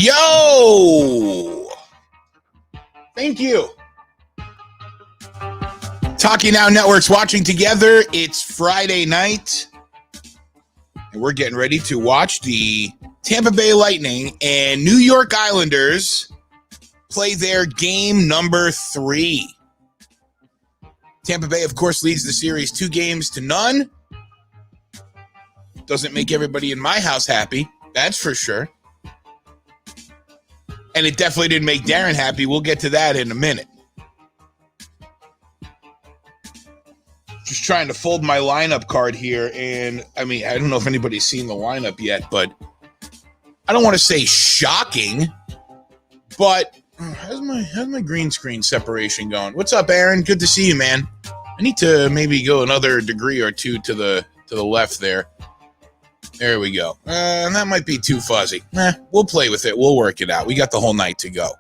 Yo! Thank you. Talking Now Network's watching together. It's Friday night, and we're getting ready to watch the Tampa Bay Lightning and New York Islanders play their game number 3. Tampa Bay, of course, leads the series 2-0. Doesn't make everybody in my house happy, that's for sure. And it definitely didn't make Darren happy. We'll get to that in a minute. Just trying to fold my lineup card here, and I don't know if anybody's seen the lineup yet, but I don't want to say shocking, but how's my green screen separation going? What's up, Aaron? Good to see you, man. I need to maybe go another degree or two to the left there. There we go. That might be too fuzzy. We'll play with it. We'll work it out. We got the whole night to go.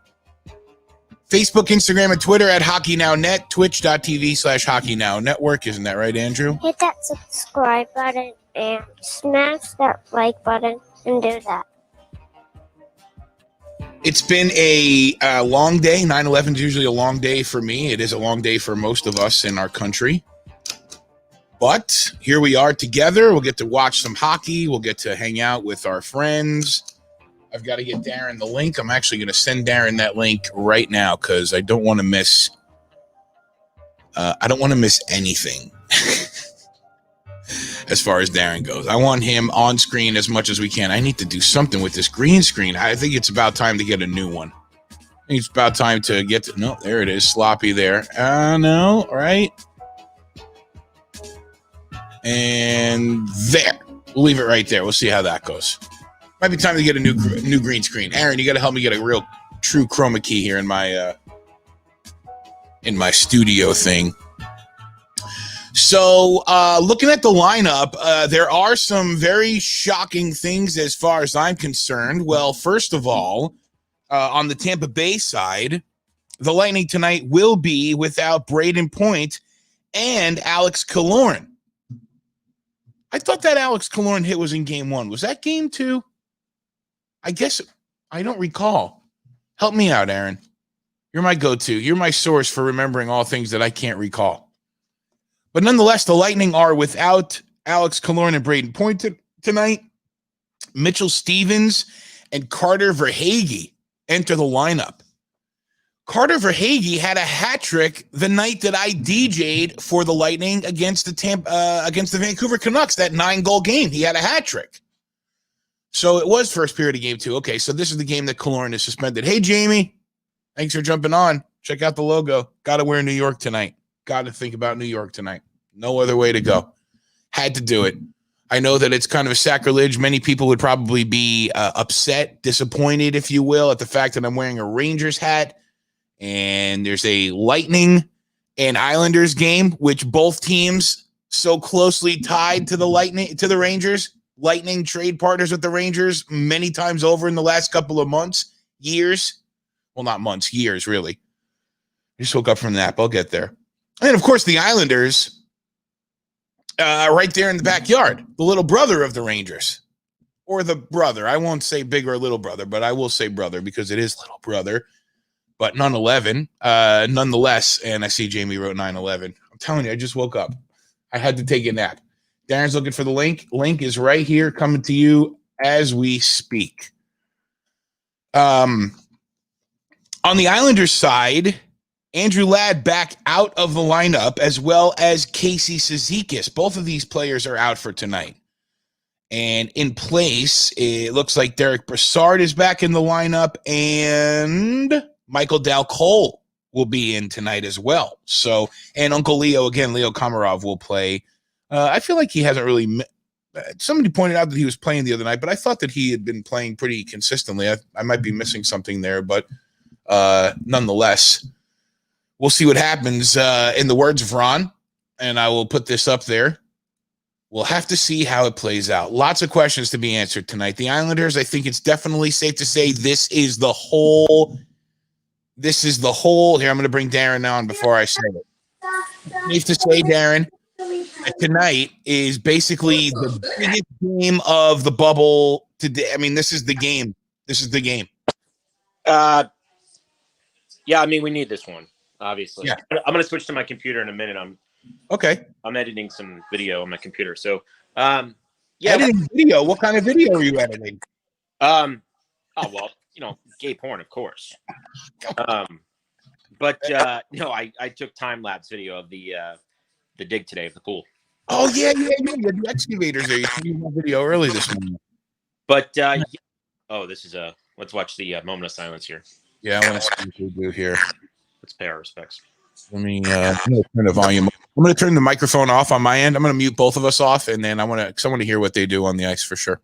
Facebook, Instagram, and Twitter at HockeyNowNet, twitch.tv/HockeyNowNetwork. Isn't that right, Andrew? Hit that subscribe button and smash that like button and do that. It's been a long day. 9/11 is usually a long day for me. It is a long day for most of us in our country. But here we are together. We'll get to watch some hockey. We'll get to hang out with our friends. I've got to get Darren the link. I'm actually going to send Darren that link right now because I don't want to miss. I don't want to miss anything as far as Darren goes. I want him on screen as much as we can. I need to do something with this green screen. I think it's about time to get a new one. I think it's about time to get to. No, there it is. Sloppy there. No, right. And there. We'll leave it right there. We'll see how that goes. Might be time to get a new green screen. Aaron, you got to help me get a real true chroma key here in my studio thing. So, looking at the lineup, there are some very shocking things as far as I'm concerned. Well, first of all, on the Tampa Bay side, the Lightning tonight will be without Braden Point and Alex Killorn. I thought that Alex Killorn hit was in game 1. Was that game 2? I guess I don't recall. Help me out, Aaron. You're my go-to. You're my source for remembering all things that I can't recall. But nonetheless, the Lightning are without Alex Killorn and Braden Point tonight. Mitchell Stevens and Carter Verhaeghe enter the lineup. Carter Verhaeghe had a hat trick the night that I DJ'd for the Lightning against the Vancouver Canucks, that 9-goal game. He had a hat trick. So it was first period of game 2. Okay, so this is the game that Killorn is suspended. Hey, Jamie, thanks for jumping on. Check out the logo. Got to wear New York tonight. Got to think about New York tonight. No other way to go. Had to do it. I know that it's kind of a sacrilege. Many people would probably be upset, disappointed, if you will, at the fact that I'm wearing a Rangers hat. And there's a Lightning and Islanders game, which both teams so closely tied to the Lightning, to the Rangers. Lightning trade partners with the Rangers many times over in the last couple of months, years. Well, not months, years, really. I just woke up from the nap. I'll get there. And, of course, the Islanders right there in the backyard, the little brother of the Rangers. Or the brother. I won't say big or little brother, but I will say brother because it is little brother. But nonetheless, and I see Jamie wrote 9/11. I'm telling you, I just woke up. I had to take a nap. Darren's looking for the link. Link is right here coming to you as we speak. On the Islanders side, Andrew Ladd back out of the lineup, as well as Casey Cizikas. Both of these players are out for tonight. And in place, it looks like Derek Brassard is back in the lineup, and Michael Dal Cole will be in tonight as well. So, and Uncle Leo, again, Leo Komarov will play. I feel like he hasn't really somebody pointed out that he was playing the other night, but I thought that he had been playing pretty consistently. I might be missing something there, but nonetheless, we'll see what happens. In the words of Ron, and I will put this up there, we'll have to see how it plays out. Lots of questions to be answered tonight. The Islanders, I think it's definitely safe to say this is the whole. Here, I'm going to bring Darren on before I say it. Safe to say, Darren, that tonight is basically the biggest game of the bubble today. I mean, this is the game. This is the game. Yeah, I mean, we need this one, obviously. Yeah. I'm going to switch to my computer in a minute. Okay. I'm editing some video on my computer. So, editing video. What kind of video are you editing? Oh, well, gay porn, of course. But no, I took time-lapse video of the dig today of the pool. Oh, yeah. The excavators there. You sent me that video early this morning. But, this is let's watch the moment of silence here. Yeah, I want to see what we do here. Let's pay our respects. Let me turn the volume. I'm going to turn the microphone off on my end. I'm going to mute both of us off, and then I want to hear what they do on the ice for sure.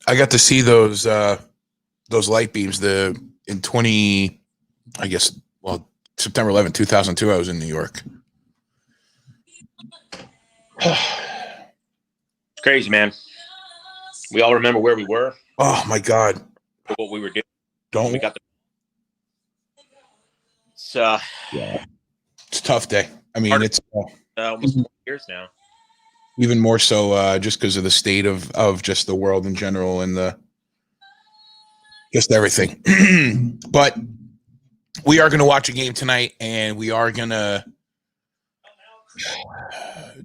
I got to see those light beams in September 11th, 2002. I was in New York. It's crazy, man. We all remember where we were. Oh my God. What we were doing. Don't we? Got the It's a tough day. I mean, it's almost 4 years now. Even more so just because of the state of just the world in general and just everything. But we are going to watch a game tonight, and we are going to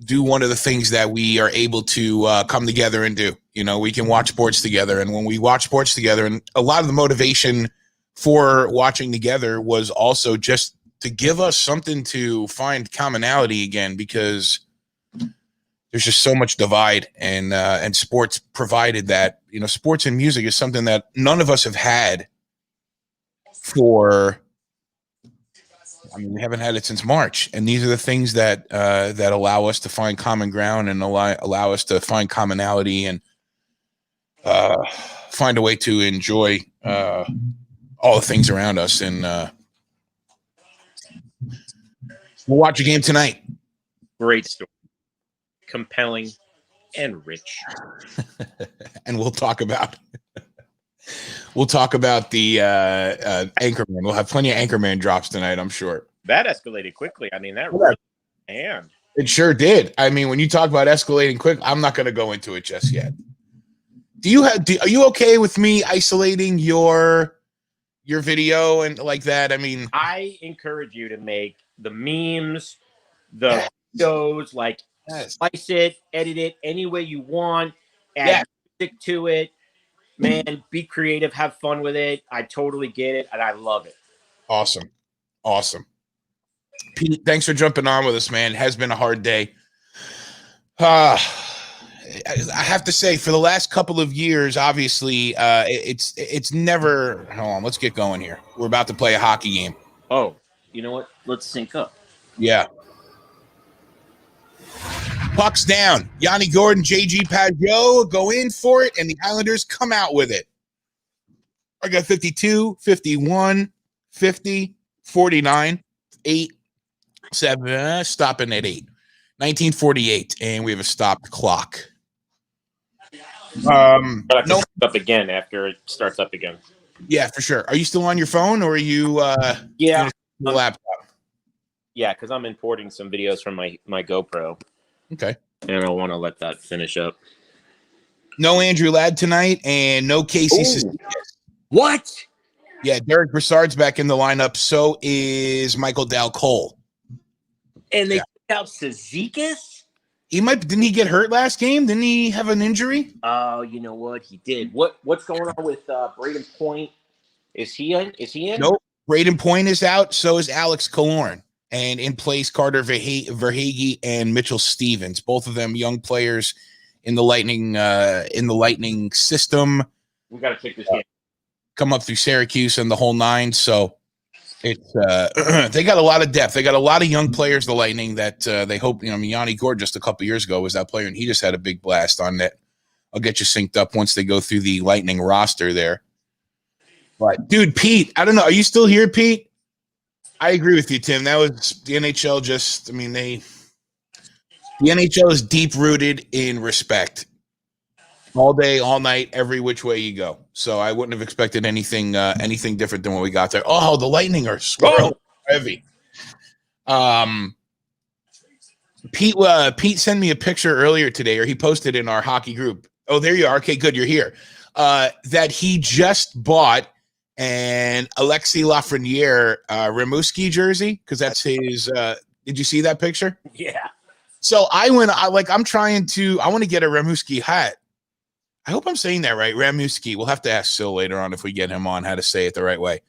do one of the things that we are able to come together and do. We can watch sports together, and when we watch sports together, and a lot of the motivation for watching together was also just to give us something to find commonality again, because there's just so much divide, and sports provided that. Sports and music is something that none of us have had we haven't had it since March, and these are the things that allow us to find common ground and allow us to find commonality and find a way to enjoy all the things around us. And we'll watch a game tonight. Great story. Compelling. and rich. And we'll talk about the Anchorman. We'll have plenty of Anchorman drops tonight, I'm sure. That escalated quickly. I mean, that really, and it sure did. I mean, when you talk about escalating quick, I'm not going to go into it just yet. Are you okay with me isolating your video and like that? I mean, I encourage you to make the memes, the videos, like slice it, edit it any way you want, add music to it. Man, be creative, have fun with it. I totally get it, and I love it. Awesome. Pete, thanks for jumping on with us, man. It has been a hard day. I have to say, for the last couple of years, obviously, it's never. Hold on, let's get going here. We're about to play a hockey game. Oh, you know what? Let's sync up. Yeah. Puck's down. Yanni Gordon, JG Pajot go in for it, and the Islanders come out with it. I got 52, 51, 50, 49, 8, 7, stopping at 8. 1948, and we have a stopped clock. No, up again after it starts up again. Yeah, for sure. Are you still on your phone, or are you the laptop? Yeah, because I'm importing some videos from my GoPro. Okay. And I want to let that finish up. No Andrew Ladd tonight, and no Casey Cizikas. What? Yeah, Derek Brassard's back in the lineup. So is Michael Dal Cole. And they took out Cizikas? Didn't he get hurt last game? Didn't he have an injury? Oh, you know what? He did. What's going on with Braden Point? Is he in? Nope. Braden Point is out. So is Alex Killorn. And in place, Carter Verhaeghe and Mitchell Stevens. Both of them young players in the Lightning system. We got to take this game. Come up through Syracuse and the whole nine. So it's they got a lot of depth. They got a lot of young players, the Lightning, that they hope. Yanni Gord just a couple years ago was that player, and he just had a big blast on that. I'll get you synced up once they go through the Lightning roster there. But dude, Pete, I don't know. Are you still here, Pete? I agree with you, Tim. That was the NHL. The NHL is deep rooted in respect. All day, all night, every which way you go. So I wouldn't have expected anything different than what we got there. Oh, the Lightning are squirrel heavy. Pete sent me a picture earlier today, or he posted in our hockey group. Oh, there you are. Okay, good, you're here. That he just bought an Alexis Lafreniere Rimouski jersey, because that's his. Did you see that picture? Yeah. So I want to get a Rimouski hat. I hope I'm saying that right. Rimouski. We'll have to ask Sil later on if we get him on how to say it the right way.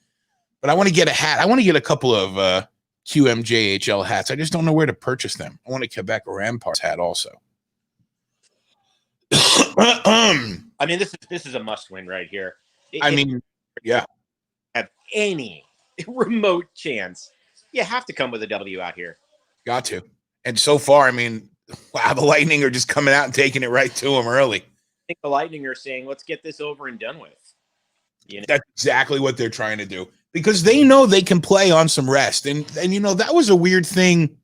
But I want to get a hat. I want to get a couple of QMJHL hats. I just don't know where to purchase them. I want a Quebec Ramparts hat also. I mean, this is a must-win right here. Have any remote chance, you have to come with a W out here. Got to. And so far, I mean, wow, the Lightning are just coming out and taking it right to them early. I think the Lightning are saying, let's get this over and done with. That's exactly what they're trying to do, because they know they can play on some rest. And that was a weird thing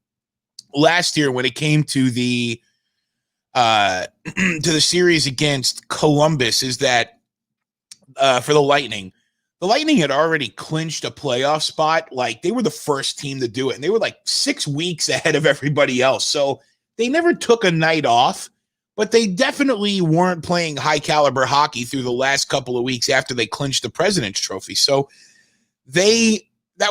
last year when it came to the series against Columbus, is that for the Lightning had already clinched a playoff spot. Like, they were the first team to do it, and they were like 6 weeks ahead of everybody else. So they never took a night off, but they definitely weren't playing high caliber hockey through the last couple of weeks after they clinched the President's Trophy. So that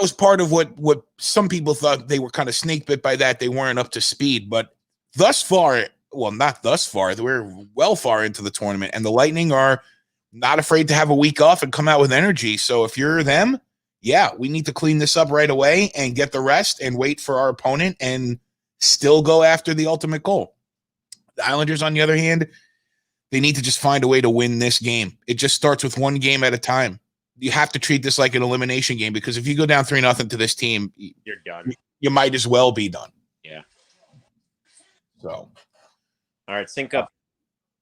was part of what some people thought. They were kind of snake bit by that. They weren't up to speed, but thus far, well, not thus far, we're well far into the tournament, and the Lightning are not afraid to have a week off and come out with energy. So if you're them, yeah, we need to clean this up right away and get the rest and wait for our opponent and still go after the ultimate goal. The Islanders, on the other hand, they need to just find a way to win this game. It just starts with one game at a time. You have to treat this like an elimination game, because if you go down 3-0 to this team, you're done. You might as well be done. Yeah. So. All right, sync up.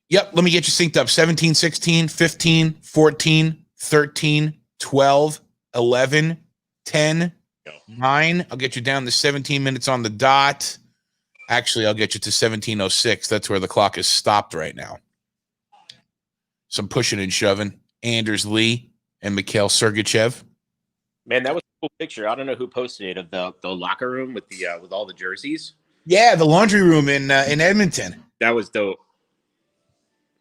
Yep, let me get you synced up. 17, 16, 15, 14, 13, 12, 11, 10, 9. I'll get you down to 17 minutes on the dot. Actually, I'll get you to 1706. That's where the clock is stopped right now. Some pushing and shoving. Anders Lee and Mikhail Sergachev. Man, that was a cool picture. I don't know who posted it of the locker room with the with all the jerseys. Yeah, the laundry room in Edmonton. That was dope.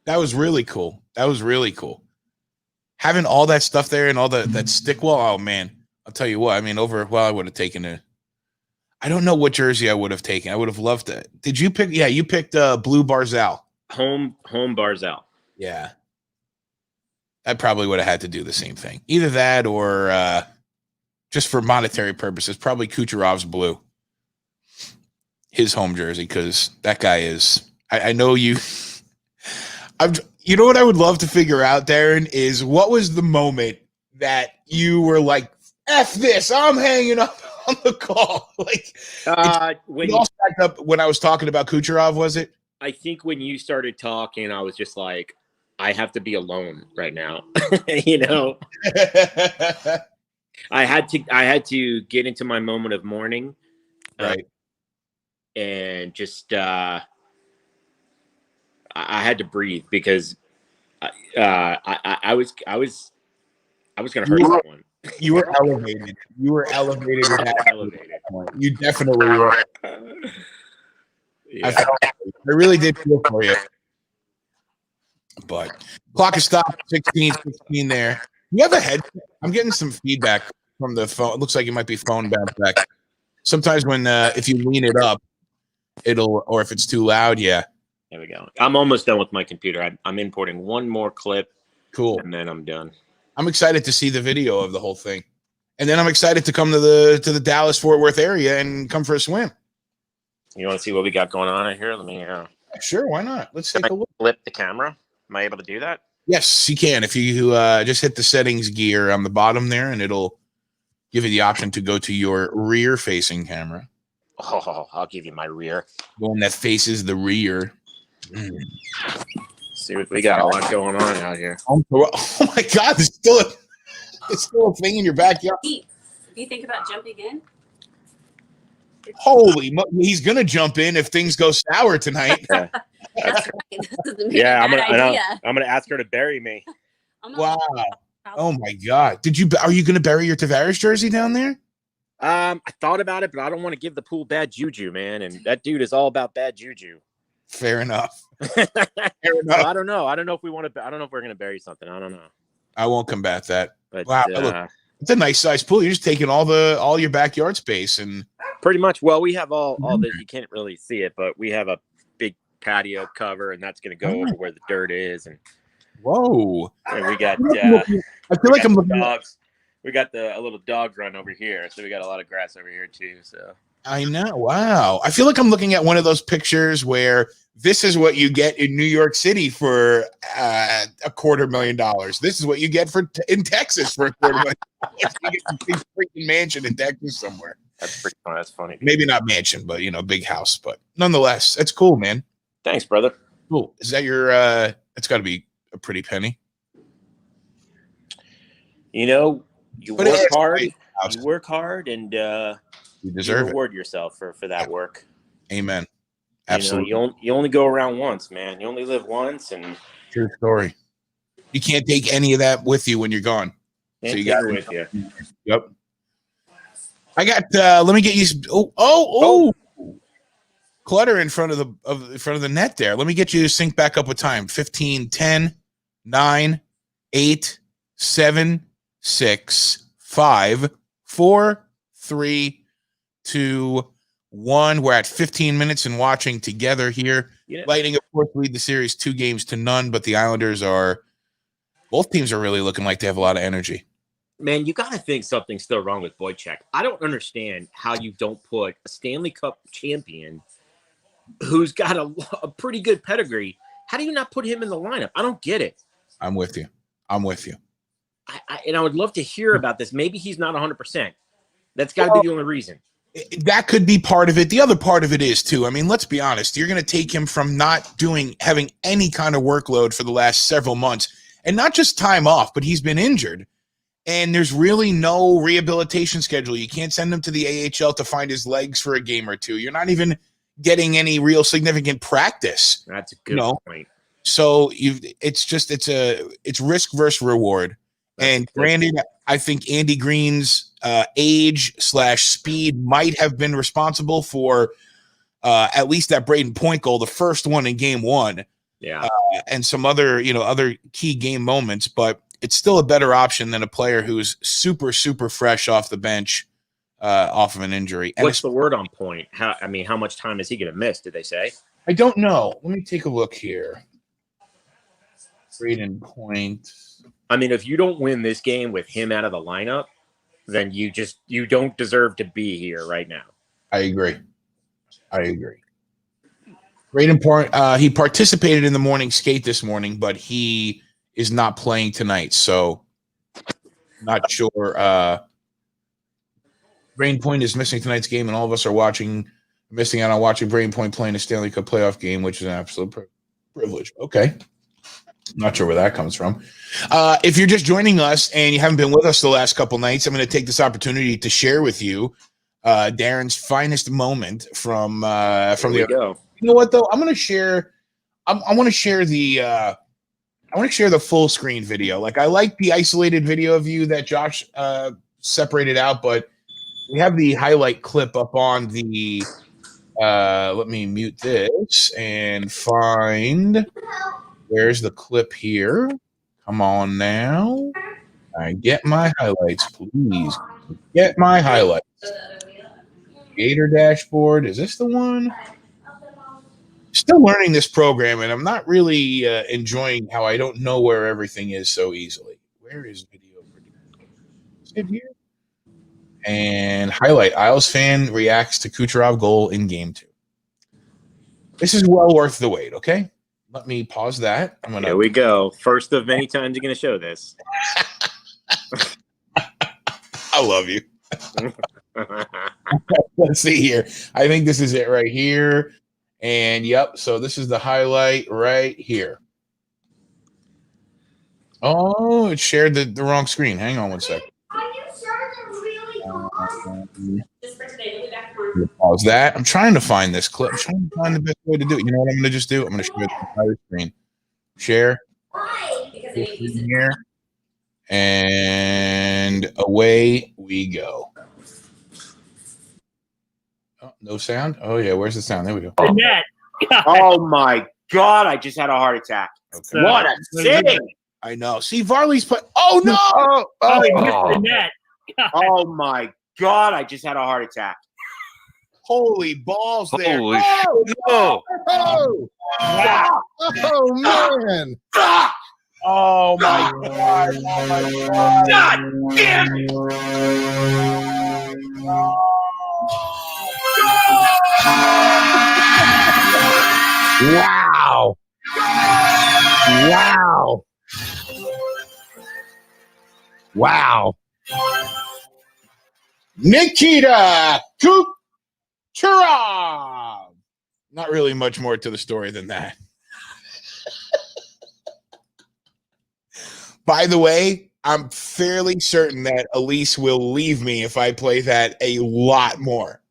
That was really cool. That was really cool. Having all that stuff there and all that stick wall. Oh man, I'll tell you what. I mean, I would have taken a. I don't know what jersey I would have taken. I would have loved it. Did you pick? Yeah, you picked blue Barzal. Home Barzal. Yeah. I probably would have had to do the same thing. Either that or just for monetary purposes, probably Kucherov's blue. His home jersey, because that guy is. I know you. You know what I would love to figure out, Darren, is what was the moment that you were like, F this, I'm hanging up on the call. Like, when you all stacked up when I was talking about Kucherov, was it? I think when you started talking, I was just like, I have to be alone right now. You know, I had to get into my moment of mourning, right, and just I had to breathe because I was gonna hurt someone. You were elevated. You were elevated. You definitely were. Yeah. I really did feel for you. But clock is stopped. 16 there. You have a headset? I'm getting some feedback from the phone. It looks like it might be phone bounce back. Sometimes when if you lean it up, or if it's too loud, yeah. There we go. I'm almost done with my computer. I'm importing one more clip. Cool. And then I'm done. I'm excited to see the video of the whole thing. And then I'm excited to come to the Dallas-Fort Worth area and come for a swim. You want to see what we got going on in here? Let me Sure, why not? Let's take a look. Flip the camera. Am I able to do that? Yes, you can. If you just hit the settings gear on the bottom there, and it'll give you the option to go to your rear-facing camera. Oh, I'll give you my rear. The one that faces the rear. See what we got. A lot going on out here. Oh my God! It's still a thing in your backyard. Do you think about jumping in? Holy, he's gonna jump in if things go sour tonight. Yeah, I'm gonna ask her to bury me. Wow! Oh my God! Are you gonna bury your Tavares jersey down there? I thought about it, but I don't want to give the pool bad juju, man. And that dude is all about bad juju. Fair enough. Fair enough. So I don't know. I don't know if we want to. I don't know if we're gonna bury something. I don't know. I won't combat that. But, wow, look, it's a nice size pool. You're just taking all your backyard space and pretty much. Well, we have all this. You can't really see it, but we have a big patio cover, and that's gonna go over where the dirt is. And whoa, and we got. I feel like I'm looking dogs. We got a little dog run over here, so we got a lot of grass over here too. So I know. Wow, I feel like I'm looking at one of those pictures where this is what you get in New York City for $250,000. This is what you get in Texas for $250,000. You get a big freaking mansion in Texas somewhere. That's pretty fun. That's funny. Maybe not mansion, but big house. But nonetheless, that's cool, man. Thanks, brother. Cool. Is that your? It's got to be a pretty penny. You work hard. You work hard, and you deserve reward yourself for that work. Amen. Absolutely. You only go around once, man. You only live once, and true story. You can't take any of that with you when you're gone. So you got it with you. Yep. I got. Let me get you. Oh! Clutter in front of the net there. Let me get you to sync back up with time. 15, 10, 9, 8, 7, 6, 5, 4, 3, 2, 1. We're at 15 minutes and watching together here. Yeah. Lightning, of course, lead the series 2-0, but the Islanders both teams are really looking like they have a lot of energy. Man, you got to think something's still wrong with Boychuk. I don't understand how you don't put a Stanley Cup champion who's got a pretty good pedigree. How do you not put him in the lineup? I don't get it. I'm with you. And I would love to hear about this. Maybe he's not 100%. That's got to be the only reason. That could be part of it. The other part of it is too. I mean, let's be honest. You're going to take him from not having any kind of workload for the last several months, and not just time off, but he's been injured, and there's really no rehabilitation schedule. You can't send him to the AHL to find his legs for a game or two. You're not even getting any real significant practice. That's a good point. So it's risk versus reward. And granted, I think Andy Green's age / speed might have been responsible for at least that Braden Point goal, the first one in game one. Yeah. And some other key game moments, but it's still a better option than a player who's super, super fresh off the bench, off of an injury. What's the word on Point? How much time is he going to miss? Did they say? I don't know. Let me take a look here. Braden Point. I mean, if you don't win this game with him out of the lineup, then you don't deserve to be here right now. I agree. Braden Point, he participated in the morning skate this morning, but he is not playing tonight, so not sure. Braden Point is missing tonight's game, and all of us are missing out on watching Braden Point playing a Stanley Cup playoff game, which is an absolute privilege. Okay. Not sure where that comes from. If you're just joining us and you haven't been with us the last couple nights, I'm going to take this opportunity to share with you Darren's finest moment from the. Go. You know what though? I'm going to share. I want to share the full screen video. Like I like the isolated video of you that Josh separated out, but we have the highlight clip up on the. Let me mute this and find. Where's the clip here? Come on now. Get my highlights, please. Get my highlights. Gator dashboard. Is this the one? Still learning this program, and I'm not really enjoying how I don't know where everything is so easily. Where is video? Is it here? And highlight. Isles fan reacts to Kucherov goal in game 2. This is well worth the wait, okay? Let me pause that. Here we go. First of many times you're going to show this. I love you. Let's see here. I think this is it right here. And yep, so this is the highlight right here. Oh, it shared the wrong screen. Hang on one second. Are you sure they're really awesome? Just for today, we'll be back tomorrow. Pause that. I'm trying to find this clip. I'm trying to find the best way to do it. You know what I'm going to just do? I'm going to share the entire screen. Share. Why? Because they use it. Here. And away we go. Oh, no sound? Oh, yeah. Where's the sound? There we go. The net. Oh, my God. I just had a heart attack. Okay. What a save. I know. See, Varley's put. Oh, no. Oh, he missed the net. Oh, my God. I just had a heart attack. Holy balls there. Holy oh, oh, wow. Oh, man. Oh, my God. Oh, my God. God damn it. Wow. Wow. Wow. Nikita Kucherov. Not really much more to the story than that. By the way, I'm fairly certain that Elise will leave me if I play that a lot more.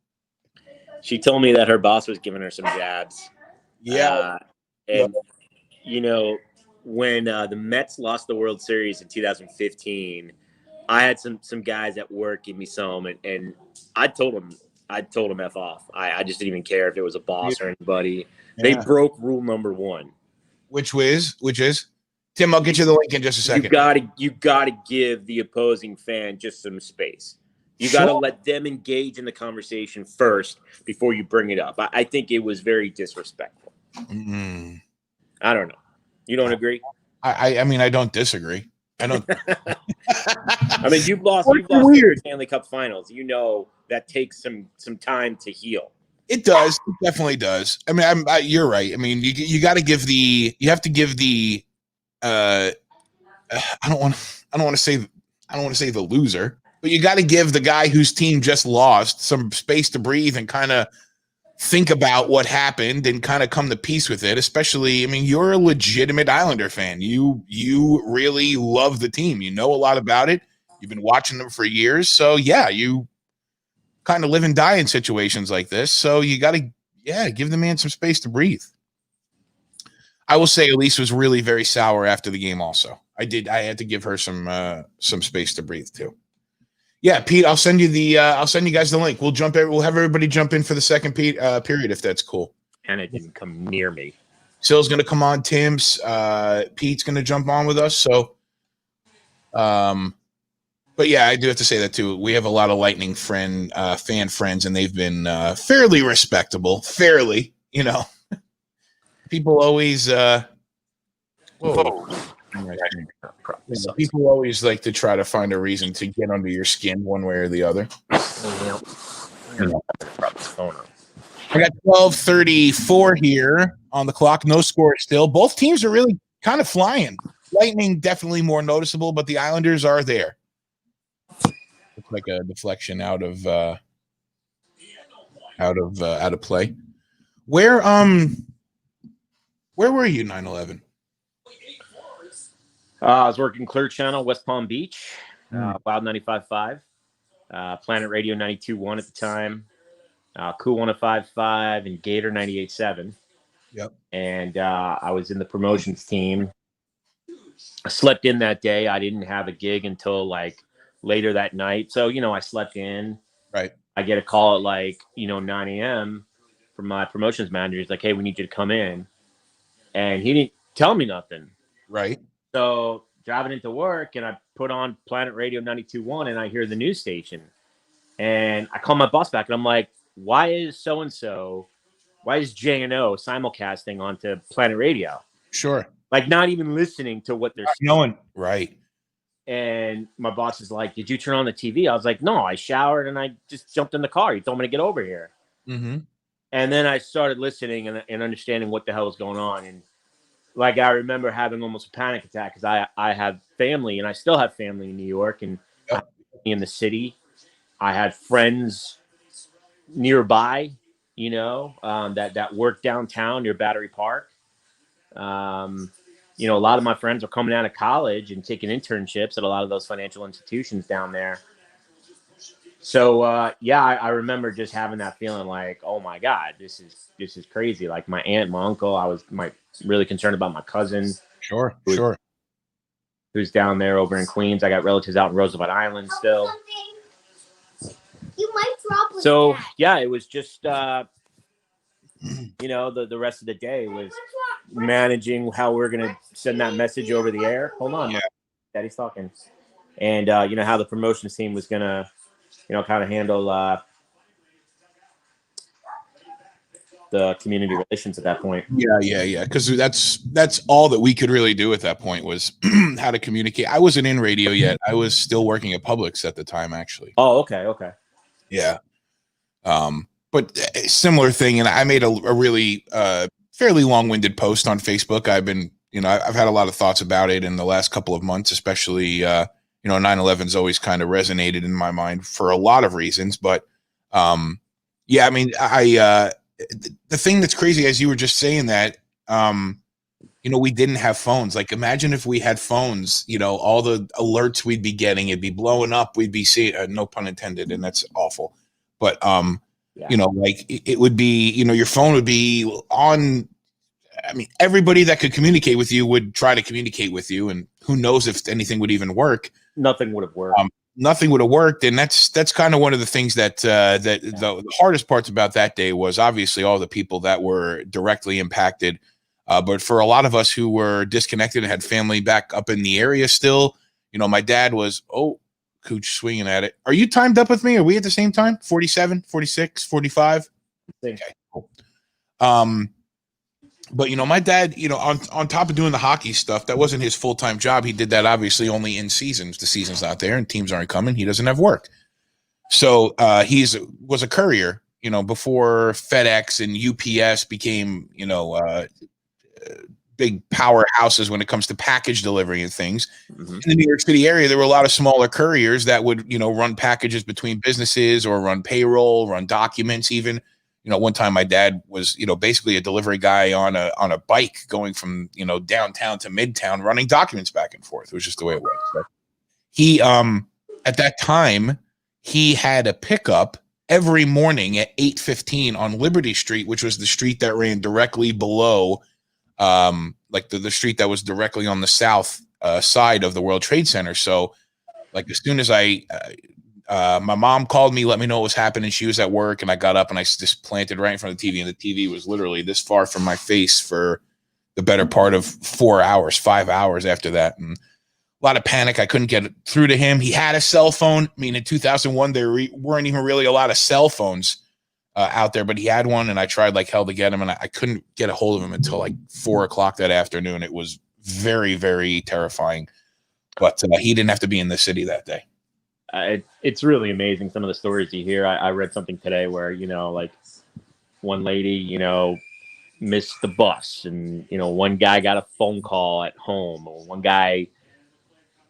She told me that her boss was giving her some jabs. Yeah. And, you know, when the Mets lost the World Series in 2015, I had some guys at work give me some, and I told them F off. I just didn't even care if it was a boss or anybody. Yeah. They broke rule number 1. Which is? Tim, I'll get you the link in just a second. You gotta give the opposing fan just some space. You gotta let them engage in the conversation first before you bring it up. I think it was very disrespectful. Mm-hmm. I don't know. You don't agree? I mean, I don't disagree. I don't. I mean, you've lost the Stanley Cup Finals. You know that takes some time to heal. It does. It definitely does. I mean, you're right. I mean, you got to give the. You have to give the. I don't want to say the loser, but you got to give the guy whose team just lost some space to breathe and kind of think about what happened and kind of come to peace with it. Especially, I mean, you're a legitimate Islander fan. You really love the team. You know a lot about it. You've been watching them for years. So yeah, you kind of live and die in situations like this. So you got Yeah, give the man some space to breathe. I will say Elise was really very sour after the game also. I had to give her some space to breathe too. Yeah, Pete, I'll send you guys the link. We'll have everybody jump in for the second period if that's cool. And it didn't come near me. Sill's going to come on. Tim's, Pete's going to jump on with us. So, but yeah, I do have to say that too. We have a lot of Lightning fan friends, and they've been fairly respectable. Fairly, people always. People always like to try to find a reason to get under your skin one way or the other. I got 12:34 here on the clock. No score still. Both teams are really kind of flying. Lightning definitely more noticeable, but the Islanders are there. Looks like a deflection out of play. Where were you 9/11? I was working Clear Channel, West Palm Beach, Wild 95.5, Planet Radio 92.1 at the time, Cool 105.5, and Gator 98.7. Yep. And I was in the promotions team. I slept in that day. I didn't have a gig until like later that night. So, I slept in. Right. I get a call at like, 9 a.m. from my promotions manager. He's like, hey, we need you to come in. And he didn't tell me nothing. Right. So driving into work, and I put on Planet Radio 92.1, and I hear the news station. And I call my boss back, and I'm like, why is J&O simulcasting onto Planet Radio? Sure. Like, not even listening to what they're saying. Knowing. Right. And my boss is like, did you turn on the TV? I was like, no, I showered, and I just jumped in the car. He told me to get over here. Mm-hmm. And then I started listening and understanding what the hell was going on. And like, I remember having almost a panic attack because I have family, and I still have family in New York, and in the city. I had friends nearby, that work downtown near Battery Park. A lot of my friends are coming out of college and taking internships at a lot of those financial institutions down there. So, I remember just having that feeling like, oh my God, this is crazy. Like my aunt, my uncle, I was really concerned about my cousin. Sure. Who's down there over in Queens. I got relatives out in Roosevelt Island still. You might drop with So, that. it was just, the rest of the day was managing how we're going to send that message over the air. Hold on. Daddy's talking. And, how the promotions team was going to, kind of handle the community relations at that point. Yeah. Because that's all that we could really do at that point was how to communicate. I wasn't in radio yet. I was still working at Publix at the time, actually. Oh, okay. Yeah. But a similar thing, and I made a really fairly long-winded post on Facebook. I've been, I've had a lot of thoughts about it in the last couple of months, especially 9/11's always kind of resonated in my mind for a lot of reasons. But the thing that's crazy, as you were just saying that, we didn't have phones. Like, imagine if we had phones, all the alerts we'd be getting, it'd be blowing up. We'd be seeing, no pun intended, and that's awful. But, it would be, your phone would be on. I mean, everybody that could communicate with you would try to communicate with you, and who knows if anything would even work. Nothing would have worked. Nothing would have worked, and that's kind of one of the things that the hardest parts about that day was obviously all the people that were directly impacted. But for a lot of us who were disconnected and had family back up in the area still, my dad was, Cooch swinging at it. Are you timed up with me? Are we at the same time? 47, 46, 45? Okay, cool. But, my dad, on top of doing the hockey stuff, that wasn't his full-time job. He did that obviously only in seasons. The season's not there and teams aren't coming. He doesn't have work. So was a courier, before FedEx and UPS became, big powerhouses when it comes to package delivery and things. Mm-hmm. In the New York City area, there were a lot of smaller couriers that would, run packages between businesses or run payroll, run documents even. One time my dad was, basically a delivery guy on a bike going from, downtown to midtown running documents back and forth. It was just the way it was. So he, at that time, he had a pickup every morning at 8:15 on Liberty Street, which was the street that ran directly below, like the street that was directly on the south side of the World Trade Center. So, like as soon as my mom called me, let me know what was happening. She was at work, and I got up and I just planted right in front of the TV, and the TV was literally this far from my face for the better part of 5 hours after that. And a lot of panic. I couldn't get through to him. He had a cell phone. I mean, in 2001, there weren't even really a lot of cell phones out there, but he had one, and I tried like hell to get him, and I couldn't get a hold of him until like 4:00 that afternoon. It was very, very terrifying, but he didn't have to be in the city that day. It's really amazing some of the stories you hear. I read something today where, like one lady, missed the bus, and, one guy got a phone call at home, or one guy,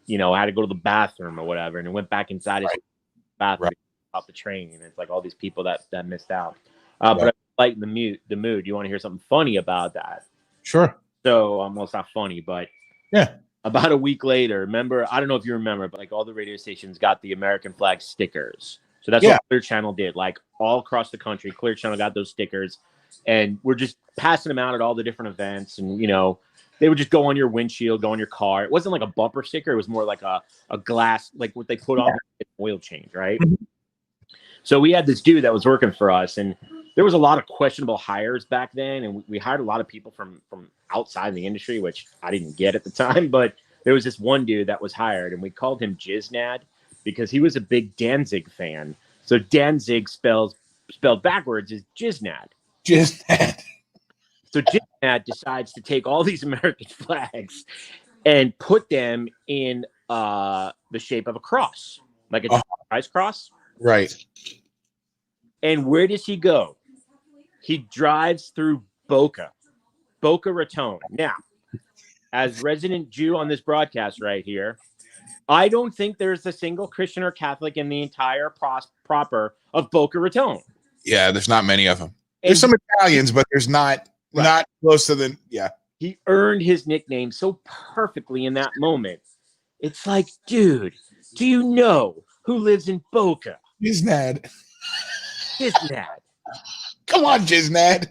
had to go to the bathroom or whatever, and it went back inside his bathroom off the train. And it's like all these people that missed out. But I like the mood. You want to hear something funny about that? Sure. So, well, it's not funny, but yeah. About a week later, remember, I don't know if you remember, but like all the radio stations got the American flag stickers. So that's what Clear Channel did. Like all across the country, Clear Channel got those stickers, and we're just passing them out at all the different events. And, they would just go on your windshield, go on your car. It wasn't like a bumper sticker. It was more like a glass, like what they put on the oil change, right? Mm-hmm. So we had this dude that was working for us, and there was a lot of questionable hires back then. And we hired a lot of people from outside the industry, which I didn't get at the time. But there was this one dude that was hired, and we called him Jiznad because he was a big Danzig fan. So Danzig spelled backwards is Jiznad. Jiznad. So Jiznad decides to take all these American flags and put them in the shape of a cross, like a Christ cross. Right. And where does he go? He drives through Boca Raton. Now, as resident Jew on this broadcast right here, I don't think there's a single Christian or Catholic in the entire proper of Boca Raton. Yeah, there's not many of them. There's some Italians, but there's not close to the, He earned his nickname so perfectly in that moment. It's like, dude, do you know who lives in Boca? Jiznad. Come on, Jiznad.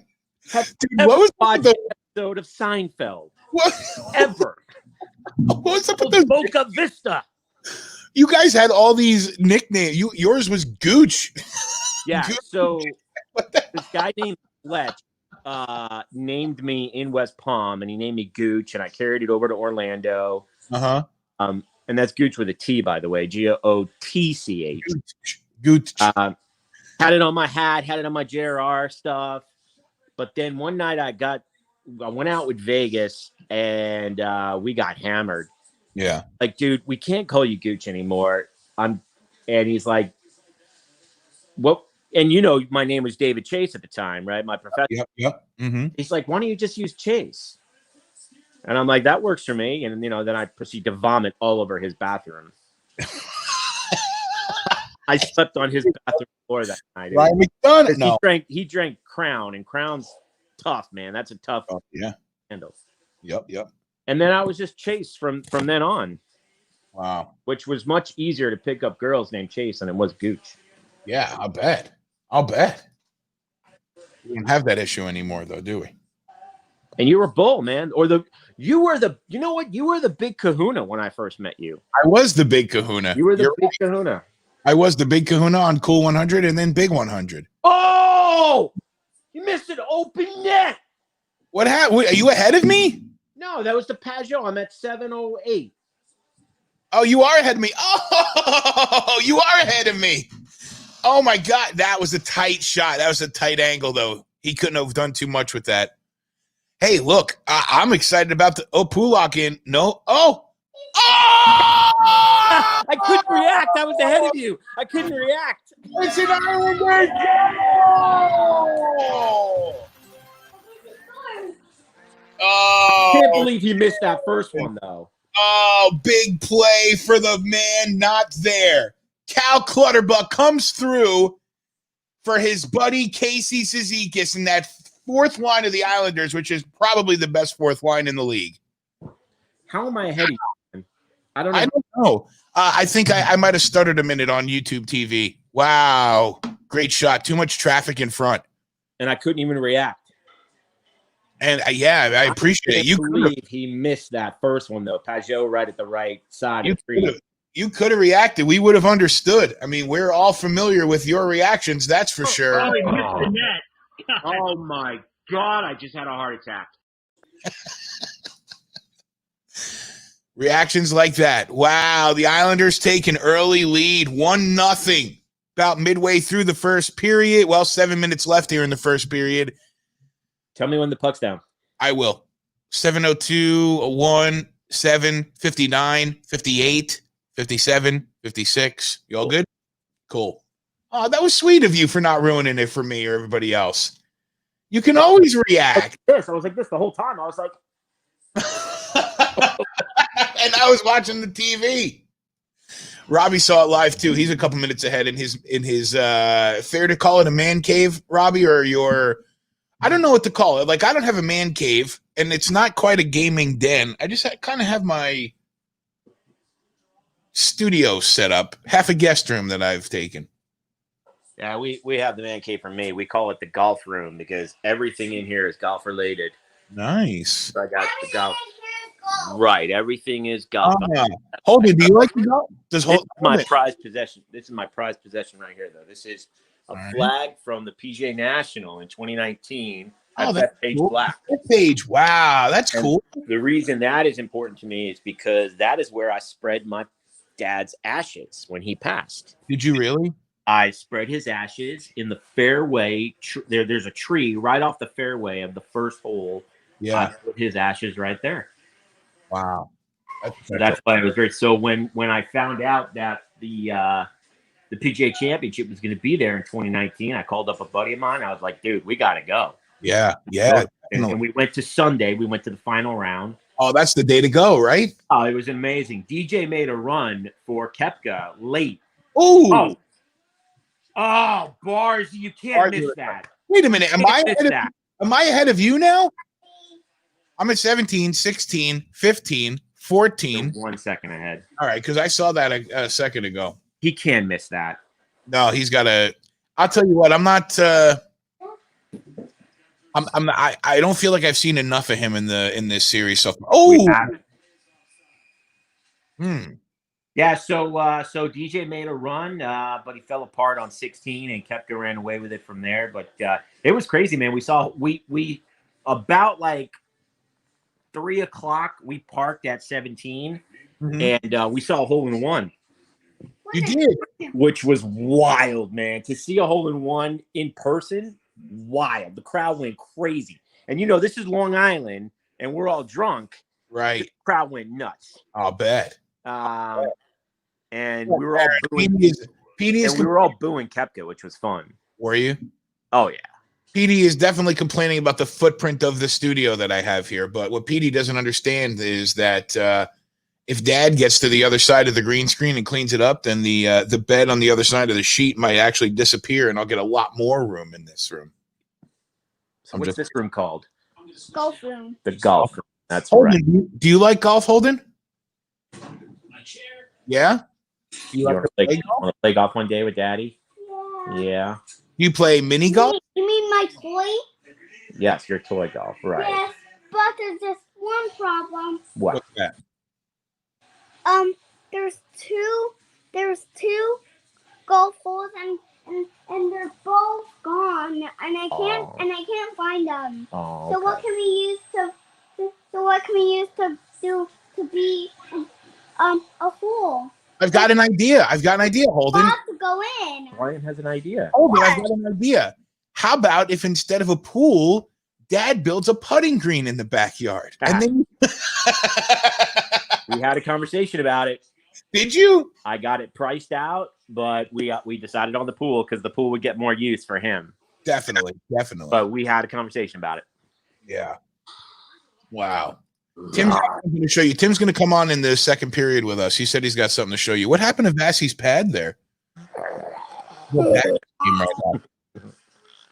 Dude, what was the episode of Seinfeld? What? Ever. What was up with Boca Vista? You guys had all these nicknames. Yours was Gooch. Yeah, Gooch. So this guy named Fletch named me in West Palm, and he named me Gooch, and I carried it over to Orlando. And that's Gooch with a T, by the way, Gootch. Gooch. Had it on my hat, had it on my JRR stuff. But then one night I went out with Vegas, and we got hammered. Yeah. Like, dude, we can't call you Gooch anymore. And he's like, what? And my name was David Chase at the time, right? My professor. Yep. Mm-hmm. He's like, why don't you just use Chase? And I'm like, that works for me. And then I proceed to vomit all over his bathroom. I slept on his bathroom floor that night. Ryan McDonough. No. He drank Crown, and Crown's tough, man. That's a tough handle. Yep. And then I was just Chase from then on. Wow. Which was much easier to pick up girls named Chase than it was Gooch. Yeah, I'll bet. We don't have that issue anymore, though, do we? And you were Bull, man. You were the big kahuna when I first met you. I was the big kahuna. You were the big kahuna. I was the big kahuna on Cool 100 and then Big 100. Oh! You missed an open net. What happened? Are you ahead of me? No, that was the Pajot. I'm at 708. Oh, you are ahead of me. Oh, you are ahead of me. Oh, my God. That was a tight shot. That was a tight angle, though. He couldn't have done too much with that. Hey, look, I'm excited about the Pulak in. No. Oh! I couldn't react. I was ahead of you. I couldn't react. It's an Islander. I can't believe he missed that first one, though. Oh, big play for the man not there. Cal Clutterbuck comes through for his buddy Casey Cizikas in that fourth line of the Islanders, which is probably the best fourth line in the league. How am I ahead of you? I don't know. I think I might have stuttered a minute on YouTube TV. Wow. Great shot. Too much traffic in front. And I couldn't even react. And I appreciate it. You believe he missed that first one though. Pajot right at the right side of the tree. You could have reacted. We would have understood. I mean, we're all familiar with your reactions. That's for sure. Oh, he missed the net. Oh my God! I just had a heart attack. Reactions like that. Wow, the Islanders take an early lead, 1-0, about midway through the first period. Well, 7 minutes left here in the first period. Tell me when the puck's down. I will. 7:02, 1, 7, 59, 58, 57, 56. You all good? Cool. Oh, that was sweet of you for not ruining it for me or everybody else. You can always react. I was like this the whole time. I was like, and I was watching the TV. Robbie saw it live too. He's a couple minutes ahead in his fair to call it a man cave, Robbie, or your I don't know what to call it. Like, I don't have a man cave, and it's not quite a gaming den. I just kind of have my studio set up, half a guest room that I've taken. yeah, we have the man cave for me. We call it the golf room because everything in here is golf related. Nice. So I got the golf. Right, everything is golf. Holden, do you like the golf? This is my prized possession. This is my prized possession right here, though. This is a flag from the PGA National in 2019. Oh, that's Page cool. Black. Page, wow, that's cool. The reason that is important to me is because that is where I spread my dad's ashes when he passed. Did you really? I spread his ashes in the fairway. There's a tree right off the fairway of the first hole. Yeah, I put his ashes right there. Wow. That's why it was very. So when I found out that the PGA Championship was going to be there in 2019, I called up a buddy of mine. I was like, "Dude, we got to go." Yeah. And we went to Sunday. We went to the final round. Oh, that's the day to go, right? Oh, it was amazing. DJ made a run for Koepka late. Ooh. Oh, bars! You can't miss that. Wait a minute. Am I ahead of you now? I'm at 17, 16, 15, 14. 1 second ahead. All right, because I saw that a second ago. He can't miss that. No, he's got to. I'll tell you what. I'm not. I don't feel like I've seen enough of him in this series so far. Oh. Yeah. So DJ made a run, but he fell apart on 16 and Koepka ran away with it from there. But it was crazy, man. We about like 3 o'clock, we parked at 17, and we saw a hole in one. You did, which was wild, man. To see a hole in one in person, wild. The crowd went crazy, and this is Long Island, and we're all drunk. Right, the crowd went nuts. I'll bet. And we were all booing. We were all booing Koepka, which was fun. Were you? Oh yeah. PD is definitely complaining about the footprint of the studio that I have here. But what PD doesn't understand is that if Dad gets to the other side of the green screen and cleans it up, then the bed on the other side of the sheet might actually disappear, and I'll get a lot more room in this room. So what's this room called? Golf room. The golf room. That's Holden, right. Do you like golf, Holden? My chair. Yeah? You want to play golf one day with Daddy? Yeah. You play mini golf? You mean my toy? Yes, your toy golf, right. Yes, but there's just one problem. What? What's that? There's two golf balls and they're both gone and I can't find them. Oh, so what can we use to be a hole? I've got an idea, Holden. Have to go in. Ryan has an idea. Holden, I've got an idea. How about if instead of a pool, Dad builds a putting green in the backyard? And then we had a conversation about it. Did you? I got it priced out, but we decided on the pool because the pool would get more use for him. Definitely. But we had a conversation about it. Yeah. Wow. Tim's going to show you. Tim's going to come on in the second period with us. He said he's got something to show you. What happened to Vassie's pad there?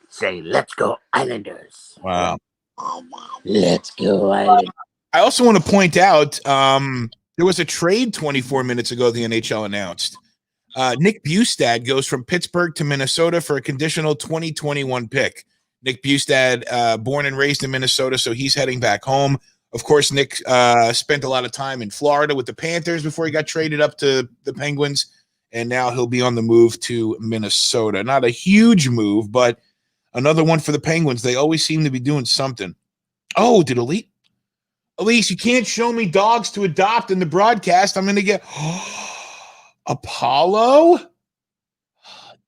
Say, let's go Islanders. Wow. Let's go Islanders. I also want to point out there was a trade 24 minutes ago the NHL announced. Nick Bustad goes from Pittsburgh to Minnesota for a conditional 2021 pick. Nick Bustad, born and raised in Minnesota, so he's heading back home. Of course, Nick spent a lot of time in Florida with the Panthers before he got traded up to the Penguins, and now he'll be on the move to Minnesota. Not a huge move, but another one for the Penguins. They always seem to be doing something. Oh, did Elise, you can't show me dogs to adopt in the broadcast. I'm going to get Apollo.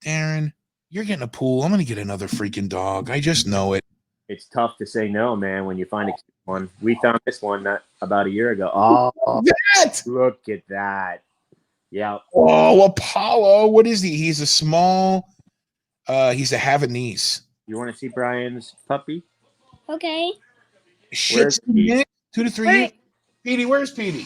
Darren, you're getting a pool. I'm going to get another freaking dog. I just know it. It's tough to say no, man, when you find a cute one. We found this one about a year ago. Oh, that! Look at that. Yeah. Oh, Apollo. What is he? He's a small, he's a Havanese. You want to see Brian's puppy? Okay. Shit's 2 to 3 years. Petey, where's Petey?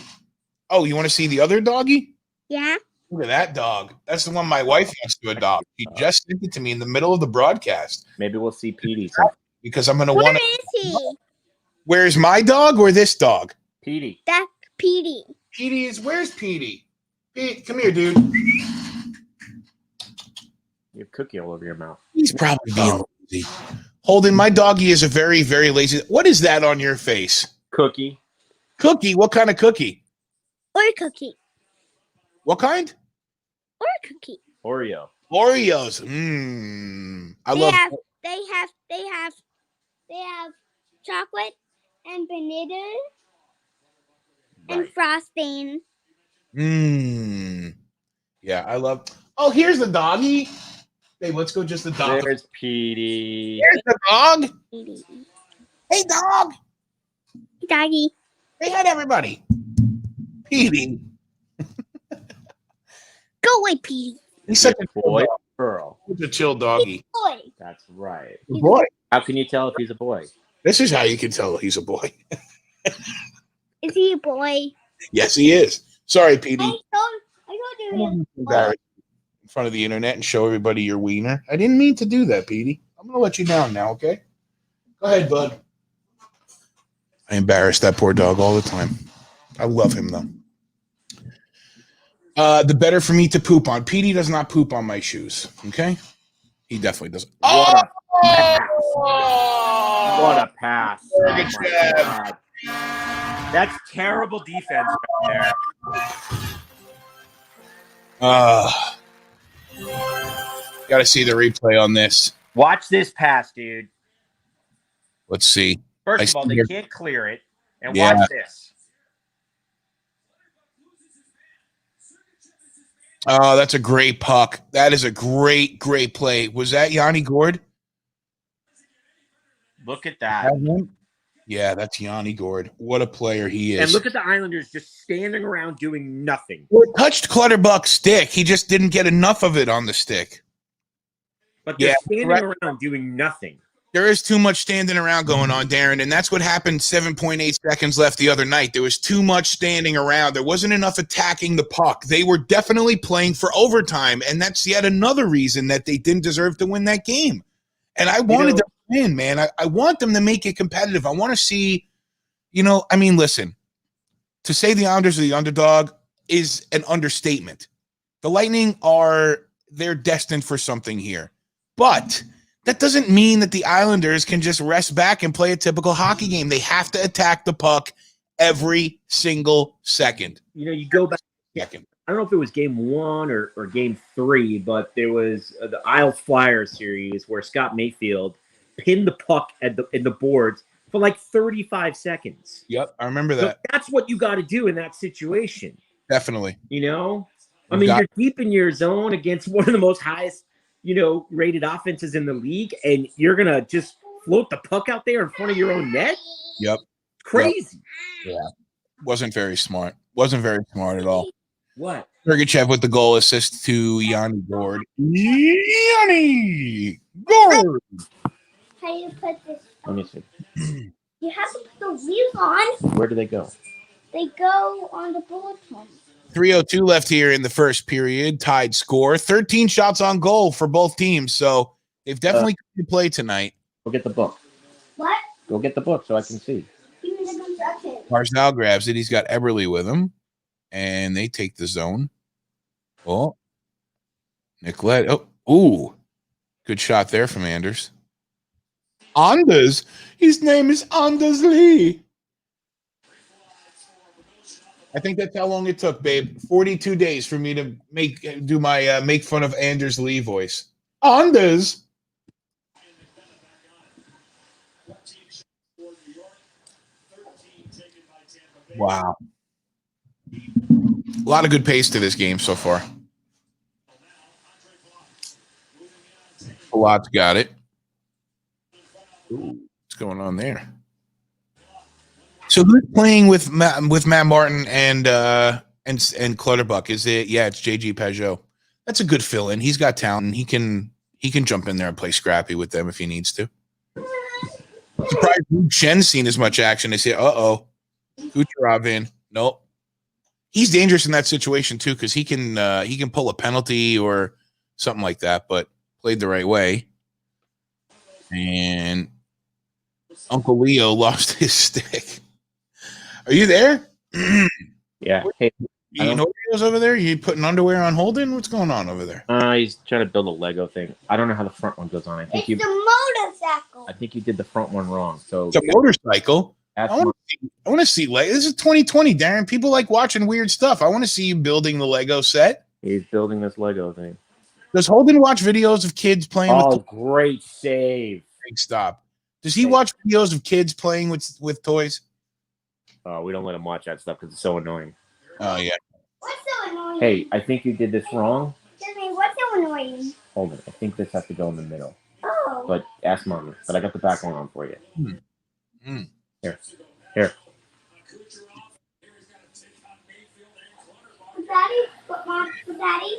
Oh, you want to see the other doggy? Yeah. Look at that dog. That's the one my wife wants to adopt. She just sent it to me in the middle of the broadcast. Maybe we'll see Petey. Because I'm going to Where want is he? Where's my dog or this dog? Petey. That's Petey. Petey is, where's Petey? Pete, come here, dude. You have cookie all over your mouth. He's probably being lazy. Holden, my doggy is a very, very lazy. What is that on your face? Cookie. Cookie? What kind of cookie? Or cookie. What kind? Or cookie. Oreo. Oreos. They have chocolate and banana Right. and frosting. Yeah, I love. Oh, here's the doggy. Hey, let's go just the dog. There's Petey. Here's the dog. Petey. Hey, dog. Doggy. Say hi to everybody. Petey. Go away, Petey. He's such a boy boy. or girl. He's a chill doggy. Boy. That's right. Good boy. How can you tell if he's a boy? This is how you can tell he's a boy. Is he a boy? Yes, he is. Sorry, Petey. I told him. Embarrassed in front of the internet and show everybody your wiener. I didn't mean to do that, Petey. I'm going to let you down now, okay? Go ahead, bud. I embarrass that poor dog all the time. I love him, though. The better for me to poop on. Petey does not poop on my shoes, okay? He definitely doesn't. What Oh! a pass. Oh my God. That's terrible defense right there. Got to see the replay on this. Watch this pass, dude. Let's see. First of all, they can't clear it. And watch this. Oh, that's a great puck. That is a great, great play. Was that Yanni Gord? Look at that. Yeah, that's Yanni Gord. What a player he is. And look at the Islanders just standing around doing nothing. Well, it touched Clutterbuck's stick. He just didn't get enough of it on the stick. But they're standing around doing nothing. There is too much standing around going on, Darren, and that's what happened 7.8 seconds left the other night. There was too much standing around. There wasn't enough attacking the puck. They were definitely playing for overtime, and that's yet another reason that they didn't deserve to win that game. And I wanted them to win, man. I want them to make it competitive. I want to see, listen, to say the Islanders are the underdog is an understatement. The Lightning they're destined for something here. But that doesn't mean that the Islanders can just rest back and play a typical hockey game. They have to attack the puck every single second. You go back. Second. I don't know if it was game 1 or game 3, but there was the Isles Flyers series where Scott Mayfield pinned the puck in the boards for like 35 seconds. Yep, I remember that. So that's what you got to do in that situation. Definitely. You're deep in your zone against one of the most highest, rated offenses in the league, and you're going to just float the puck out there in front of your own net? Yep. Crazy. Yep. Yeah. Wasn't very smart. Wasn't very smart at all. What? Sergachev with the goal assist to Yanni Gord. Yanni Gord! How do you put this? Let me see. You have to put the wheels on. Where do they go? They go on the bulletin. 3:02 left here in the first period. Tied score. 13 shots on goal for both teams. So they've definitely come to play tonight. Go get the book. What? Go get the book so I can see. Give me the construction. Barzal grabs it. He's got Eberle with him. And they take the zone. Oh. Nicolette. Oh, ooh. Good shot there from Anders. Anders. His name is Anders Lee. I think that's how long it took, babe. 42 days for me to do my make fun of Anders Lee voice. Anders. Wow. A lot of good pace to this game so far. A lot's got it. Ooh, what's going on there? So who's playing with Matt Martin and Clutterbuck? Is it? Yeah, it's JG Pajot. That's a good fill-in. He's got talent. He can jump in there and play scrappy with them if he needs to. I'm surprised Shen's seen as much action. They say, "Uh-oh, Kucherov in." Nope. He's dangerous in that situation too because he can pull a penalty or something like that. But played the right way, and Uncle Leo lost his stick. Are you there? Yeah. Hey, you know Oreos over there? You putting underwear on Holden? What's going on over there? He's trying to build a Lego thing. I don't know how the front one goes on. I think It's the motorcycle. I think you did the front one wrong. So It's a motorcycle. that's I want to see Lego. This is 2020, Darren. People like watching weird stuff. I want to see you building the Lego set. he's building this Lego thing. Does Holden watch videos of kids playing Oh, with great save. Big stop. Does he watch videos of kids playing with toys? Oh, we don't let him watch that stuff because it's so annoying. Oh, yeah. What's so annoying? Hey, I think you did this wrong. Jimmy, what's so annoying? Hold it. I think this has to go in the middle. Oh. But ask Mommy. But I got the back one on for you. Here. Daddy, Daddy,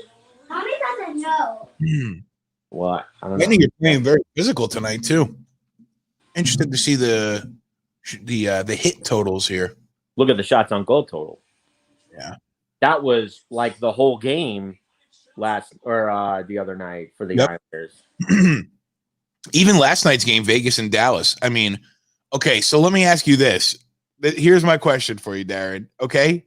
Mommy doesn't know. What? I don't know. I think you're playing very physical tonight, too. Interested to see the hit totals here. Look at the shots on goal total. Yeah. That was like the whole game the other night for the Islanders. Even last night's game, Vegas and Dallas. I mean, okay, so let me ask you this. Here's my question for you, Darren. Okay.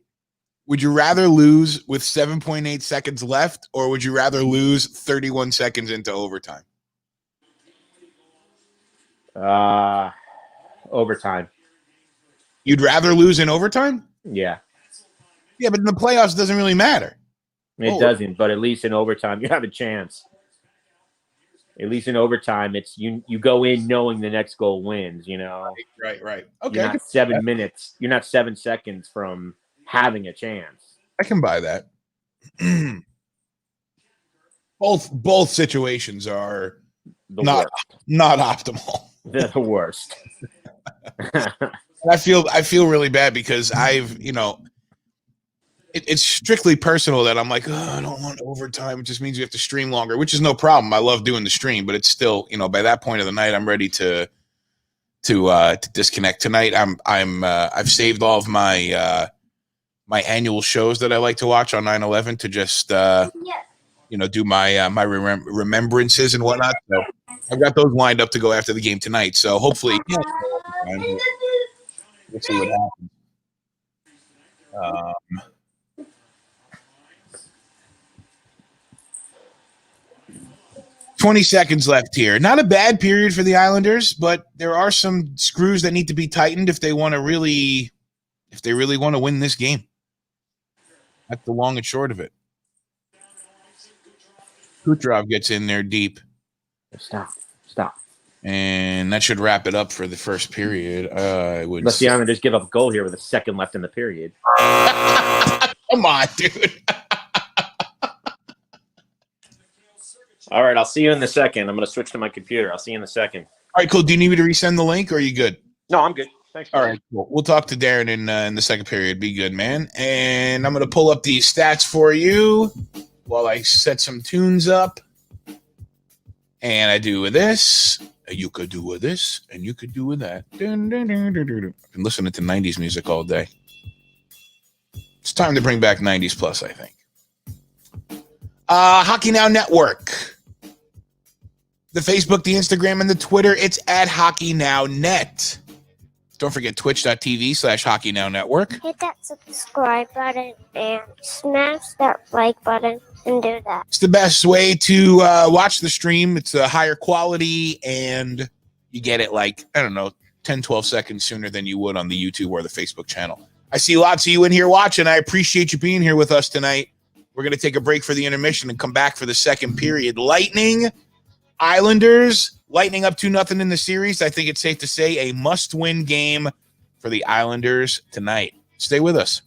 Would you rather lose with 7.8 seconds left, or would you rather lose 31 seconds into overtime? Overtime. You'd rather lose in overtime? Yeah. Yeah, but in the playoffs, it doesn't really matter. It doesn't, but at least in overtime, you have a chance. At least in overtime, it's you go in knowing the next goal wins, you know. Right. Okay. You're not 7 minutes. You're not 7 seconds from having a chance. I can buy that. Both situations are not optimal. They're the worst. I feel really bad because it's strictly personal that I'm like, oh, I don't want overtime. It just means you have to stream longer, which is no problem. I love doing the stream, but it's still, by that point of the night, I'm ready to disconnect tonight. I've saved all of my my annual shows that I like to watch on 9/11 to just do my remembrances and whatnot. So I've got those lined up to go after the game tonight. So hopefully, we'll see what happens. 20 seconds left here. Not a bad period for the Islanders, but there are some screws that need to be tightened if they really want to win this game. That's the long and short of it. Kucherov gets in there deep. Stop. And that should wrap it up for the first period. Unless the Islanders give up a goal here with a second left in the period. Come on, dude. All right, I'll see you in the second. I'm going to switch to my computer. I'll see you in the second. All right, cool. Do you need me to resend the link, or are you good? No, I'm good. Thanks. All right, cool. We'll talk to Darren in the second period. Be good, man. And I'm going to pull up these stats for you while I set some tunes up. And I do with this. You could do with this, and you could do with that. I've been listening to 90s music all day. It's time to bring back 90s Plus, I think. Hockey Now Network. The Facebook, the Instagram, and the Twitter. It's at Hockey Now Net. Don't forget twitch.tv/Hockey Now Network. Hit that subscribe button and smash that like button and do that. It's the best way to watch the stream. It's a higher quality, and you get it like, I don't know, 10, 12 seconds sooner than you would on the YouTube or the Facebook channel. I see lots of you in here watching. I appreciate you being here with us tonight. We're going to take a break for the intermission and come back for the second period. Lightning, Islanders, Lightning up 2-0 in the series. I think it's safe to say a must-win game for the Islanders tonight. Stay with us.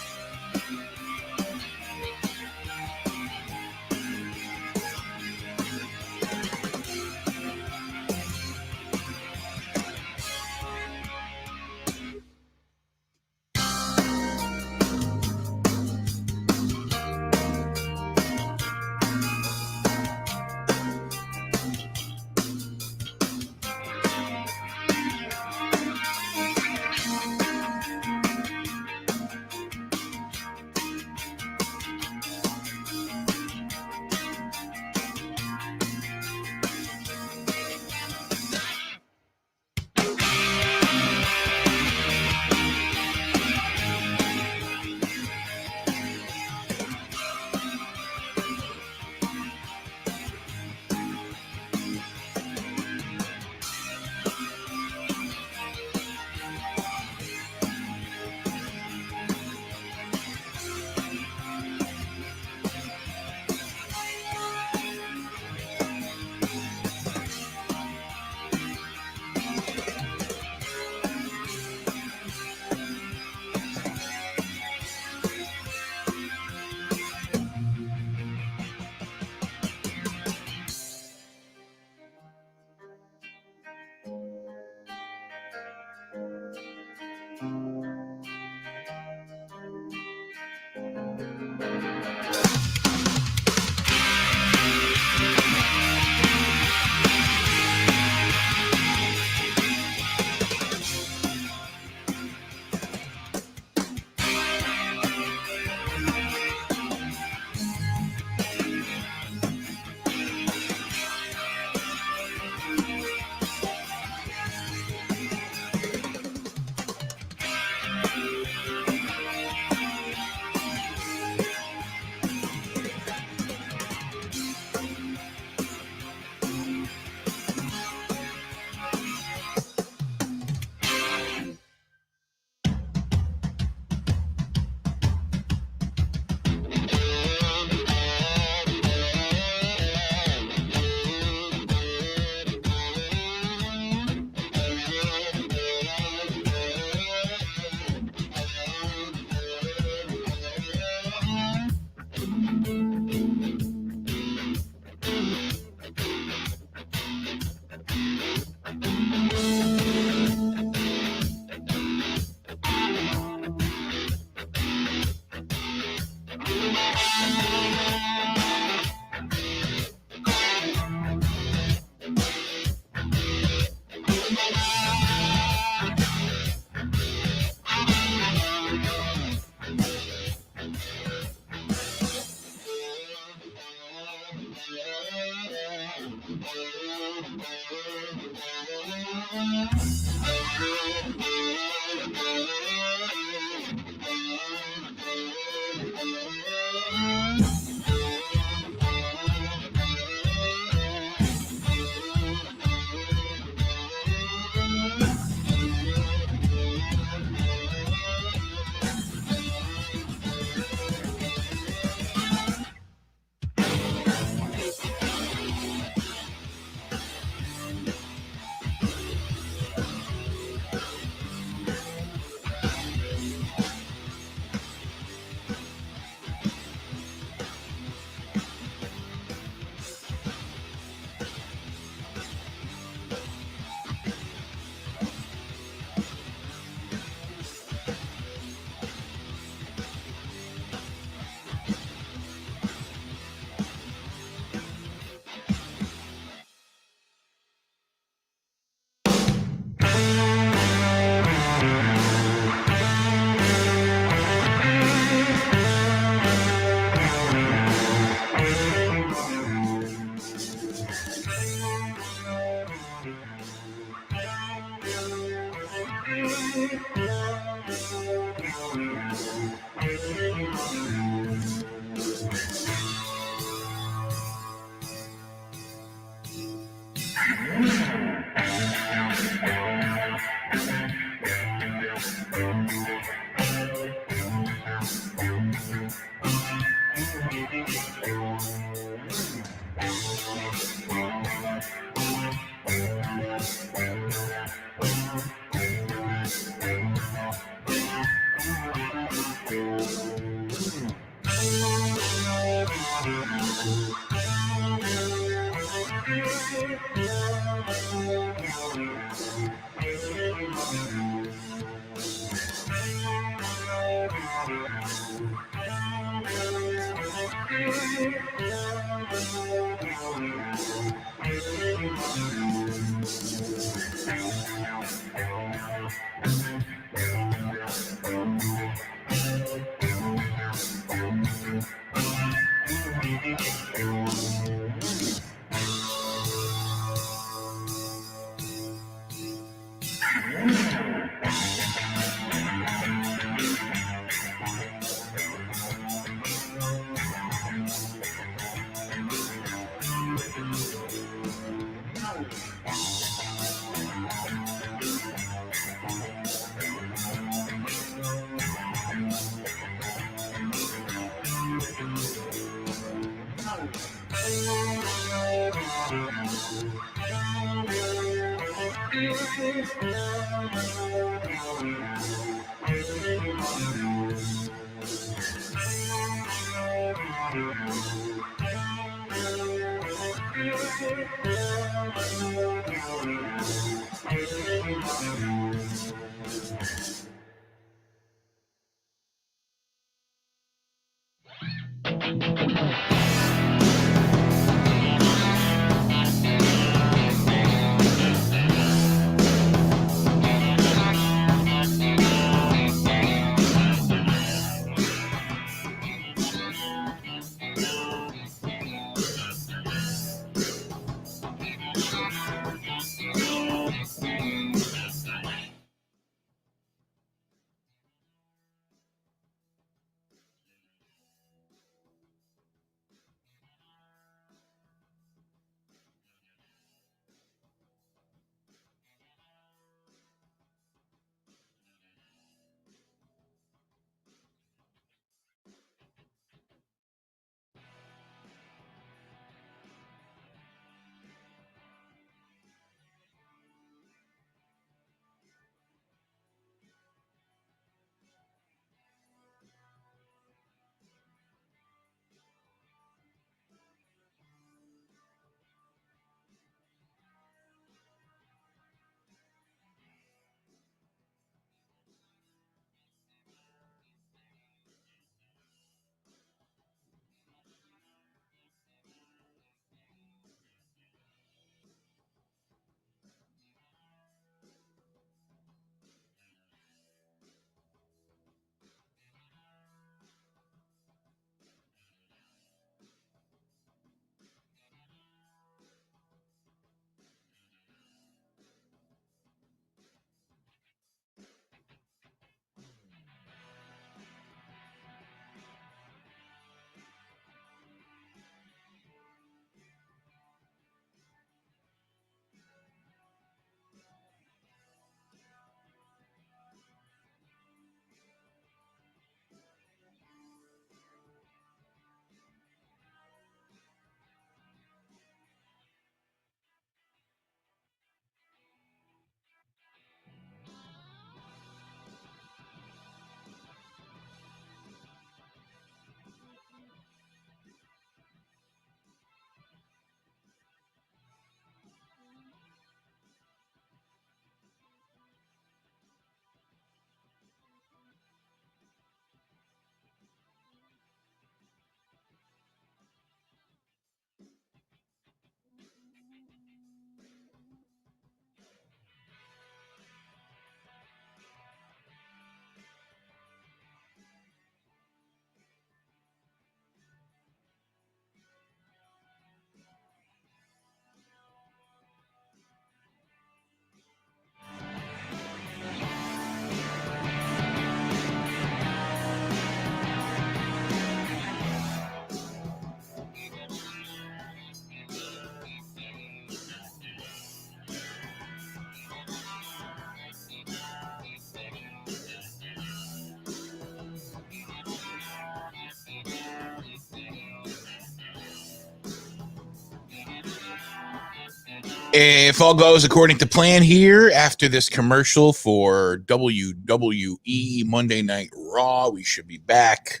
If all goes according to plan here, after this commercial for WWE Monday Night Raw, we should be back.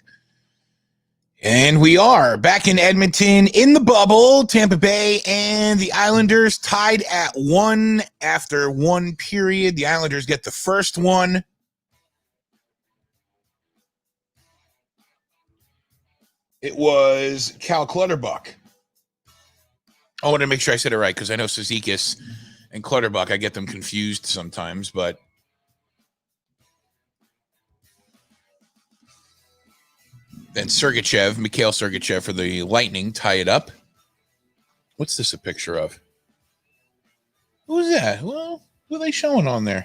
And we are back in Edmonton in the bubble. Tampa Bay and the Islanders tied at 1 after one period. The Islanders get the first one. It was Cal Clutterbuck. I want to make sure I said it right because I know Cizikas and Clutterbuck, I get them confused sometimes, but then Mikhail Sergachev for the Lightning tie it up. What's this a picture of? Who's that? Well, who are they showing on there?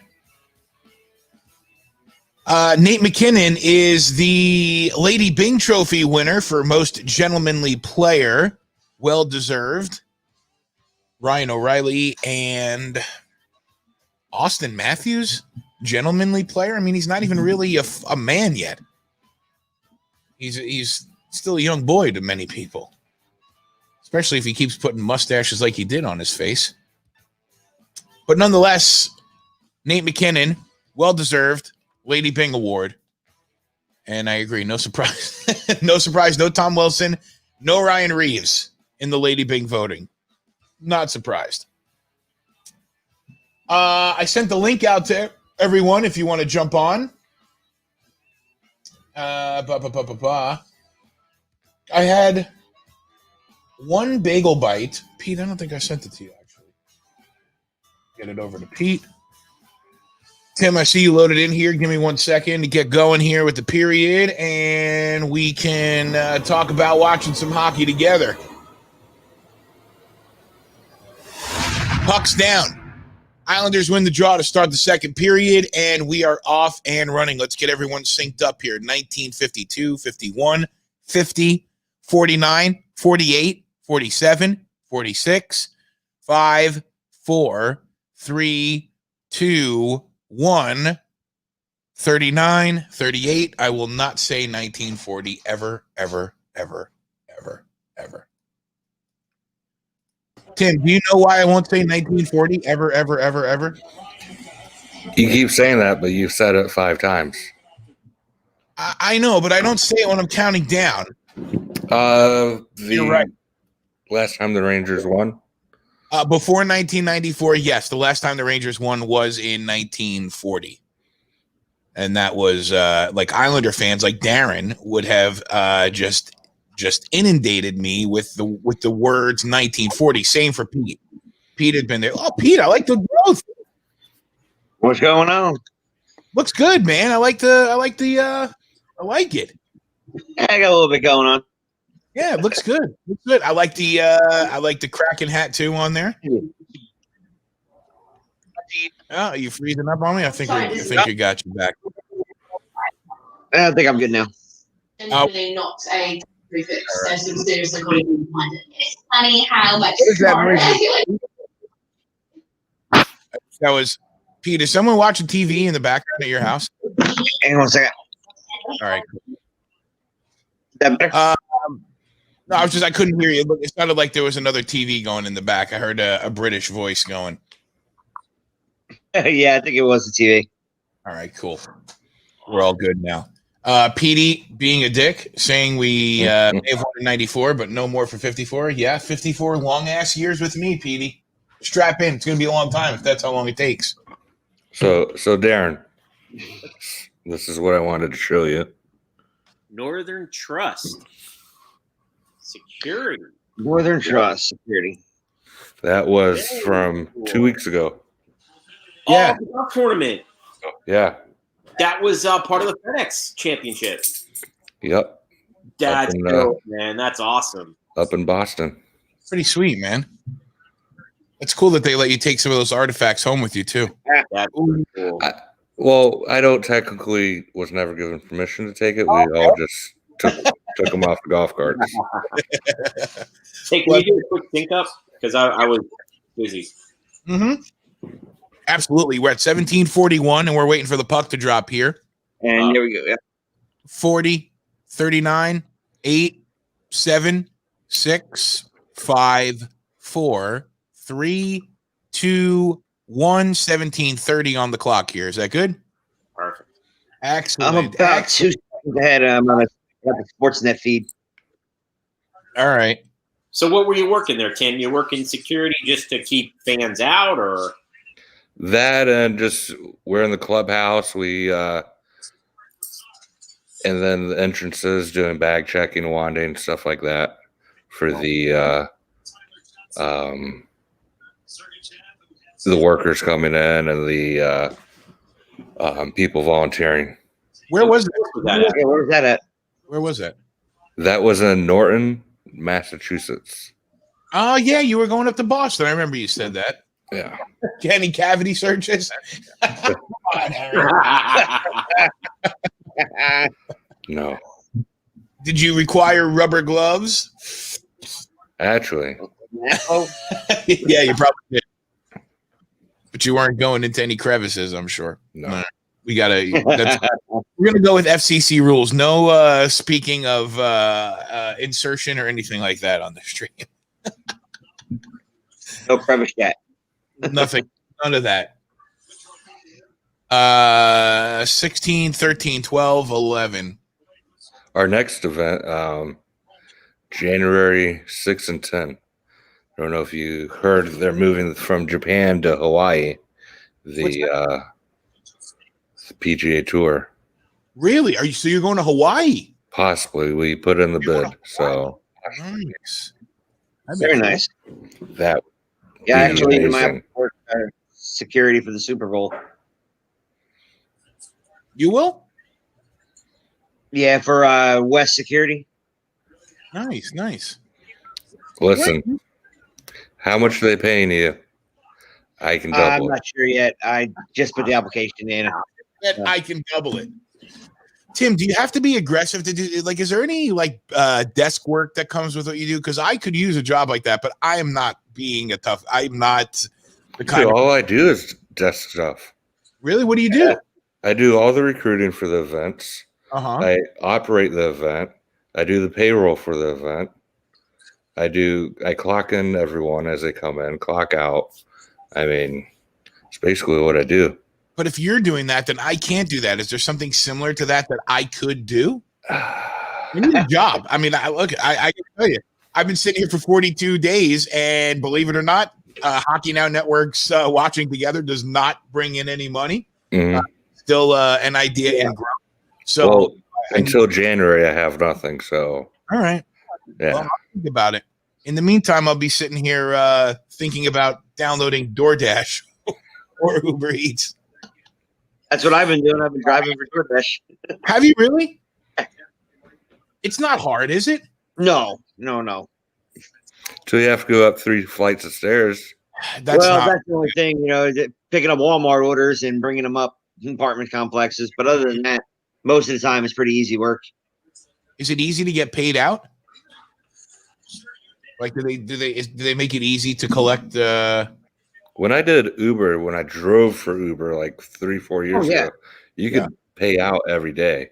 Nate McKinnon is the Lady Byng Trophy winner for most gentlemanly player. Well deserved. Ryan O'Reilly and Austin Matthews, gentlemanly player. I mean, he's not even really a man yet. He's still a young boy to many people, especially if he keeps putting mustaches like he did on his face. But nonetheless, Nate McKinnon, well-deserved Lady Byng Award. And I agree, no surprise. No surprise, no Tom Wilson, no Ryan Reeves in the Lady Byng voting. Not surprised. I sent the link out to everyone if you want to jump on. I had one bagel bite. Pete, I don't think I sent it to you, actually. Get it over to Pete. Tim, I see you loaded in here. Give me 1 second to get going here with the period, and we can talk about watching some hockey together. Puck's down. Islanders win the draw to start the second period, and we are off and running. Let's get everyone synced up here. 19, 52, 51, 50, 49, 48, 47, 46, 5, 4, 3, 2, 1, 39, 38. I will not say 1940 ever, ever, ever, ever, ever. Tim, do you know why I won't say 1940 ever, ever, ever, ever? You keep saying that, but you've said it 5 times. I know, but I don't say it when I'm counting down. You're right. Last time the Rangers won? Before 1994, yes. The last time the Rangers won was in 1940. And that was like Islander fans like Darren would have just inundated me with the words 1940. Same for Pete. Pete had been there. Oh, Pete, I like the growth. What's going on? Looks good, man. I like it. I got a little bit going on. Yeah, it looks good. Looks good. I like the Kraken hat too on there. Oh, you freezing up on me? I think you got you back. I think I'm good now. Genuinely not a prefix. There's some serious psychology behind it. It's funny how much That was Pete. Is someone watching TV in the background at your house? Hang on a second. All right. That better? No, I couldn't hear you. It sounded like there was another TV going in the back. I heard a British voice going. Yeah, I think it was the TV. All right, cool. We're all good now. Petey being a dick, saying we may have won in 94, but no more for 54. Yeah, 54 long-ass years with me, Petey. Strap in. It's going to be a long time if that's how long it takes. So Darren, this is what I wanted to show you. Northern Trust. Security. Northern Trust Security. That was from 2 weeks ago. Yeah. Oh, the golf tournament. Yeah. That was part of the FedEx Championship. Yep. That's dope, man. That's awesome. Up in Boston. Pretty sweet, man. It's cool that they let you take some of those artifacts home with you, too. That's cool. I don't technically was never given permission to take it. We all just took them off the golf carts. Hey, can you do a quick sync up? Because I was busy. Mm-hmm. Absolutely. We're at 17:41, and we're waiting for the puck to drop here. And here we go. Yeah. 40, 39, 8, 7, 6, 5, 4, 3, to 1:17:30 on the clock here. Is that good? Perfect. Excellent. I'm about 2 seconds ahead. I'm on the Sportsnet feed. All right. So what were you working there, Tim? You working security just to keep fans out, or That and just we're in the clubhouse. We and then the entrances doing bag checking, wanding, stuff like that for the workers coming in and the people volunteering. Where was it? Okay, where was that at? Where was that? That was in Norton, Massachusetts. Oh, yeah, you were going up to Boston. I remember you said that. Yeah. Any cavity searches? Come on, Aaron. No. Did you require rubber gloves? Actually. Yeah, you probably did. But you weren't going into any crevices, I'm sure. No. We gotta. We're gonna go with FCC rules. No speaking of insertion or anything like that on the stream. No crevice yet. Nothing. None of that. 16, 13, 12, 11. Our next event, January 6 and 10. I don't know if you heard they're moving from Japan to Hawaii, the PGA Tour. Really? So you're going to Hawaii? Possibly. We put in the bid. So Nice. Very nice. that Yeah, be actually, you might amazing. have to work security for the Super Bowl. You will? Yeah, for West Security. Nice. Listen, how much are they paying you? I can I'm double it. not sure yet. I just put the application in. That I can double it. Tim, do you have to be aggressive to do like? Is there any like desk work that comes with what you do? Because I could use a job like that, but I am not being a tough. I'm not the kind Dude, of. all I do is desk stuff. Really? What do you do? I do all the recruiting for the events. Uh-huh. I operate the event. I do the payroll for the event. I clock in everyone as they come in, clock out. I mean, it's basically what I do. But if you're doing that, then I can't do that. Is there something similar to that I could do? I need a job. I mean, I can tell you, I've been sitting here for 42 days, and believe it or not, Hockey Now Network's watching together does not bring in any money. Mhm. Still an idea in growth. So Well, until January, I have nothing. So, all right. yeah. Well, I'll think about it. In the meantime, I'll be sitting here thinking about downloading DoorDash or Uber Eats. That's what I've been doing. I've been driving for DoorDash. Have you really? It's not hard, is it? No. So you have to go up 3 flights of stairs. That's That's the only thing, picking up Walmart orders and bringing them up in apartment complexes. But other than that, most of the time it's pretty easy work. Is it easy to get paid out? Like, do they make it easy to collect? When I did Uber, when I drove for Uber like 3-4 years ago, you could pay out every day.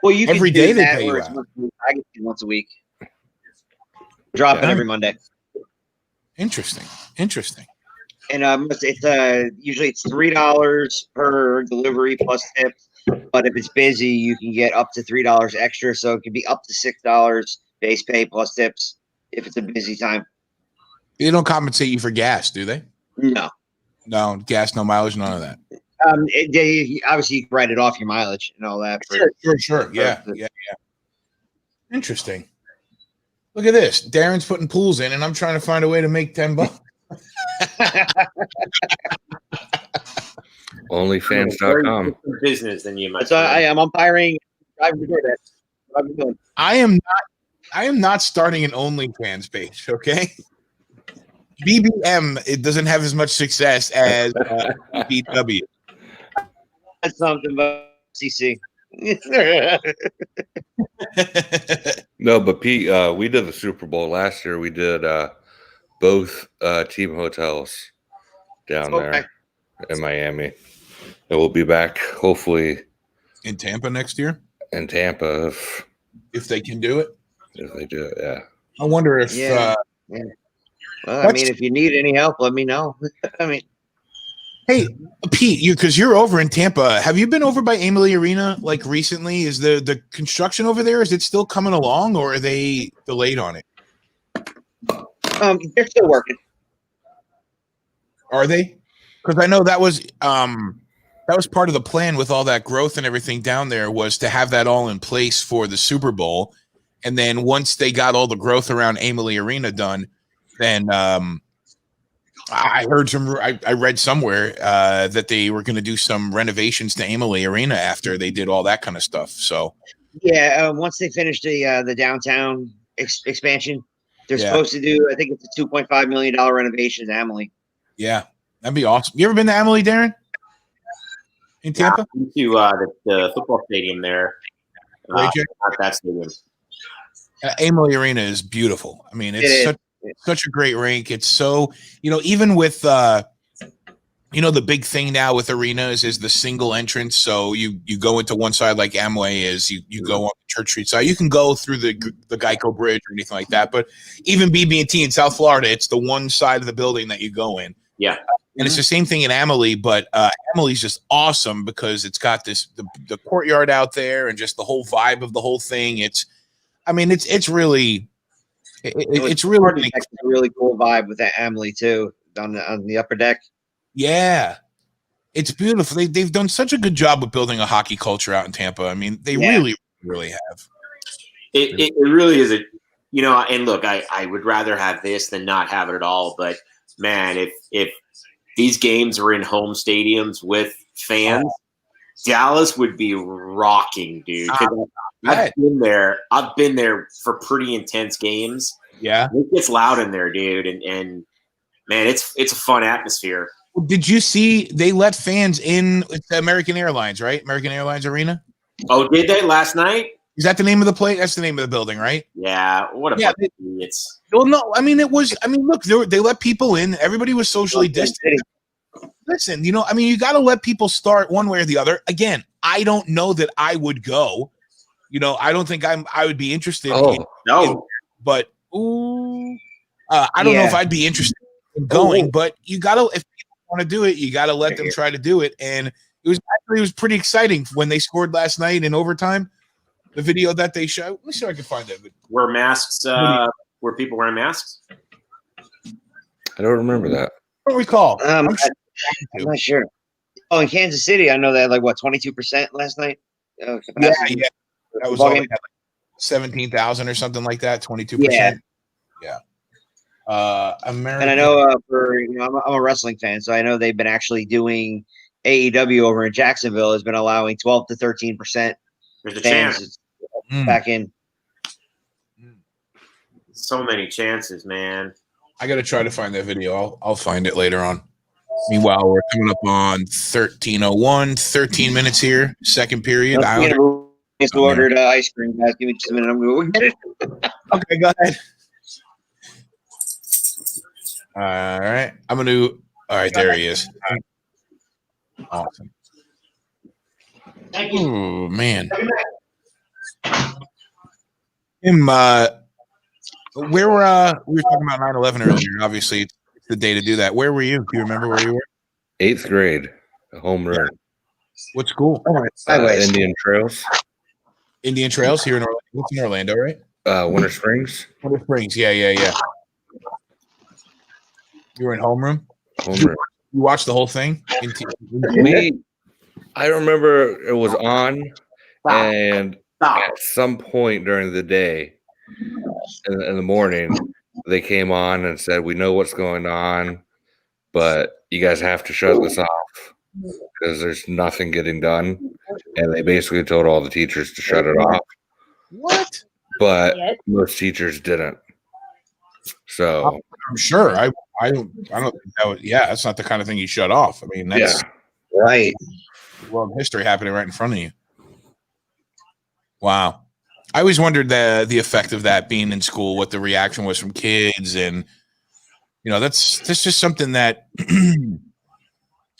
Well, you Every can do day they that pay where you it's out. once a week. I get paid once a week. Drop it every Monday. Interesting. And it's usually it's $3 per delivery plus tips. But if it's busy, you can get up to $3 extra. So it can be up to $6 base pay plus tips if it's a busy time. They don't compensate you for gas, do they? No. No gas, no mileage, none of that. Obviously, you can write it off your mileage and all that. Sure. Yeah. Interesting. Look at this. Darren's putting pools in, and I'm trying to find a way to make $10. Onlyfans.com. business than you might. So I am umpiring. Driving to DoorDash. What I've been doing. I am not starting an OnlyFans page, okay? BBM, it doesn't have as much success as BW. That's something about CC. No, but Pete, we did the Super Bowl last year. We did both team hotels down there in Miami. And we'll be back hopefully In Tampa next year, in Tampa if they can do it. if they do it. Yeah. I wonder if Well, I mean, if you need any help, let me know. I mean, Hey, Pete, because you're over in Tampa. Have you been over by Amalie Arena like recently? Is the construction over there? Is it still coming along, or are they delayed on it? they're still working. Are they? Because I know that was part of the plan with all that growth and everything down there, was to have that all in place for the Super Bowl, and then once they got all the growth around Amalie Arena done, then I heard I read somewhere that they were going to do some renovations to Amalie Arena after they did all that kind of stuff. So Yeah, once they finish the downtown expansion, they're supposed to do. I think it's a $2.5 million renovation to Amalie. Yeah, that'd be awesome. You ever been to Amalie, Darren? In Tampa? Yeah, to the football stadium there. Not that stadium. Amalie Arena is beautiful. I mean, it's such a great rink. It's so, even with the big thing now with arenas is the single entrance. So you go into one side like Amway is, you go on the Church Street side. You can go through the Geico Bridge or anything like that. But even BB&T in South Florida, it's the one side of the building that you go in. Yeah. And it's the same thing in Amalie, but Amalie's just awesome because it's got the courtyard out there and just the whole vibe of the whole thing. It's really it's really a really cool vibe with that Amalie too on the upper deck. Yeah, it's beautiful. They've done such a good job with building a hockey culture out in Tampa. I mean, they really have. It really is and look, I would rather have this than not have it at all. But man, if these games are in home stadiums with fans, Dallas would be rocking, dude. I've been there for pretty intense games. Yeah, it gets loud in there, dude, and man, it's a fun atmosphere. Did you see they let fans in? It's American Airlines, right? American Airlines Arena. Oh, did they last night? Is that the name of the place? That's the name of the building, right? Yeah. What a bunch of idiots. Well, no, I mean, look, they let people in. Everybody was socially distant. Listen, you got to let people start one way or the other. Again, I don't know that I would go. I don't think I would be interested. But I don't know if I'd be interested in going. But you got to, if people want to do it, you got to let them try to do it. And it was pretty exciting when they scored last night in overtime. The video that they showed. Let me see if I can find that video. Were masks? Were people wearing masks? I don't remember that. I don't recall. I'm not sure. Oh, in Kansas City, I know they had 22% last night. Yeah. That was all, 17,000 or something like that. 22%. Yeah. American. And I know I'm a wrestling fan, so I know they've been actually doing AEW over in Jacksonville has been allowing 12 to 13%. There's a chance back in. So many chances, man. I got to try to find that video. I'll find it later on. Meanwhile, we're coming up on 13:01, 13 minutes here, second period. I ordered ice cream, guys. Give me just a minute. I'm going to get it. Okay, go ahead. All right. All right, there he is. Awesome. Thank you. Oh, man. Where we were talking about 9/11 earlier. Obviously, it's the day to do that. Where were you? Do you remember where you were? 8th grade, a home run. What school? Indian Trails. Indian Trails here in Orlando. It's in Orlando, right? Winter Springs. Winter Springs. Yeah. You were in homeroom? Homeroom. You watched the whole thing? I remember it was on, and at some point during the day, in the morning, they came on and said, "We know what's going on, but you guys have to shut this off because there's nothing getting done." And they basically told all the teachers to shut it off. What? But most teachers didn't. So I'm sure. I don't think that was, that's not the kind of thing you shut off. I mean, that's right. World history happening right in front of you. Wow. I always wondered the effect of that being in school, what the reaction was from kids. And, that's just something that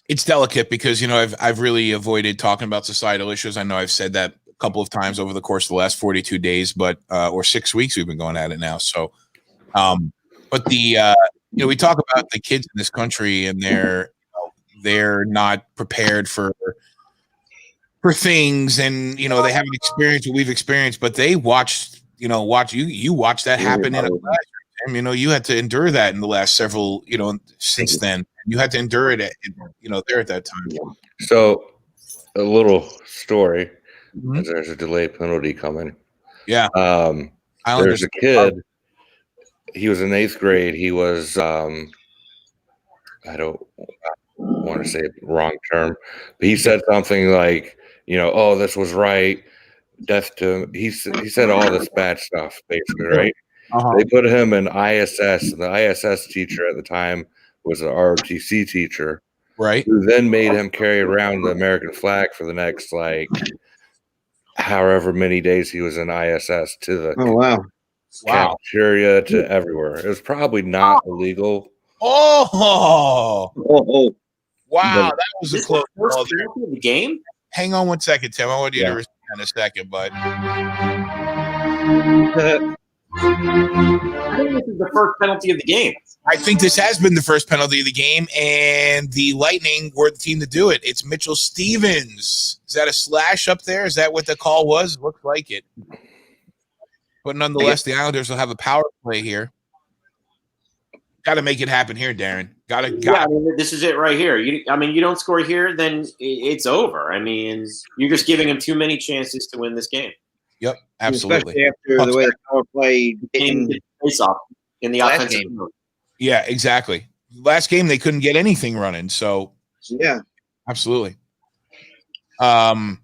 it's delicate because, I've really avoided talking about societal issues. I know I've said that a couple of times over the course of the last 42 days, but, or 6 weeks we've been going at it now. So, but the we talk about the kids in this country and they're not prepared for things, and they haven't experienced what we've experienced, but they watch that happen in a classroom. You had to endure that in the last several, since then. You had to endure it there at that time. So, a little story. Mhm. As there's a delay penalty coming. Yeah. There's a kid. He was in 8th grade. He was I don't want to say the wrong term, but he said something like, oh, this was right. Death to he said all this bad stuff, basically, right? They put him in ISS, and the ISS teacher at the time was an ROTC teacher, right? Who then made him carry around the American flag for the next however many days he was in ISS to the cafeteria to everywhere. It was probably not illegal. Oh, wow, that was a close call there. The game. Hang on one second, Tim. I want you to respond in a second, bud. I think this is the first penalty of the game. I think this has been the first penalty of the game, and the Lightning were the team to do it. It's Mitchell Stevens. Is that a slash up there? Is that what the call was? Looks like it. But nonetheless, the Islanders will have a power play here. Got to make it happen here, Darren. Got to. This is it right here. You don't score here, then it's over. You're just giving them too many chances to win this game. Yep, absolutely. Especially after the way the power play in face-off in the offensive game. Yeah, exactly. Last game they couldn't get anything running, so yeah, absolutely. So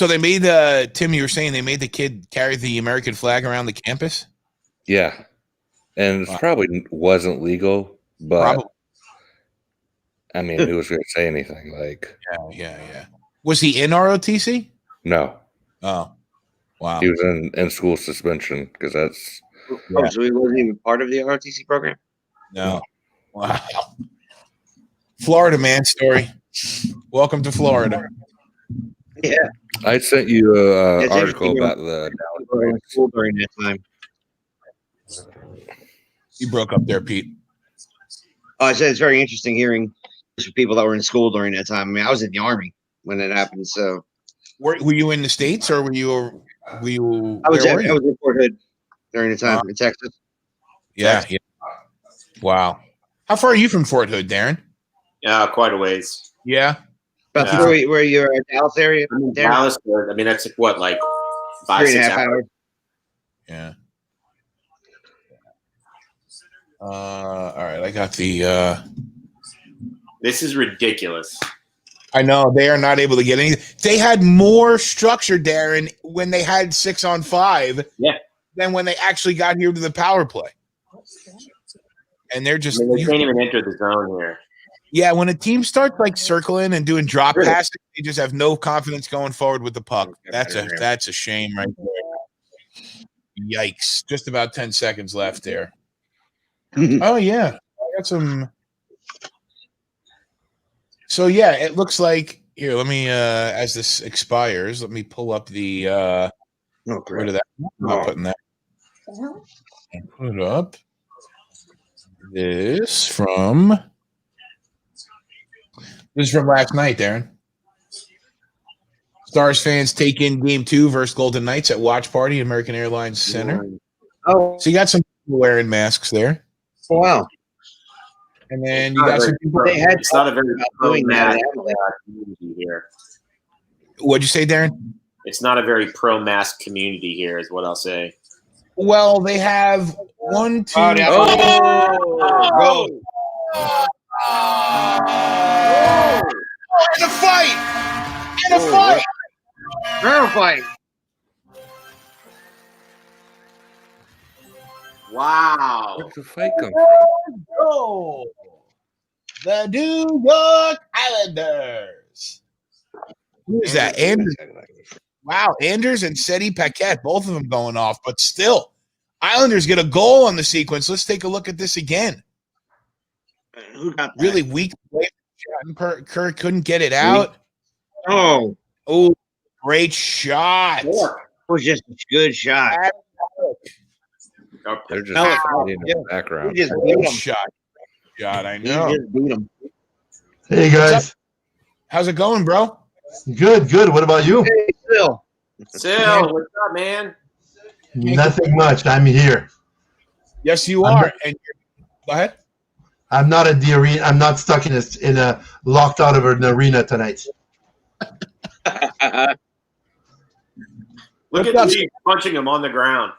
they made Tim. You were saying they made the kid carry the American flag around the campus. Yeah, and it probably wasn't legal, but who was going to say anything? Yeah. Was he in ROTC? No. Oh, wow. He was in school suspension because that's. Oh, so he wasn't even part of the ROTC program? No. Wow. Florida man story. Welcome to Florida. Yeah. I sent you an article about the school during that time. You broke up there, Pete. I said it's very interesting hearing from people that were in school during that time. I was in the Army when it happened. So, were you in the States or were you? I was in Fort Hood during the time in Texas. Yeah. Wow. How far are you from Fort Hood, Darren? Yeah, quite a ways. Yeah. About where you're at Dallas area? Dallas, that's what, 5-6 hours. Yeah. All right, I got the. This is ridiculous. I know they are not able to get anything. They had more structure, Darren, when they had 6-on-5 than when they actually got here to the power play. And they're just they can't even enter the zone here. Yeah, when a team starts circling and doing drop passes, they just have no confidence going forward with the puck. That's a shame right there. Yikes! Just about 10 seconds left there. Oh yeah, I got some. So yeah, it looks like here. Let me as this expires, let me pull up the. Rid of that. I'm not putting that. And put it up. This is from last night, Darren. Stars fans take in Game 2 versus Golden Knights at Watch Party, American Airlines Center. Oh, so you got some people wearing masks there. Oh, wow. And then you got some people. It's not a very pro-mask community here. What'd you say, Darren? It's not a very pro-mask community here, is what I'll say. Well, they have 1, 2. And a fight! And a fight! Fight! Wow. Where's the fight come from? Oh, the New York Islanders. Who is that? Anders. Wow, Anders and Seti Paquette, both of them going off, but still, Islanders get a goal on the sequence. Let's take a look at this again. Who got that? Really weak play. Kirk couldn't get it out. Oh, great shot. It was just a good shot. They're just Alex, in yeah. the background. He just beat him. Shot. God, I He know. just beat him. Hey guys, How's it going, bro? good, good. What about you? Hey, Phil. Sil, what's up, man? Nothing much. I'm here. Yes, you I'm are. not- And go ahead. I'm not at the arena. I'm not stuck in a locked out of an arena tonight. Look at me punching him on the ground.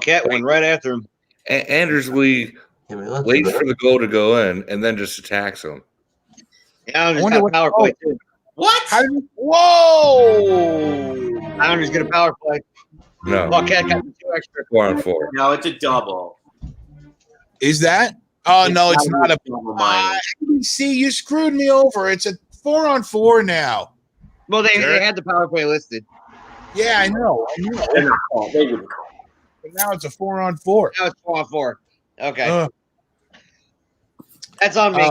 Cat went right after him. Anders, we wait for the goal to go in and then just attacks them. Yeah, I'm just wonder got a what- power play too. What? Whoa! Anders get a power play. No, Cat got 2 extra. 4-on-4. No, it's a double. Is that? Oh, no, it's not a. double minus. See, you screwed me over. It's a 4-on-4 now. Well, they Sure. had the power play listed. Yeah, I know. They're not called. They wouldn't call. But now it's a 4-on-4. Now it's 4-on-4. Okay, Uh, that's on me.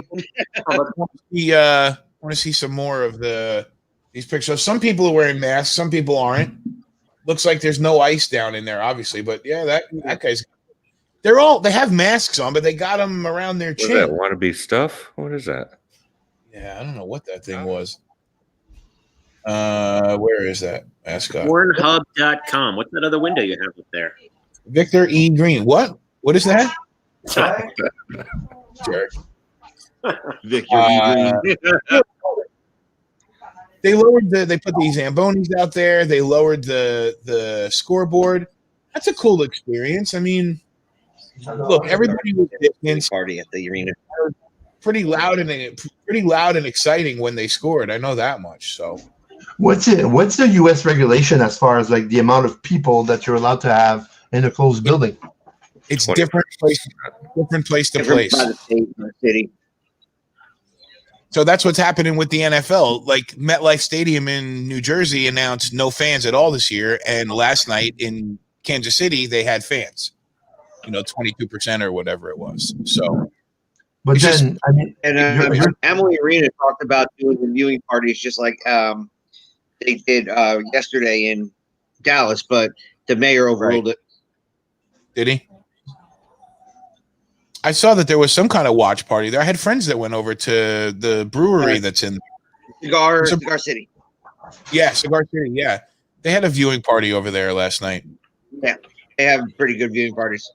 want to see some more of these pictures. So some people are wearing masks, some people aren't. Looks like there's no ice down in there, obviously. But yeah, that guy's. They have masks on, but they got them around their What is chin. that? Wannabe stuff? What is that? Yeah, I don't know what that thing was. Where is that mascot? Pornhub.com. What's that other window you have up there? Victor E. Green. What? What is that? Jerk. Victor They lowered they put these Zambonis out there. They lowered the scoreboard. That's a cool experience. I mean, look, everybody was distanced, party at the arena. pretty loud and exciting when they scored. I know that much. So What's the U.S. regulation as far as like the amount of people that you're allowed to have in a closed building? it's different place to place. By the state and the city. So that's what's happening with the NFL. Like MetLife Stadium in New Jersey announced no fans at all this year, and last night in Kansas City they had fans. 22% or whatever it was. So, But It's then, I mean, And You're- Emily Arena talked about doing the viewing parties just like they did yesterday in Dallas, but the mayor overruled it. did he? I saw that there was some kind of watch party there. I had friends that went over to the brewery that's in Cigar So- City. Cigar City. Yeah, they had a viewing party over there last night. They have pretty good viewing parties.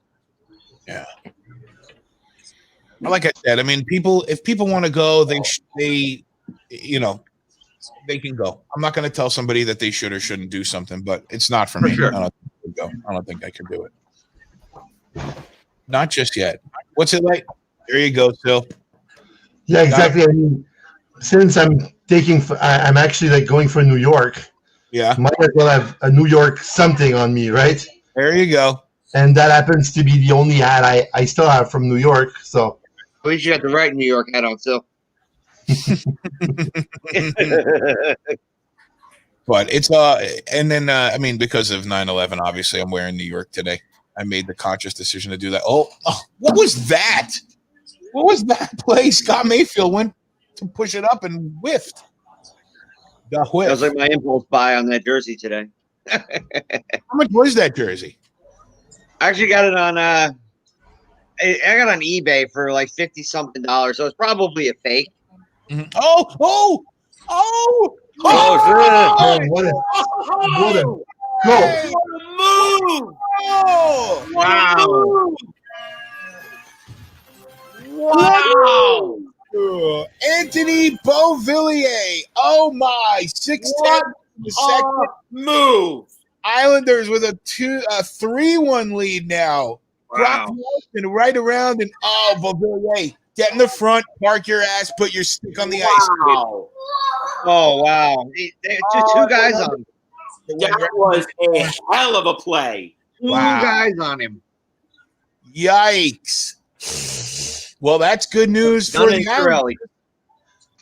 Like I said, I mean, if people want to go, they can go. I'm not going to tell somebody that they should or shouldn't do something, but it's not for me. sure. I don't think I can do it. Not just yet. What's it like? There you go, Phil. yeah, exactly. I mean, since I'm actually like going for New York, Yeah, might as well have a New York something on me, right? there you go. And that happens to be the only hat I still have from New York. So At least you got the right New York hat on, so. But it's and then I mean, because of 9/11, obviously I'm wearing New York today. I made the conscious decision to do that. Oh, what was that? What was that play? Scott Mayfield went to push it up and whiffed. The That whiff. was like my impulse buy on that jersey today. How much was that jersey? I actually got it on I got it on eBay for like $50-something, so it's probably a fake. Mhm. Oh! man, what a go! Move! Wow. Wow! Anthony Beauvillier. Oh my! 6'10" in the second. Move! Islanders with a 3-1 lead now. Brock Nelson right around and Beauvillier. Get in the front, park your ass, put your stick on the ice. Wow! Oh, wow. There's just two guys on him. That was a hell of a play. Two Wow. guys on him. Yikes. Well, that's good news for None the Islanders,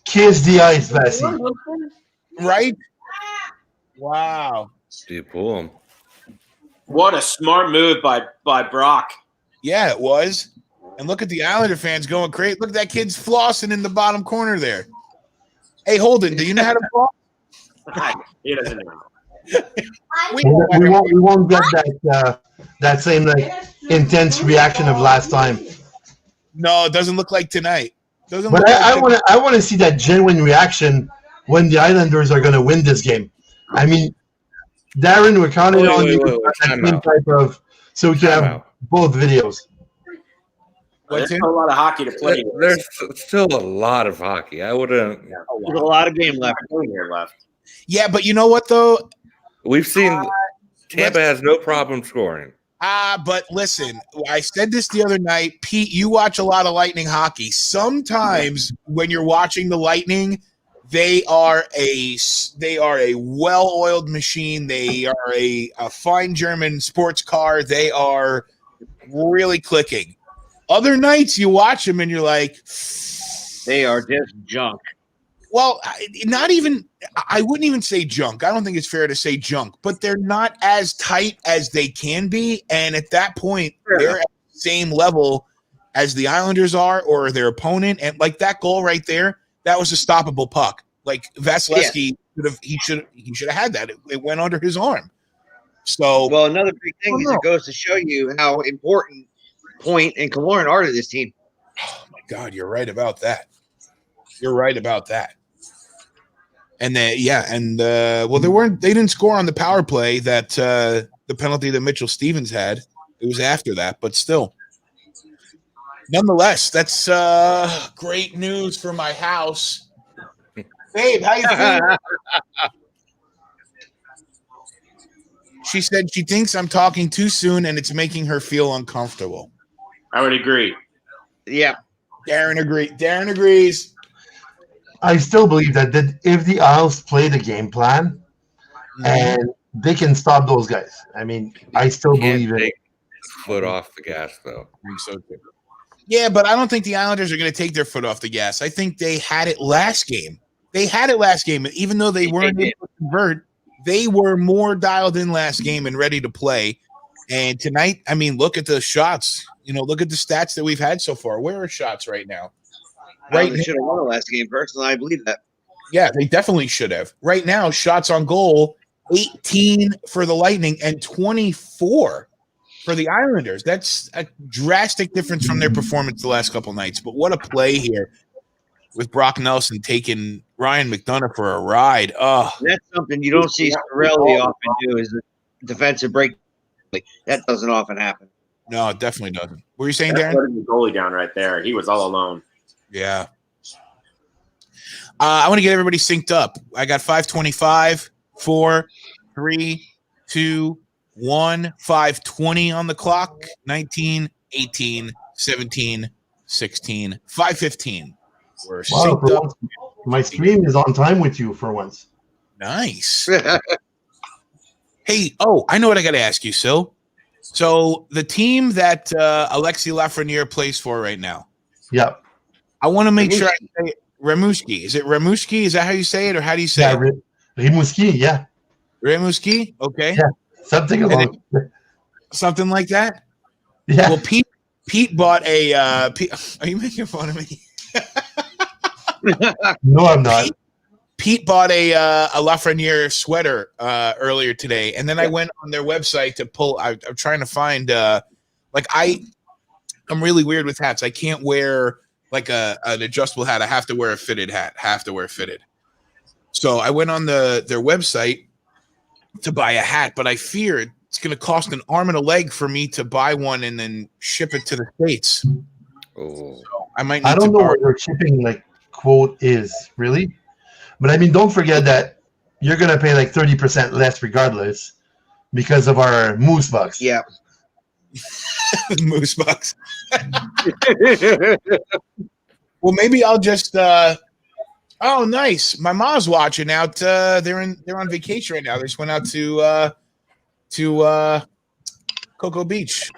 Kiss the ice, Bessie. right? Wow. Do you pull him? What a smart move by Brock. Yeah, it was. And look at the Islander fans going crazy. Look at that kid's flossing in the bottom corner there. Hey, Holden, do you know how to floss? He doesn't know. We won't get that same like intense reaction of last time. No, it doesn't look like tonight. Doesn't But look like I want to see that genuine reaction when the Islanders are going to win this game. I mean, Darren, we're counting on you for that same type of, so we can have both videos. There's a lot of hockey to play. There's still a lot of hockey. I wouldn't. There's a lot of game left. Yeah, but you know what though? We've seen Tampa has no problem scoring. But listen, I said this the other night. Pete, you watch a lot of Lightning hockey. Sometimes when you're watching the Lightning, they are a well-oiled machine. They are a fine German sports car. They are really clicking. Other nights you watch them and you're like, they are just junk. Well, not even, I wouldn't even say junk. I don't think it's fair to say junk, but they're not as tight as they can be. And at that point, they're at the same level as the Islanders are or their opponent. And like that goal right there, that was a stoppable puck. Like Vasilevsky should have had that. It went under his arm. So, well, another big thing is it goes to show you how important Point and Killorn are to this team. Oh my God, you're right about that. You're right about that. And then they didn't score on the power play that the penalty that Mitchell Stevens had. It was after that, but still. Nonetheless, that's great news for my house. Babe, how you feeling? She said she thinks I'm talking too soon and it's making her feel uncomfortable. I would agree. Yeah. Darren agrees. I still believe that if the Isles play the game plan and they can stop those guys. I mean, I still believe it. Foot off the gas, though. I think so too. Yeah, but I don't think the Islanders are going to take their foot off the gas. I think they had it last game. Even though they weren't able to convert, they were more dialed in last game and ready to play. And tonight, I mean, look at the shots. Look at the stats that we've had so far. Where are shots right now? Right, they should have won the last game. Personally, I believe that. Yeah, they definitely should have. Right now, shots on goal, 18 for the Lightning and 24 for the Islanders. That's a drastic difference from their performance the last couple nights. But what a play here with Brock Nelson taking Ryan McDonough for a ride. Oh, that's something you don't see Cirelli often do is a defensive break. That doesn't often happen. No, it definitely doesn't. What were you saying, Darren? Putting the goalie down right there. He was all alone. Yeah. I want to get everybody synced up. I got 5:25, 4, 3, 2, 1, 5:20 on the clock. 19, 18, 17, 16, 5:15. We're synced up. My stream is on time with you for once. Nice. Hey, I know what I got to ask you, Sil. So the team that Alexi Lafreniere plays for right now. Yep. I want to make sure I say Rimouski. Is it Rimouski? Is that how you say it, or how do you say it? Rimouski, yeah. Rimouski? Okay. Yeah, something like that? Yeah. Well, Pete bought a are you making fun of me? No, I'm not. Pete bought a Lafreniere sweater earlier today, and then I went on their website to pull. I'm trying to find I'm really weird with hats. I can't wear like an adjustable hat. I have to wear a fitted hat. So I went on their website to buy a hat, but I fear it's going to cost an arm and a leg for me to buy one and then ship it to the States. Oh, so I might. Need I don't know what your shipping quote is really. But I mean, don't forget that you're going to pay 30% less regardless because of our Moose Bucks. Yeah. Moose Bucks. Well, maybe I'll just oh, nice. My mom's watching out. They're on vacation right now. They just went out to Cocoa Beach.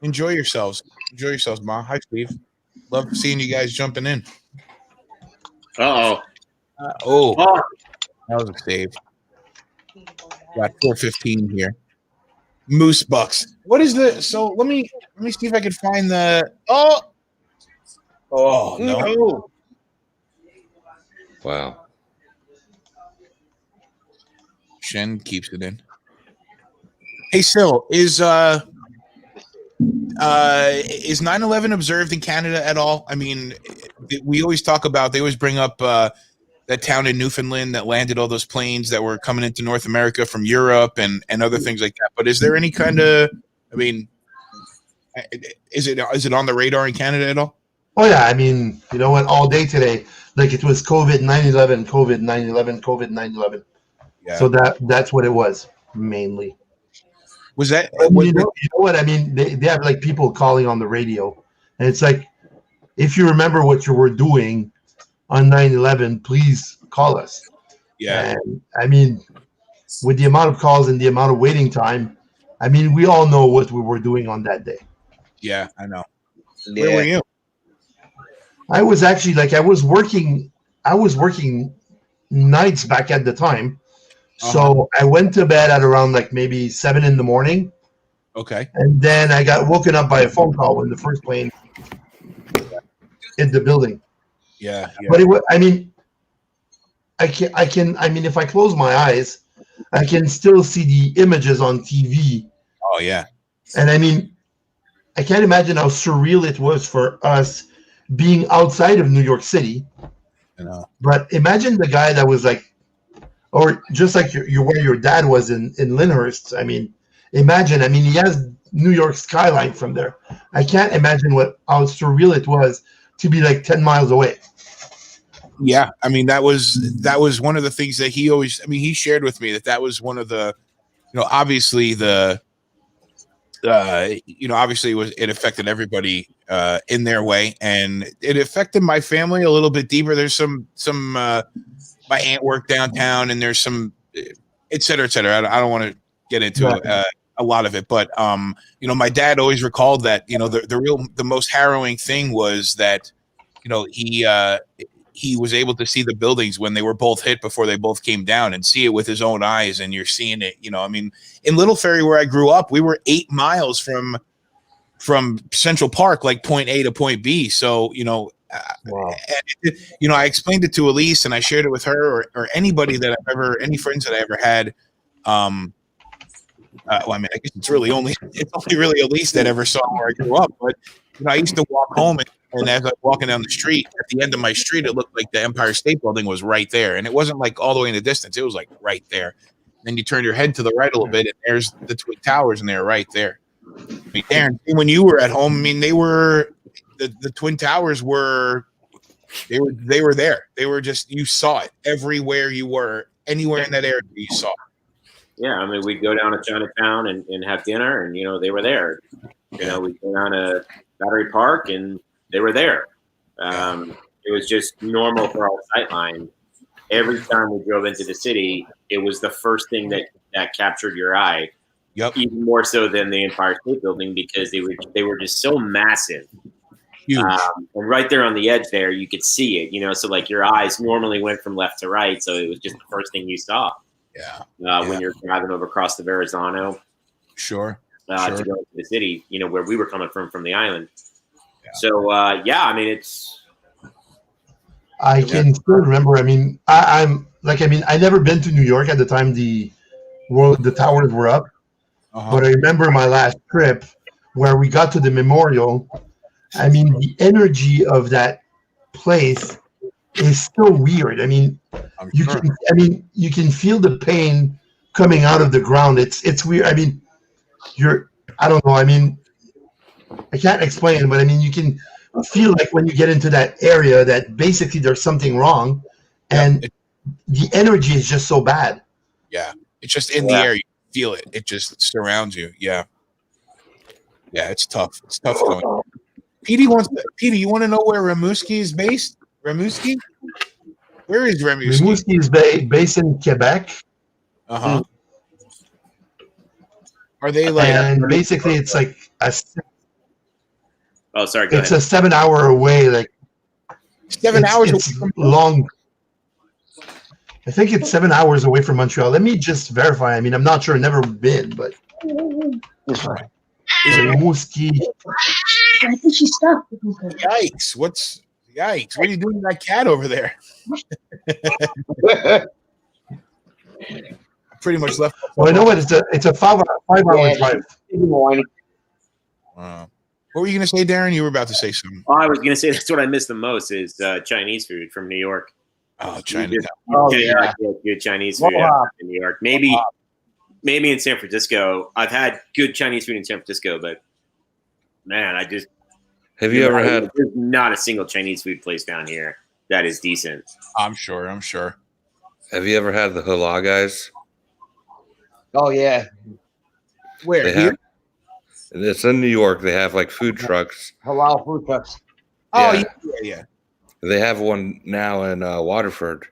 Enjoy yourselves, Ma. Hi, Steve. Love seeing you guys jumping in. Uh-oh. That was a save. Got 4:15 here. Moose Bucks. What is the? So let me see if I can find the. Oh no! Wow. Shen keeps it in. Hey, Sil, is 9/11 observed in Canada at all? I mean, we always talk about, they always bring up that town in Newfoundland that landed all those planes that were coming into North America from Europe and other things like that. But is there any kind of, I mean, is it on the radar in Canada at all? Oh yeah, I mean, you know what? All day today, like it was COVID 9/11, COVID 9/11, COVID 9/11. Yeah. So that's what it was mainly. Was that? You know what I mean? They have like people calling on the radio, and it's like, if you remember what you were doing on 9/11, please call us. Yeah. And I mean, with the amount of calls and the amount of waiting time, I mean, we all know what we were doing on that day. Yeah, I know. Yeah. Where were you? I was actually I was working nights back at the time. So I went to bed at around like maybe 7 a.m. Okay. And then I got woken up by a phone call when the first plane hit the building. Yeah. But I mean, I mean, if I close my eyes, I can still see the images on TV. Oh yeah. And I mean, I can't imagine how surreal it was for us being outside of New York City. I know. But imagine the guy that was like, or just like where your dad was in Lyndhurst. I mean, imagine. I mean, he has New York skyline from there. I can't imagine how surreal it was to be like 10 miles away. Yeah, I mean that was one of the things that he always. I mean, he shared with me that was one of the, obviously obviously it affected everybody in their way, and it affected my family a little bit deeper. There's some my aunt worked downtown, and there's some et cetera, et cetera. I don't want to get into a lot of it, but my dad always recalled that the most harrowing thing was that he was able to see the buildings when they were both hit before they both came down and see it with his own eyes. And you're seeing it, I mean, in Little Ferry, where I grew up, we were 8 miles from Central Park, like point A to point B. So, wow. And, I explained it to Elise and I shared it with her or anybody that any friends that I ever had. Well, I mean, I guess it's only really Elise that ever saw where I grew up. But I used to walk home, and as I was walking down the street, at the end of my street, it looked like the Empire State Building was right there, and it wasn't like all the way in the distance. It was like right there. Then you turn your head to the right a little bit, and there's the Twin Towers, and they're right there. I mean, Darren, when you were at home, I mean, they were the Twin Towers were they were there. They were just, you saw it everywhere you were, anywhere in that area you saw it. Yeah, I mean, we'd go down to Chinatown and have dinner, and they were there. We'd go down to Battery Park, and they were there. It was just normal for our sightline. Every time we drove into the city, it was the first thing that captured your eye. Yep. Even more so than the Empire State Building, because they were just so massive. Huge. And right there on the edge there, you could see it. So like your eyes normally went from left to right, so it was just the first thing you saw. Yeah. When you're driving over across the Verrazano. Sure. To go to the city, where we were coming from the island. Yeah. So, I mean, I can still remember. I mean, I never been to New York at the time the towers were up, but I remember my last trip where we got to the memorial. I mean, the energy of that place is so weird. I mean, you can feel the pain coming out of the ground. It's weird. I mean, I don't know. I mean, I can't explain, but I mean, you can feel like when you get into that area that basically there's something wrong, and the energy is just so bad. Yeah, it's just in the air. You feel it. It just surrounds you. Yeah, it's tough. It's tough going. Petey, you want to know where Rimouski is based? Rimouski? Where is Rimouski? Rimouski is based in Quebec. Are they like? And basically, it's like oh, sorry. It's a 7 hour away. Like 7 hours. It's long. I think it's 7 hours away from Montreal. Let me just verify. I mean, I'm not sure. I've never been, but Rimouski. I think she's stuck. Yikes! What are you doing to that cat over there? pretty much left. Well, I know what it's a 5-hour drive. What were you going to say, Darren? You were about to say something. Oh, I was going to say that's what I miss the most is Chinese food from New York. Oh, Chinatown. Good Chinese food in New York. Maybe in San Francisco. I've had good Chinese food in San Francisco, but man, have you ever had? There's not a single Chinese food place down here that is decent. I'm sure. Have you ever had the Hala guys? Oh yeah. Where? They have, it's in New York. They have like food trucks. Halal food trucks. Oh yeah. They have one now in Waterford.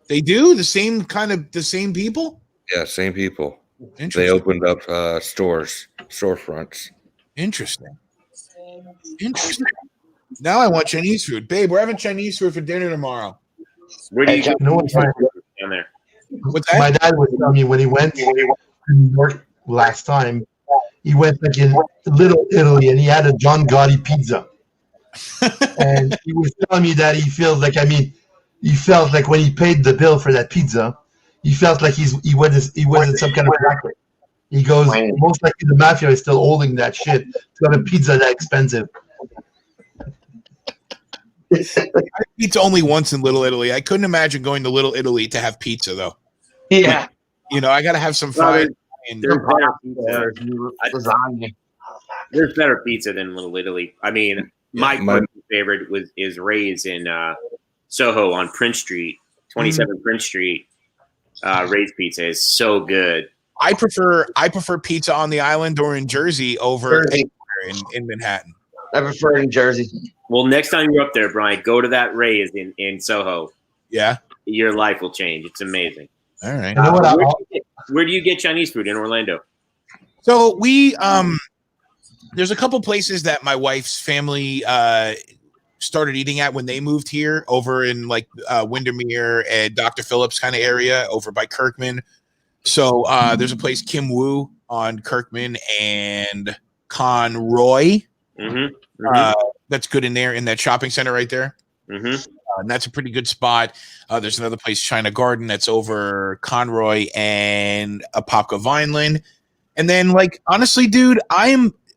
They do the same people. Yeah, same people. Interesting. They opened up storefronts. Interesting. Now I want Chinese food, babe. We're having Chinese food for dinner tomorrow. Where do you go down there? What's that? My dad was telling me when he went to New York last time, he went like in Little Italy and he had a John Gotti pizza. And he was telling me that he felt like when he paid the bill for that pizza, he felt like he wasn't some kind of racket. He goes, most likely the mafia is still holding that shit to have a pizza that expensive. I had pizza only once in Little Italy. I couldn't imagine going to Little Italy to have pizza though. Yeah. I got to have some fine. There's better pizza than Little Italy. I mean, my favorite is Ray's in Soho on Prince Street, 27 Prince Street. Ray's pizza is so good. I prefer pizza on the island or in Jersey over in Manhattan. I prefer it in Jersey. Well, next time you're up there, Brian, go to that Ray's in Soho. Yeah. Your life will change. It's amazing. All right. Where do you get Chinese food in Orlando? So we there's a couple places that my wife's family started eating at when they moved here over in like Windermere and Dr. Phillips kind of area over by Kirkman. So there's a place, Kim Woo, on Kirkman and Conroy. That's good in there in that shopping center right there. And that's a pretty good spot. There's another place, China Garden, that's over Conroy and Apopka Vineland. And then, like, honestly, dude,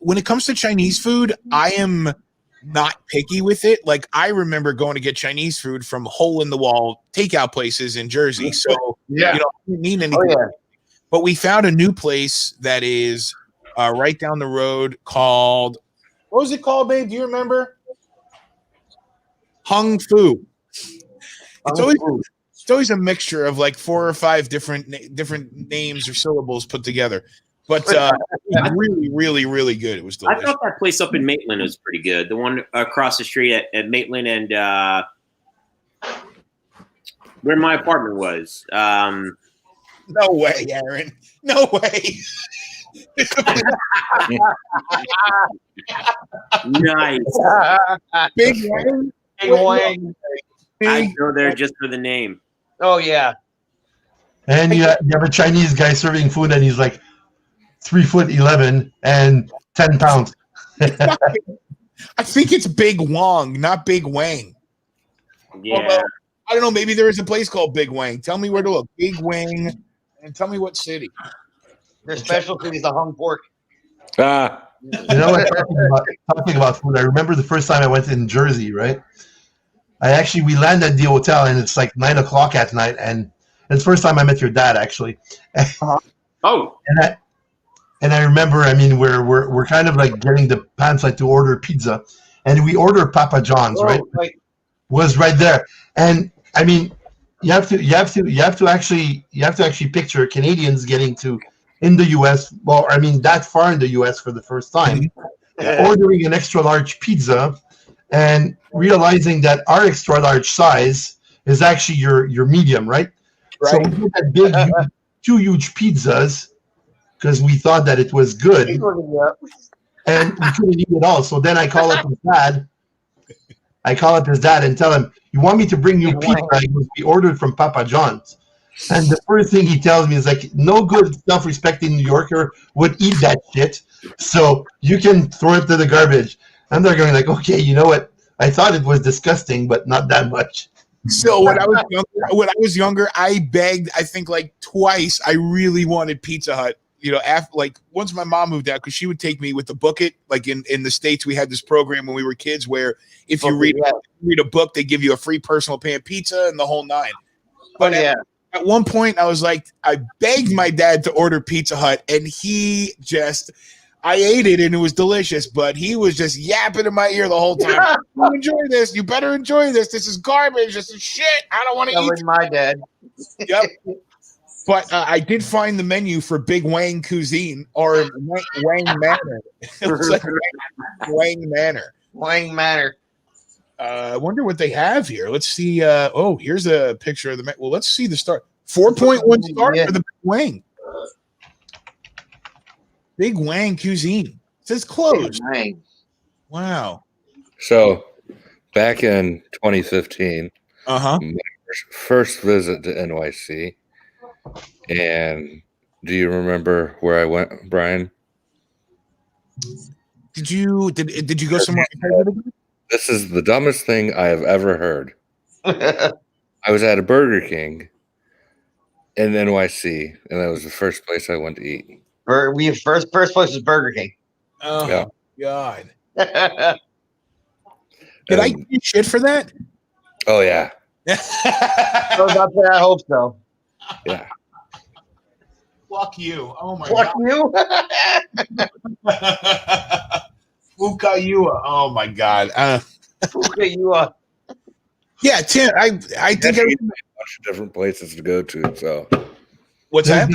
when it comes to Chinese food, I am not picky with it. Like, I remember going to get Chinese food from hole-in-the-wall takeout places in Jersey. So, I didn't need anything. But we found a new place that is right down the road called, what was it called, babe? Do you remember? Hung Fu. It's always a mixture of like 4 or 5 different names or syllables put together. But really, really, really good. It was delicious. I thought that place up in Maitland was pretty good. The one across the street at Maitland and where my apartment was. No way, Aaron. No way. Nice. Big Wang. Big Wang. I go there just for the name. Oh yeah. And you have a Chinese guy serving food, and he's like 3'11" and 10 pounds. I think it's Big Wang, not Big Wang. Yeah. Although, I don't know. Maybe there is a place called Big Wang. Tell me where to look. Big Wang, and tell me what city. Their specialty is the hung pork. You know what? Talking about food, I remember the first time I went in Jersey, right? We landed at the hotel, and it's like 9 o'clock at night, and it's the first time I met your dad, actually. Oh. And I remember, I mean, we're kind of like getting the pamphlet to order pizza, and we order Papa John's, right? Was right there, and I mean, you have to actually picture Canadians getting to in the U.S. Well, I mean, that far in the U.S. for the first time, ordering an extra large pizza, and realizing that our extra large size is actually your medium, right? So we did that big, 2 huge pizzas because we thought that it was good, and we couldn't eat it all. So then I call up his dad. And tell him, "You want me to bring you pizza? We ordered from Papa John's." And the first thing he tells me is like, "No good self-respecting New Yorker would eat that shit, so you can throw it to the garbage." And they're going like, "Okay, you know what? I thought it was disgusting, but not that much." So when I was younger, I begged. I think like twice. I really wanted Pizza Hut. After like once my mom moved out, because she would take me with the book it. Like in the States, we had this program when we were kids where if you read a book, they give you a free personal pan pizza and the whole nine. But at one point, I was like, I begged my dad to order Pizza Hut, and I ate it and it was delicious, but he was just yapping in my ear the whole time. You enjoy this. You better enjoy this. This is garbage. This is shit. I don't want to eat. My dad. Yep. But I did find the menu for Big Wang Cuisine or Wang Manor. It was like Wang Manor. Wang Manor. I wonder what they have here. Let's see. Here's a picture of the. Well, let's see the star. 4.1 star for the Big Wang. Big Wang Cuisine. It says closed. Wow. So, back in 2015, my first visit to NYC, and do you remember where I went, Brian? Did you go somewhere? This is the dumbest thing I have ever heard. I was at a Burger King in NYC, and that was the first place I went to eat. First place was Burger King. Oh yeah. God! Did I give you shit for that? Oh yeah. I hope so. Yeah. Fuck you! Oh my Fuck God! you! Fukayua! Oh my God! Fukayua. Yeah, Tim. I think a bunch of different places to go to. So, what's that?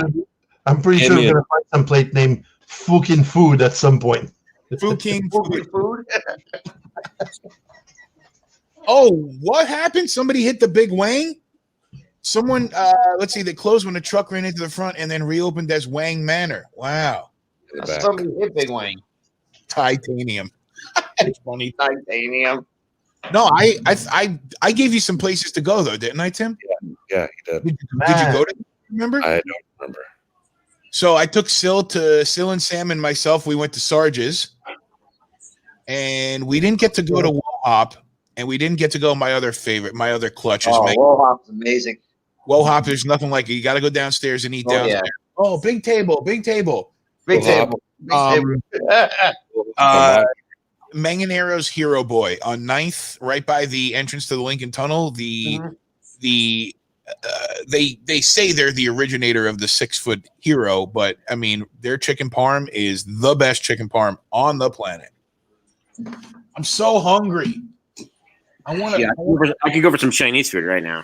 I'm pretty sure we're gonna find some place named Fukin Food at some point. Fuking food. Oh, what happened? Somebody hit the Big Wang? Someone, let's see, they closed when the truck ran into the front and then reopened as Wang Manor. Wow. Somebody hit Big Wang. Titanium. It's funny. Titanium. No, I gave you some places to go though, didn't I, Tim? Yeah, you did. Did you go to? Remember? I don't remember. So I took Syl and Sam and myself. We went to Sarge's, and we didn't get to go to Wohop, and we didn't get to go my other clutch. Wohop's amazing. Wohop, there's nothing like it. You got to go downstairs and eat downstairs. Yeah. Oh, big table. Manganero's Hero Boy on 9th, right by the entrance to the Lincoln Tunnel. They say they're the originator of the 6-foot hero, but I mean their chicken parm is the best chicken parm on the planet. I'm so hungry. I want to. Yeah, I could go for some Chinese food right now.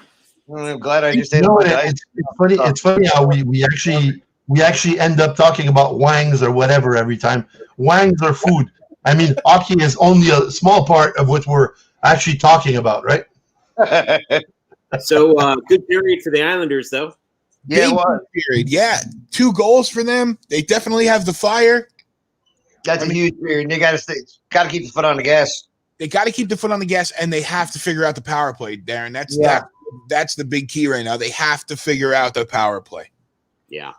I'm glad I just ate it's funny. It's funny how we actually end up talking about wangs or whatever every time. Wangs are food. I mean, hockey is only a small part of what we're actually talking about, right? So good period for the Islanders, though. Yeah, it was. Period. Yeah, 2 goals for them. They definitely have the fire. That's a huge period. They got to keep the foot on the gas. They got to keep the foot on the gas, and they have to figure out the power play, Darren. That's the big key right now. They have to figure out the power play. Yeah.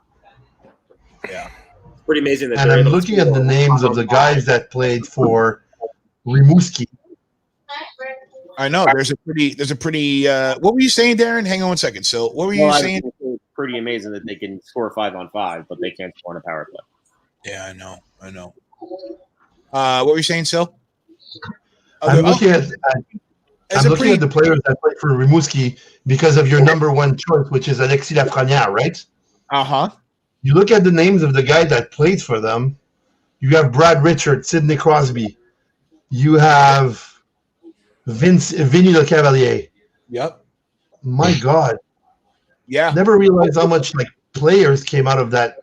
Yeah. It's pretty amazing that. And I'm looking at the names of the guys that played for Rimouski. I know there's a pretty what were you saying, Darren? Hang on one second. So what were you saying? It's pretty amazing that they can score 5-on-5, but they can't score on a power play. Yeah, I know. What were you saying, Sil? I'm looking at the players that play for Rimouski because of your number one choice, which is Alexis Lafrenière, right? Uh-huh. You look at the names of the guy that played for them. You have Brad Richards, Sidney Crosby. You have Vinny Le Cavalier. Yep. My God. Yeah. Never realized how much players came out of that.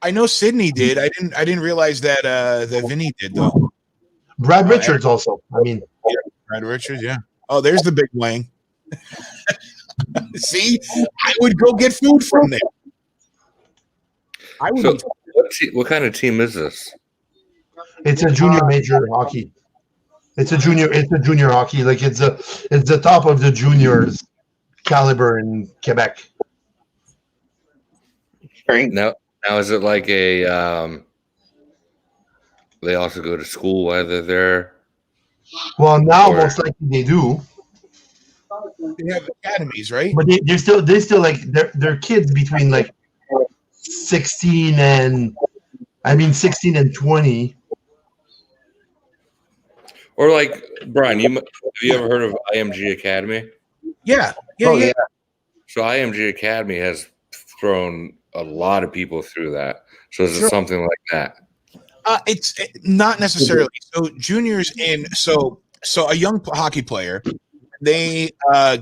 I know Sidney did. I didn't realize that Vinny did though. Brad Richards also. I mean, yeah, Brad Richards. Yeah. Oh, there's the Big Wang. See, I would go get food from there. I would. So, what kind of team is this? It's a junior major hockey. It's a junior hockey. Like it's the top of the juniors caliber in Quebec. Now is it like a they also go to school while they're there? Well, now most likely they do. They have academies, right? But they're still like they're kids between like 16 and 20. Or like Brian, have you ever heard of IMG Academy? Yeah. Oh, yeah. So IMG Academy has thrown a lot of people through that. So is it something like that? It's not necessarily. So juniors so a young hockey player, they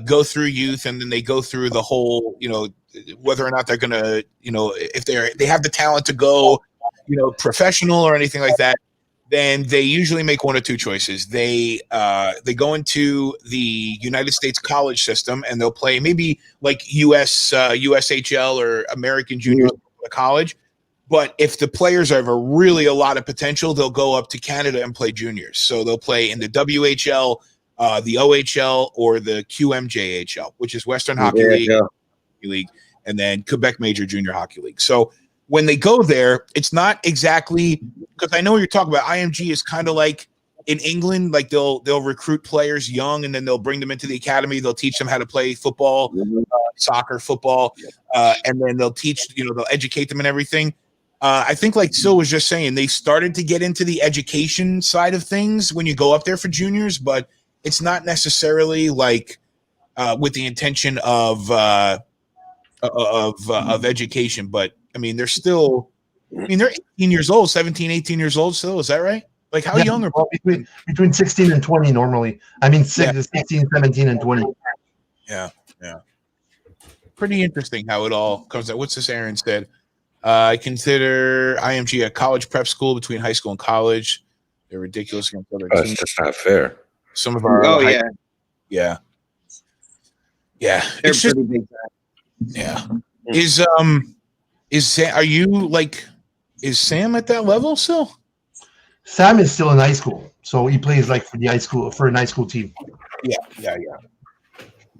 go through youth and then they go through the whole, whether or not they're going to, if they have the talent to go, professional or anything like that, then they usually make one of two choices. They go into the United States college system and they'll play maybe like USHL or American juniors college. But if the players have really a lot of potential, they'll go up to Canada and play juniors. So they'll play in the WHL, the OHL, or the QMJHL, which is Western Hockey League, and then Quebec Major Junior Hockey League. So when they go there, it's not exactly, because I know you're talking about IMG is kind of like in England, like they'll recruit players young and then they'll bring them into the academy. They'll teach them how to play football, soccer, football, and then they'll teach, they'll educate them and everything. I think like Sil was just saying, they started to get into the education side of things when you go up there for juniors, but it's not necessarily like with the intention of education. But I mean, they're 18 years old, 17, 18 years old still. Is that right? Like how young are between 16 and 20 normally? 16, 17, and 20. Yeah. Pretty interesting how it all comes out. What's this Aaron said? I consider IMG a college prep school between high school and college. They're ridiculous against other teams. It's just not fair. Some of our yeah. They're It's just, pretty big. yeah. Is Sam, are you like, is Sam at that level still? Sam is still in high school, so he plays like for an high school team. Yeah.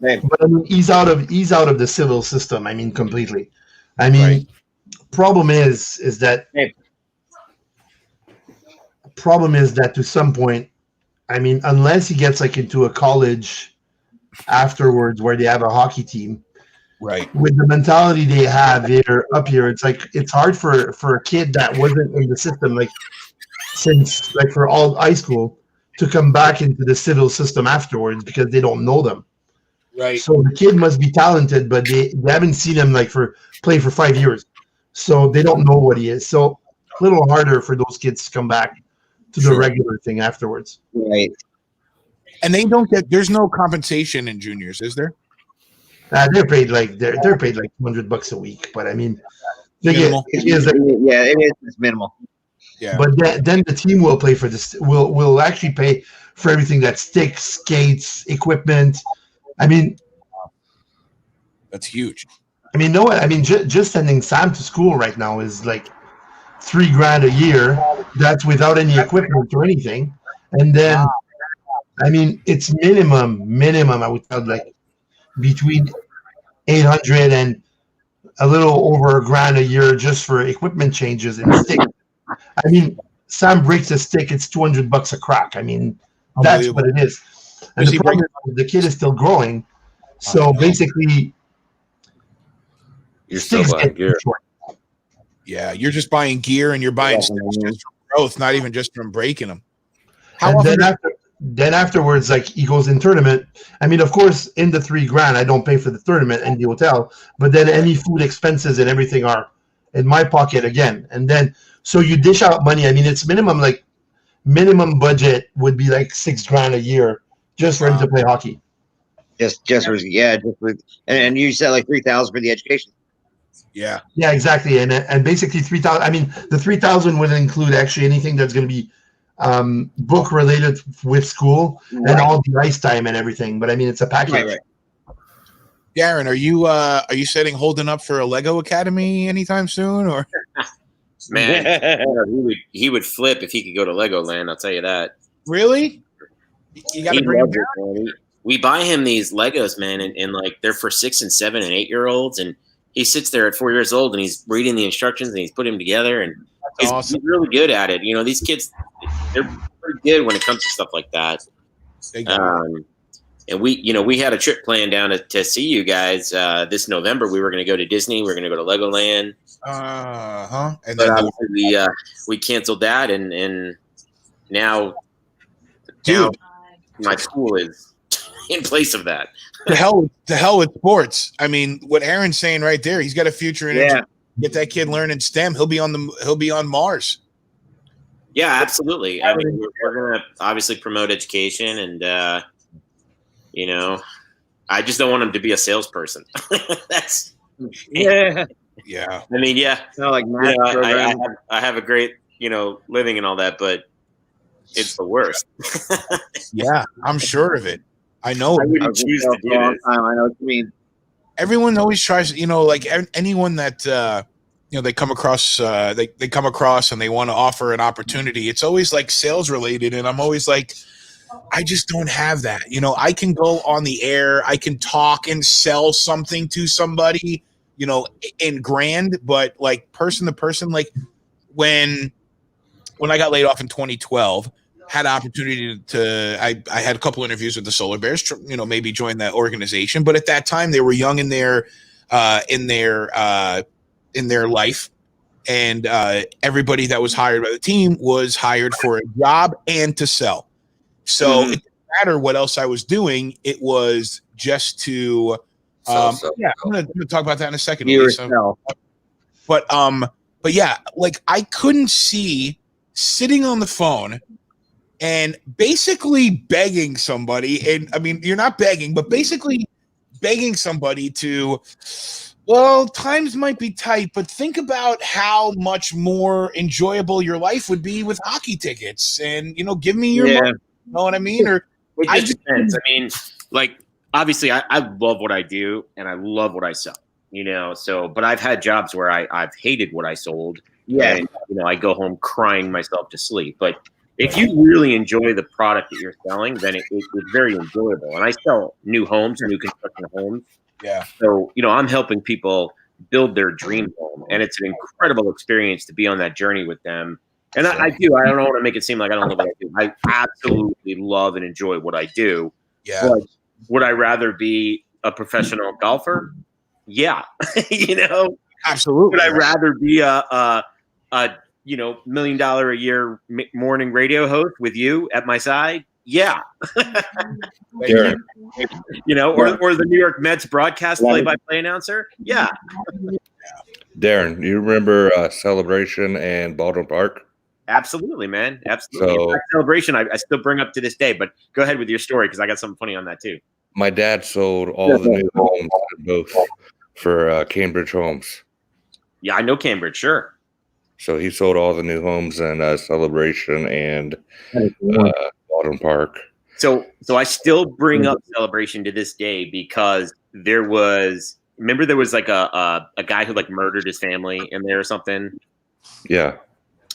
But I mean, he's out of the civil system. I mean, completely. I mean, Right. Problem is that to some point, I mean, unless he gets like into a college afterwards where they have a hockey team, right? With the mentality they have here up here, it's like it's hard for a kid that wasn't in the system like since like for all high school to come back into the civil system afterwards because they don't know them. Right. So the kid must be talented, but they haven't seen him like play for 5 years. So they don't know what he is. So a little harder for those kids to come back to the regular thing afterwards. Right. And there's no compensation in juniors, is there? They're paid like $200 a week, but I mean, it is it's minimal. Yeah. But then the team will play for this. Will actually pay for everything that sticks, skates, equipment. I mean, that's huge. I mean, no, I mean, just sending Sam to school right now is like $3,000 a year. That's without any equipment or anything. And then, I mean, it's minimum. I would tell like between 800 and a little over $1,000 a year just for equipment changes and stick. I mean, Sam breaks a stick, it's $200 a crack. I mean, that's what it is. And the problem is the kid is still growing. So basically, you're still buying gear. Yeah, you're just buying gear and you're buying sticks just from growth, not even just from breaking them. Then afterwards, like he goes in tournament. I mean, of course, in the $3,000, I don't pay for the tournament and the hotel, but then any food expenses and everything are in my pocket again. And then, so you dish out money. I mean, it's minimum budget would be like $6,000 a year just for him to play hockey. And you said like 3,000 for the education. Yeah, exactly. And basically 3,000. I mean, the 3,000 would include actually anything that's going to be book related with school and all the ice time and everything. But I mean, it's a package. Right. Darren, are you holding up for a Lego Academy anytime soon, or? Man, he would flip if he could go to Legoland. I'll tell you that. Really? You got to bring him down. We buy him these Legos, man, and like they're for 6 and 7 and 8-year-olds, and he sits there at 4 years old and he's reading the instructions and he's putting them together, and he's really good at it. You know, these kids, they're pretty good when it comes to stuff like that. And we had a trip planned down to see you guys this November. We were going to go to Disney. We were going to go to Legoland. And but then obviously we canceled that, and now, dude, my school is in place of that. to hell with sports. I mean, what Aaron's saying right there, he's got a future in engineering. Get that kid learning STEM. He'll be on Mars. Yeah, absolutely. I mean, we're going to obviously promote education, and I just don't want him to be a salesperson. That's Yeah. Yeah. I mean, yeah. Not like I have a great, living and all that, but it's the worst. Yeah, I'm sure of it. I know. I wouldn't choose to do this. I know what you mean. Everyone always tries, like anyone that they come across, they come across and they want to offer an opportunity. It's always like sales related, and I'm always like, I just don't have that. I can go on the air, I can talk and sell something to somebody, in grand, but like person to person, like when I got laid off in 2012, had an opportunity to I had a couple interviews with the Solar Bears, maybe join that organization, but at that time they were young in their life, and everybody that was hired by the team was hired for a job and to sell. So it didn't matter what else I was doing. It was just to I'm gonna talk about that in a second. But yeah, like I couldn't see sitting on the phone and basically begging somebody, and I mean you're not begging, but basically begging somebody to, well, times might be tight, but think about how much more enjoyable your life would be with hockey tickets, and give me your money. You know what I mean? Or it just depends. I mean, like obviously I love what I do and I love what I sell. So but I've had jobs where I've hated what I sold. Yeah. And, I go home crying myself to sleep. But if you really enjoy the product that you're selling, then it's very enjoyable. And I sell new homes, new construction homes. Yeah. So, I'm helping people build their dream home. And it's an incredible experience to be on that journey with them. And I do. I don't want to make it seem like I don't love what I do. I absolutely love and enjoy what I do. Yeah. But would I rather be a professional golfer? Yeah. Absolutely. Would I rather be a $1 million a year morning radio host with you at my side? Yeah. Darren. Or the New York Mets broadcast play-by-play announcer? Yeah. Darren, you remember Celebration and Baldwin Park? Absolutely, man. Absolutely. So, Celebration, I still bring up to this day, but go ahead with your story because I got something funny on that too. My dad sold all the new homes both for Cambridge Homes. Yeah, I know Cambridge, sure. So he sold all the new homes in Celebration and Baldwin Park. So I still bring up Celebration to this day because there was like a guy who like murdered his family in there or something. Yeah.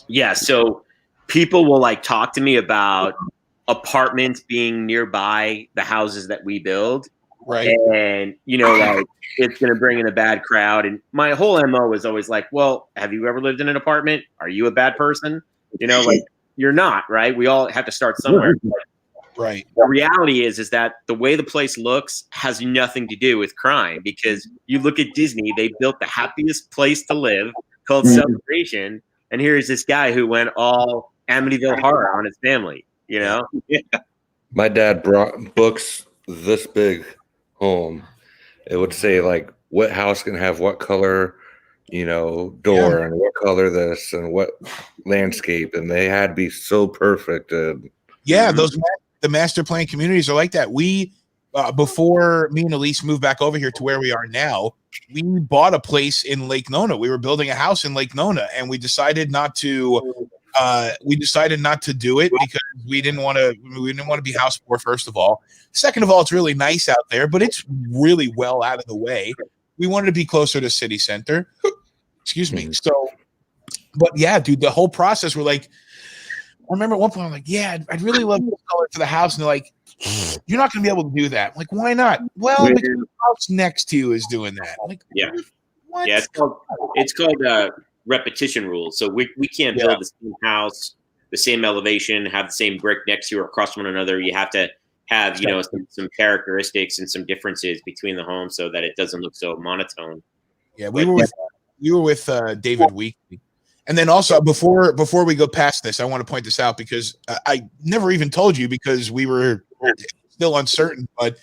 Yeah. So people will like talk to me about apartments being nearby the houses that we build. Right. And, like it's going to bring in a bad crowd. And my whole MO is always like, well, have you ever lived in an apartment? Are you a bad person? Like you're not, right? We all have to start somewhere. Right. The reality is that the way the place looks has nothing to do with crime, because you look at Disney, they built the happiest place to live called Celebration. And here's this guy who went all Amityville Horror on his family, Yeah. My dad brought books this big home. It would say like what house can have what color, door and what color this and what landscape, and they had to be so perfect. Yeah, the master plan communities are like that. We before me and Elise moved back over here to where we are now, we bought a place in Lake Nona. We were building a house in Lake Nona, and we decided not to do it because we didn't want to be house poor, first of all. Second of all, it's really nice out there, but it's really well out of the way. We wanted to be closer to city center. Excuse me. So, but yeah, dude, the whole process, we're like, I remember at one point I'm like, yeah, I'd really love this color for the house. And they're like, you're not going to be able to do that. I'm like, why not? Well, because the house next to you is doing that. I'm like, yeah. What? Yeah, it's called repetition rules. So we can't build the same house, the same elevation, have the same brick next to or across one another. You have to have some characteristics and some differences between the homes so that it doesn't look so monotone. Yeah, we were with David Weekly. And then also before we go past this, I want to point this out because I never even told you because we were still uncertain. But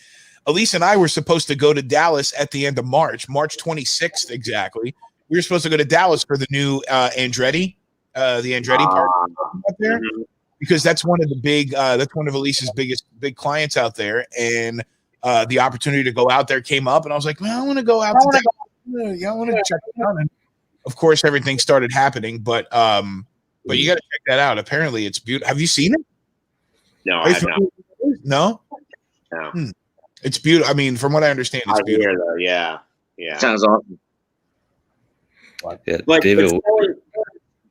Elise and I were supposed to go to Dallas at the end of March 26th exactly. We were supposed to go to Dallas for the new Andretti party out there because that's one of the that's one of Elise's big clients out there, and the opportunity to go out there came up, and I was like, well, I want to go out. I want to check it out. And of course, everything started happening, but you got to check that out. Apparently, it's beautiful. Have you seen it? No, I have not. No. It's beautiful. I mean, from what I understand, it's beautiful. Though. Yeah. Sounds awesome. Yeah, but David.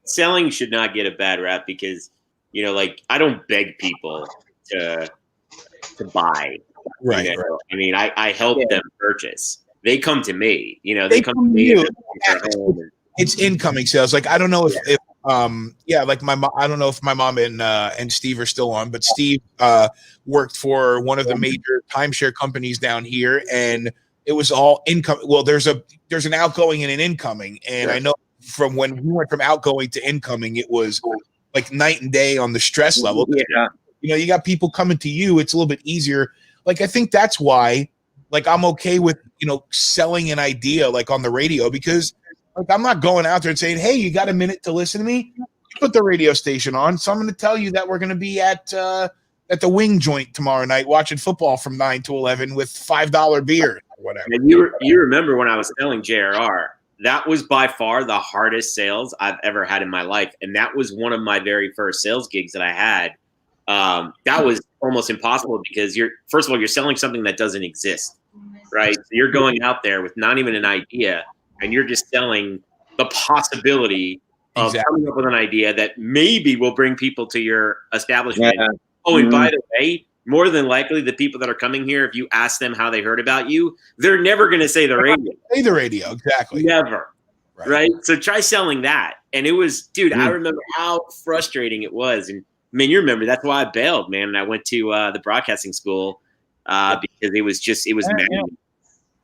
Selling should not get a bad rap because like I don't beg people to buy. Right. I mean, I help them purchase. They come to me. They come to me. It's incoming sales. Like I don't know if like my mom. I don't know if my mom and Steve are still on, but Steve worked for one of the major timeshare companies down here, and it was all income. Well, there's an outgoing and an incoming, and I know from when we went from outgoing to incoming, it was like night and day on the stress level. Yeah. You got people coming to you. It's a little bit easier. Like I think that's why. Like I'm okay with selling an idea like on the radio because like I'm not going out there and saying, hey, you got a minute to listen to me? Put the radio station on. So I'm going to tell you that we're going to be at the wing joint tomorrow night watching football from 9 to 11 with $5 beer or whatever. And you remember when I was selling JRR, that was by far the hardest sales I've ever had in my life. And that was one of my very first sales gigs that I had. That was almost impossible because first of all, you're selling something that doesn't exist. Right. So you're going out there with not even an idea and you're just selling the possibility of coming up with an idea that maybe will bring people to your establishment. Yeah. Oh, and by the way, more than likely the people that are coming here, if you ask them how they heard about you, they're never going to say the radio. Say the radio. Exactly. Never. Right. So try selling that. And it was, dude, I remember how frustrating it was. And I mean, you remember that's why I bailed, man. And I went to the broadcasting school because it was mad.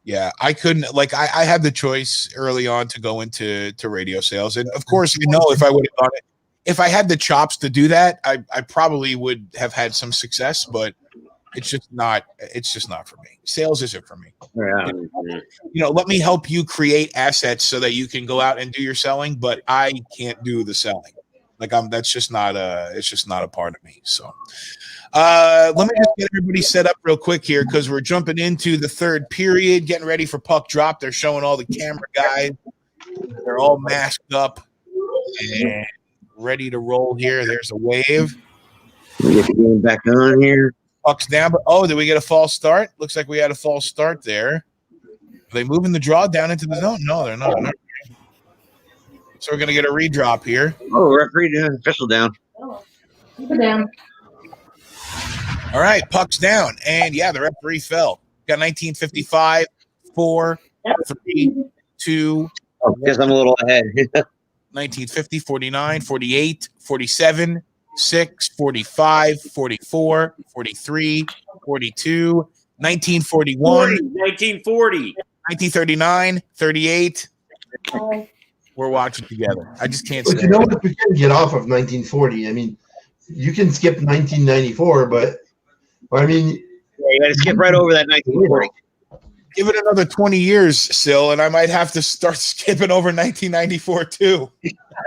Yeah, I couldn't I had the choice early on to go into radio sales. And of course, if I would have done it, if I had the chops to do that, I probably would have had some success, but it's just not for me. Sales isn't for me. Yeah. Let me help you create assets so that you can go out and do your selling, but I can't do the selling. It's just not a part of me. So let me just get everybody set up real quick here because we're jumping into the third period, getting ready for puck drop. They're showing all the camera guys. They're all masked up and ready to roll here. There's a wave. We get the game back on here. Puck's down, but did we get a false start? Looks like we had a false start there. Are they moving the draw down into the zone? No, they're not. So we're going to get a redrop here. Oh, referee official down. Keep it down. All right, puck's down. And, the referee fell. Got 1955, 4, 3, 2. Oh, because I'm a little ahead. 1950, 49, 48, 47, 6, 45, 44, 43, 42, 1941. 1940. 1939, 38. We're watching together. I just can't. But you know what? We can get off of 1940. I mean, you can skip 1994, but I mean, you got to skip right over that 1940. Give it another 20 years, Sil, and I might have to start skipping over 1994 too.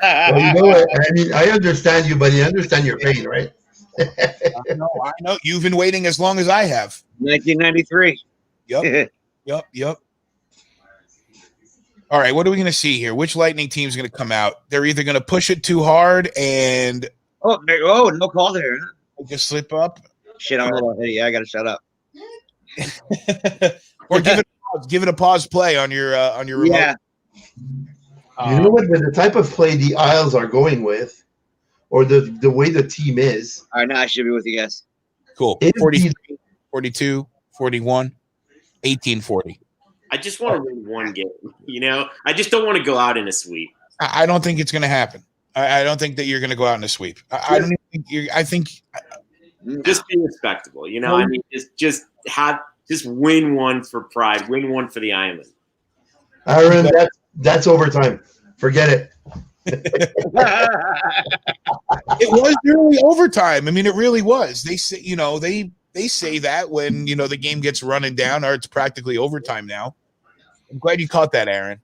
Well, you know what? I mean, I understand you, but you understand your pain, right? I know. You've been waiting as long as I have. 1993. Yep. All right, what are we going to see here? Which Lightning team is going to come out? They're either going to push it too hard and no call there. Just slip up. Shit, I'm a little ahead. Yeah, I got to shut up. Or give it a pause play on your remote. Yeah. You know what? The type of play the Isles are going with, or the way the team is. All right, now I should be with you guys. Cool. 43, 42, 41, 1840. I just want to win one game. I just don't want to go out in a sweep. I don't think it's going to happen. I don't think that you're going to go out in a sweep. I don't even think Just be respectable. I mean, just win one for pride. Win one for the island. Aaron, that's overtime. Forget it. It was really overtime. I mean, it really was. They say, they say that when the game gets running down, or it's practically overtime now. I'm glad you caught that, Aaron.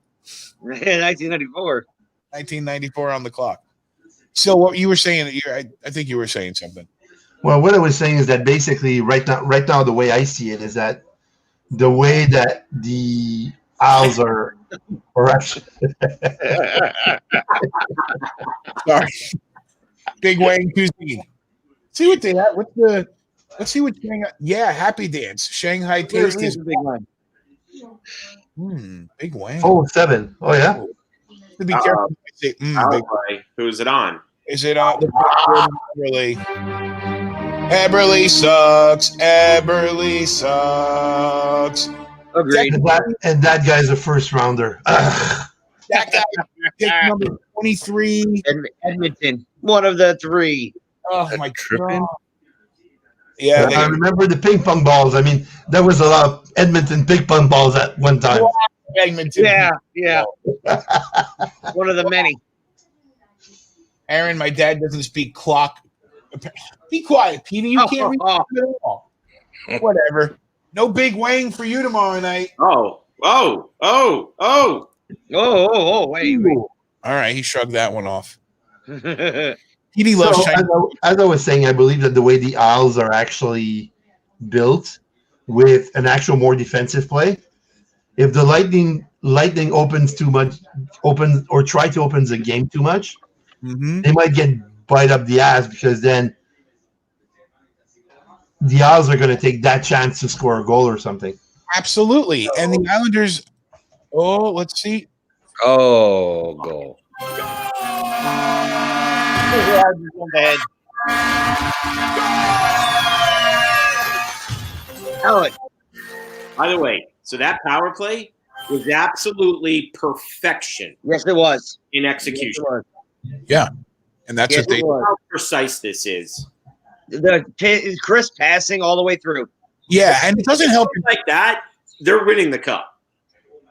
1994. 1994 on the clock. So what you were saying, I think you were saying something. Well, what I was saying is that basically right now, the way I see it is that the way that the Owls are actually sorry, Big Wang Cuisine. See what they have. Let's see what Shanghai. Yeah, Happy Dance. Shanghai Taste is big one. Big Wang. 7. Oh yeah. To be careful. Say, big. Who's it on? Is it on? Really? Eberly sucks. Eberly sucks. Agreed. And that guy's a first rounder. That guy pick number 23. Edmonton, one of the 3. Oh my tripping. God. Yeah, I remember the ping pong balls. I mean, there was a lot of Edmonton ping pong balls at one time. Edmonton. Yeah. One of the many. Aaron, my dad doesn't speak clock. Be quiet, Peter. You can't read it at all. Whatever. No Big Wang for you tomorrow night. Oh. Wait. All right, he shrugged that one off. Petey loves China. As I was saying, I believe that the way the Owls are actually built with an actual more defensive play, if the Lightning opens too much, try to open the game too much, they might get bite up the ass, because then the Owls are going to take that chance to score a goal or something. Absolutely. And the Islanders, let's see. Oh, goal. By the way, so that power play was absolutely perfection. Yes, it was. In execution. Yes, yeah. And that's what how precise this is. The crisp passing all the way through. Yeah, and it doesn't help like that. They're winning the cup.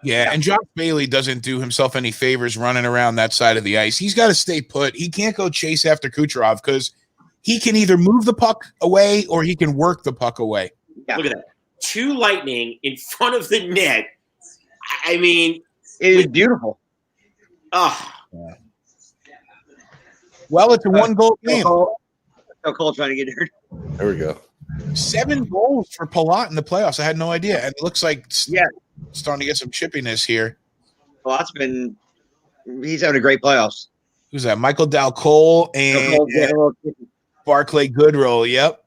Yeah, and Josh Bailey doesn't do himself any favors running around that side of the ice. He's got to stay put. He can't go chase after Kucherov, because he can either move the puck away or he can work the puck away. Yeah. Look at that. 2 Lightning in front of the net. I mean, it is beautiful. Yeah. Well, it's a 1-goal game. So Cole trying to get hurt. There we go. 7 goals for Palat in the playoffs. I had no idea. And it looks like starting to get some chippiness here. Palat's he's having a great playoffs. Who's that? Michael Dalcole and Barclay Goodrow. Yep.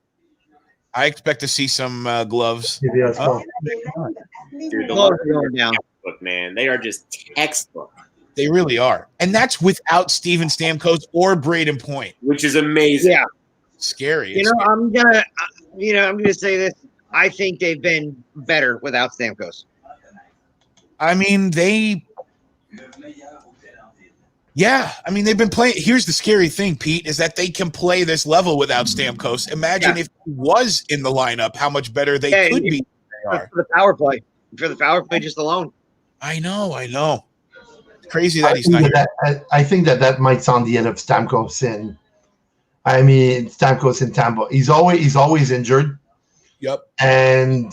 I expect to see some gloves. Dude, the gloves are going down. Textbook, man. They are just textbook. They really are. And that's without Steven Stamkos or Braden Point. Which is amazing. Yeah. Scary. I'm gonna say this. I think they've been better without Stamkos. I mean, they've been playing. Here's the scary thing, Pete, is that they can play this level without Stamkos. Imagine if he was in the lineup, how much better they could be. For the power play. For the power play just alone. I know. Crazy that he's not here. I think that might sound the end of Stamkos Stamkos in Tampa. He's always injured. Yep. And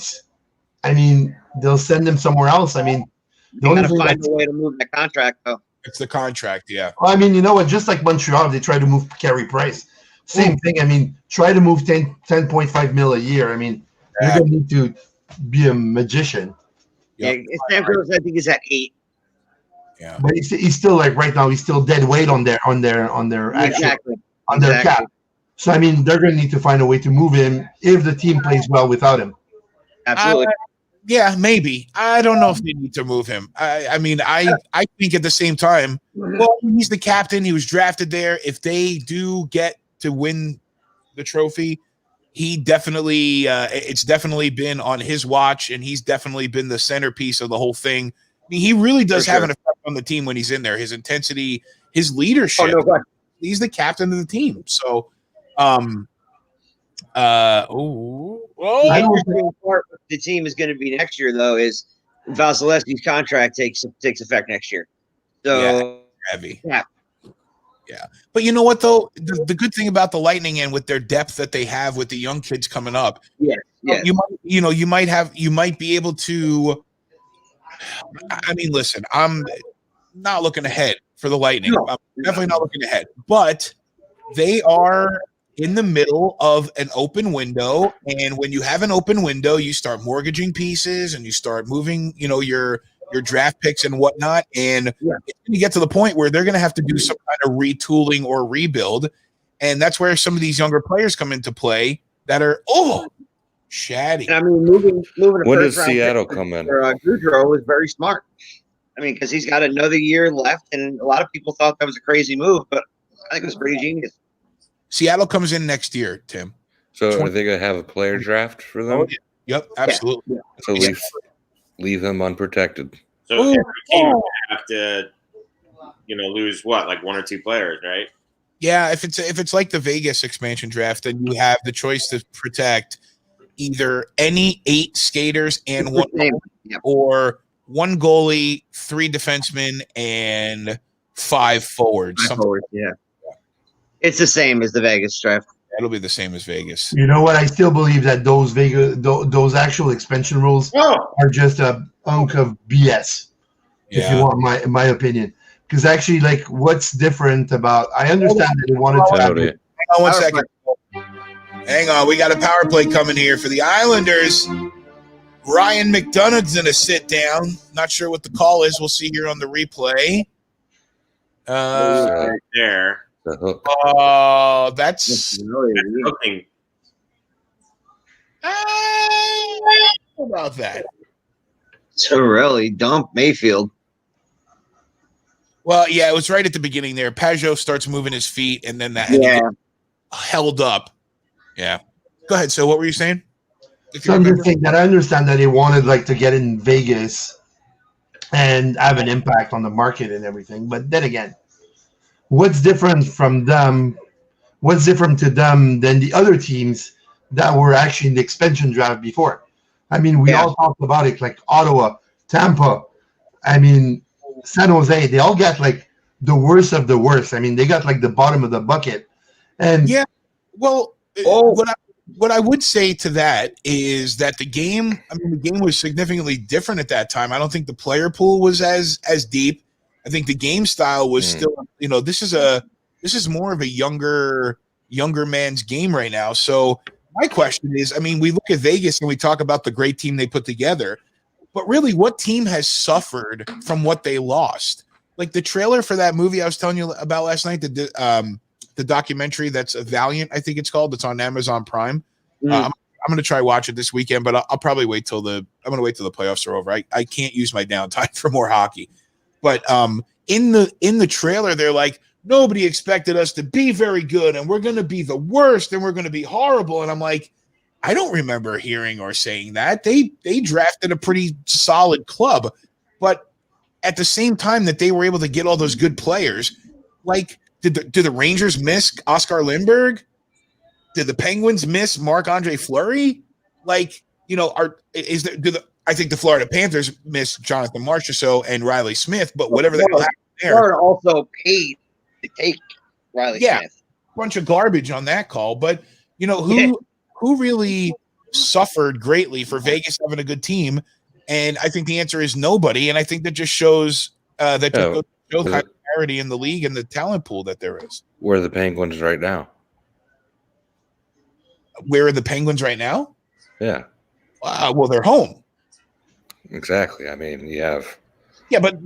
I mean, they'll send him somewhere else. I mean, they gotta find a way to move that contract, though. It's the contract, yeah. Well, I mean, you know what? Just like Montreal, they try to move Carey Price. Same thing. I mean, try to move 10.5 mil a year. I mean, you're gonna need to be a magician. Yep. Yeah, Stamkos, I think, is at 8. Yeah, but he's still right now. He's still dead weight on their cap. So I mean, they're going to need to find a way to move him if the team plays well without him. Absolutely. Yeah, maybe. I don't know if they need to move him. I think at the same time, well, he's the captain. He was drafted there. If they do get to win the trophy, he definitely it's definitely been on his watch, and he's definitely been the centerpiece of the whole thing. I mean, he really does have an effect on the team when he's in there. His intensity, his leadership. He's the captain of the team. So The I don't interesting part of the team is going to be next year, though, is Vasilevsky's contract takes effect next year. So heavy. yeah. Yeah. But you know what, though? The good thing about the Lightning and with their depth that they have with the young kids coming up, Yes. you might be able to. I mean, listen, I'm not looking ahead for the Lightning. No. I'm definitely not looking ahead, but they are in the middle of an open window. And when you have an open window, you start mortgaging pieces and you start moving, your draft picks and whatnot. And it's going to get to the point where they're going to have to do some kind of retooling or rebuild. And that's where some of these younger players come into play that are, shatty. And I mean, moving. When does Seattle come in? Goudreau was very smart. I mean, because he's got another year left, and a lot of people thought that was a crazy move, but I think it was pretty genius. Seattle comes in next year, Tim. So are they going to have a player draft for them? Oh, yep, absolutely. So leave them unprotected. So every team would have to, lose what, like one or two players, right? Yeah, if it's like the Vegas expansion draft, then you have the choice to protect either any 8 skaters and one or one goalie, 3 defensemen, and 5 forwards. Yeah. It's the same as the Vegas draft. It'll be the same as Vegas. You know what? I still believe that those actual expansion rules are just a hunk of BS. If you want my opinion, because actually, like, what's different about? I understand that they wanted to. Hang on one second. Hang on, we got a power play coming here for the Islanders. Ryan McDonough's gonna sit down. Not sure what the call is. We'll see here on the replay. Right there. The hook. Oh, that's hooking. How about that? So really, dump Mayfield. Well, yeah, it was right at the beginning there. Pajot starts moving his feet, and then that held up. Yeah. Go ahead. So what were you saying? So I'm just saying that I understand that they wanted to get in Vegas and have an impact on the market and everything. But then again, what's different from them? What's different to them than the other teams that were actually in the expansion draft before? I mean, we all talked about it, like Ottawa, Tampa. I mean, San Jose. They all got the worst of the worst. I mean, they got the bottom of the bucket. And what I would say to that is that the game was significantly different at that time. I don't think the player pool was as deep. I think the game style was still, this is more of a younger man's game right now. So my question is, I mean, we look at Vegas and we talk about the great team they put together, but really what team has suffered from what they lost? Like the trailer for that movie I was telling you about last night, the documentary that's Valiant, I think it's called. It's on Amazon Prime. I'm going to try watch it this weekend, but I'll probably wait till the playoffs are over. I can't use my downtime for more hockey. But in the trailer, they're like, nobody expected us to be very good, and we're going to be the worst, and we're going to be horrible. And I'm like, I don't remember hearing or saying that. They drafted a pretty solid club, but at the same time that they were able to get all those good players, like did the Rangers miss Oscar Lindbergh? Did the Penguins miss Marc-Andre Fleury? I think the Florida Panthers missed Jonathan Marchessault and Riley Smith, but whatever the hell happened there. Florida also paid to take Riley Smith. Bunch of garbage on that call. But who really suffered greatly for Vegas having a good team? And I think the answer is nobody. And I think that just shows kind of parity in the league and the talent pool that there is. Where are the Penguins right now? Where are the Penguins right now? Yeah. Well, they're home. Exactly. I mean, you have. Yeah, but